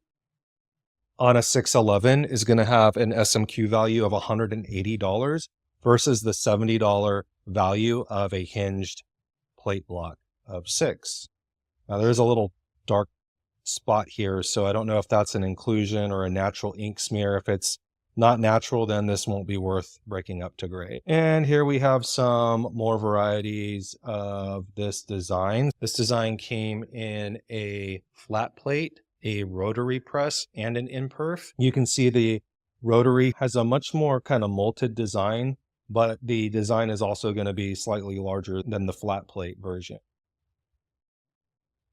on a 611 is going to have an SMQ value of $180 versus the $70 value of a hinged plate block of 6. Now there's a little dark spot here, so I don't know if that's an inclusion or a natural ink smear. If it's not natural, then this won't be worth breaking up to grade. And here we have some more varieties of this design. This design came in a flat plate, a rotary press, and an imperf. You can see the rotary has a much more kind of molted design, but the design is also going to be slightly larger than the flat plate version.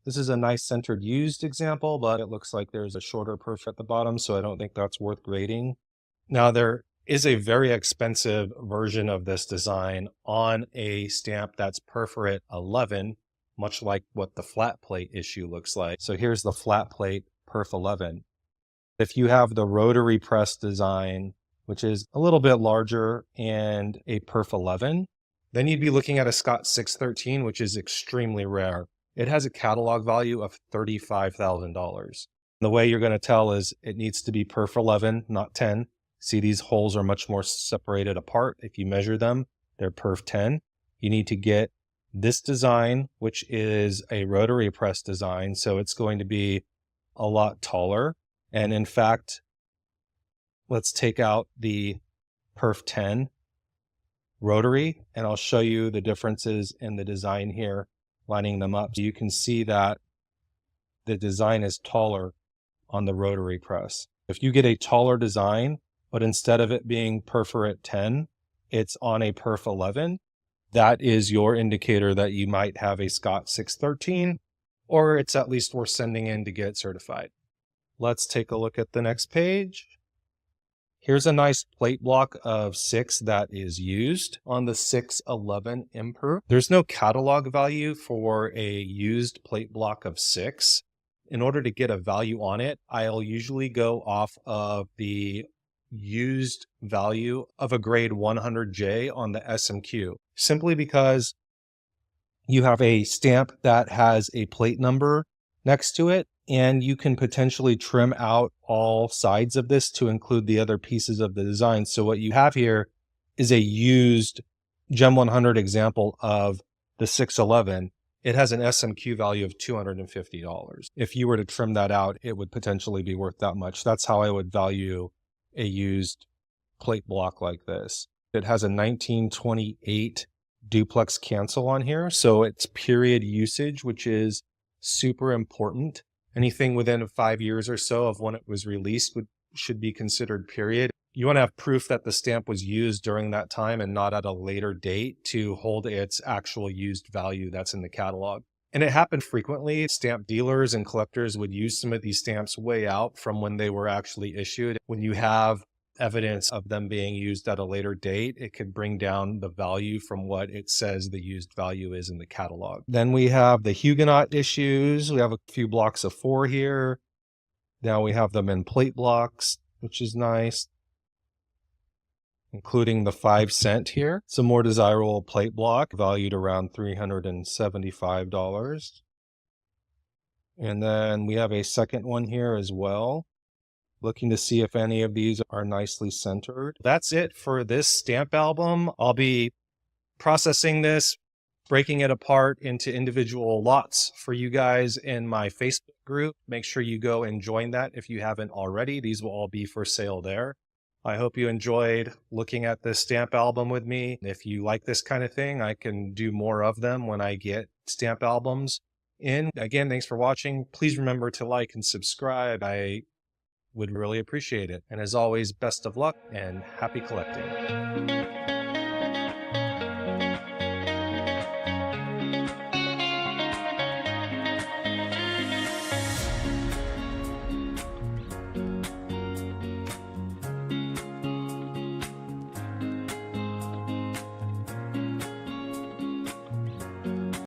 This is a nice centered used example, but it looks like there's a shorter perf at the bottom, so I don't think that's worth grading. Now there is a very expensive version of this design on a stamp that's perforate 11, much like what the flat plate issue looks like. So here's the flat plate perf 11. If you have the rotary press design, which is a little bit larger, and a perf 11, then you'd be looking at a Scott 613, which is extremely rare. It has a catalog value of $35,000. The way you're going to tell is it needs to be perf 11, not 10. See, these holes are much more separated apart. If you measure them, they're perf 10. You need to get this design, which is a rotary press design, so it's going to be a lot taller. And in fact, let's take out the perf 10 rotary, and I'll show you the differences in the design here, lining them up. So you can see that the design is taller on the rotary press. If you get a taller design, but instead of it being perforate 10, it's on a perf 11, that is your indicator that you might have a Scott 613, or it's at least worth sending in to get certified. Let's take a look at the next page. Here's a nice plate block of 6 that is used on the 611 imperf. There's no catalog value for a used plate block of 6. In order to get a value on it, I'll usually go off of the used value of a grade 100J on the SMQ, simply because you have a stamp that has a plate number next to it, and you can potentially trim out all sides of this to include the other pieces of the design. So what you have here is a used Gem 100 example of the 611. It has an SMQ value of $250. If you were to trim that out, it would potentially be worth that much. That's how I would value a used plate block like this. It has a 1928 duplex cancel on here, so it's period usage, which is super important. Anything within 5 years or so of when it was released should be considered period. You want to have proof that the stamp was used during that time and not at a later date to hold its actual used value that's in the catalog. And it happened frequently. Stamp dealers and collectors would use some of these stamps way out from when they were actually issued. When you have evidence of them being used at a later date, it could bring down the value from what it says the used value is in the catalog. Then we have the Huguenot issues. We have a few blocks of 4 here. Now we have them in plate blocks, which is nice, including the 5 cent here. It's a more desirable plate block valued around $375. And then we have a second one here as well, looking to see if any of these are nicely centered. That's it for this stamp album. I'll be processing this, breaking it apart into individual lots for you guys in my Facebook group. Make sure you go and join that if you haven't already. These will all be for sale there. I hope you enjoyed looking at this stamp album with me. If you like this kind of thing, I can do more of them when I get stamp albums in. Again, thanks for watching. Please remember to like and subscribe. I would really appreciate it. And as always, best of luck and happy collecting.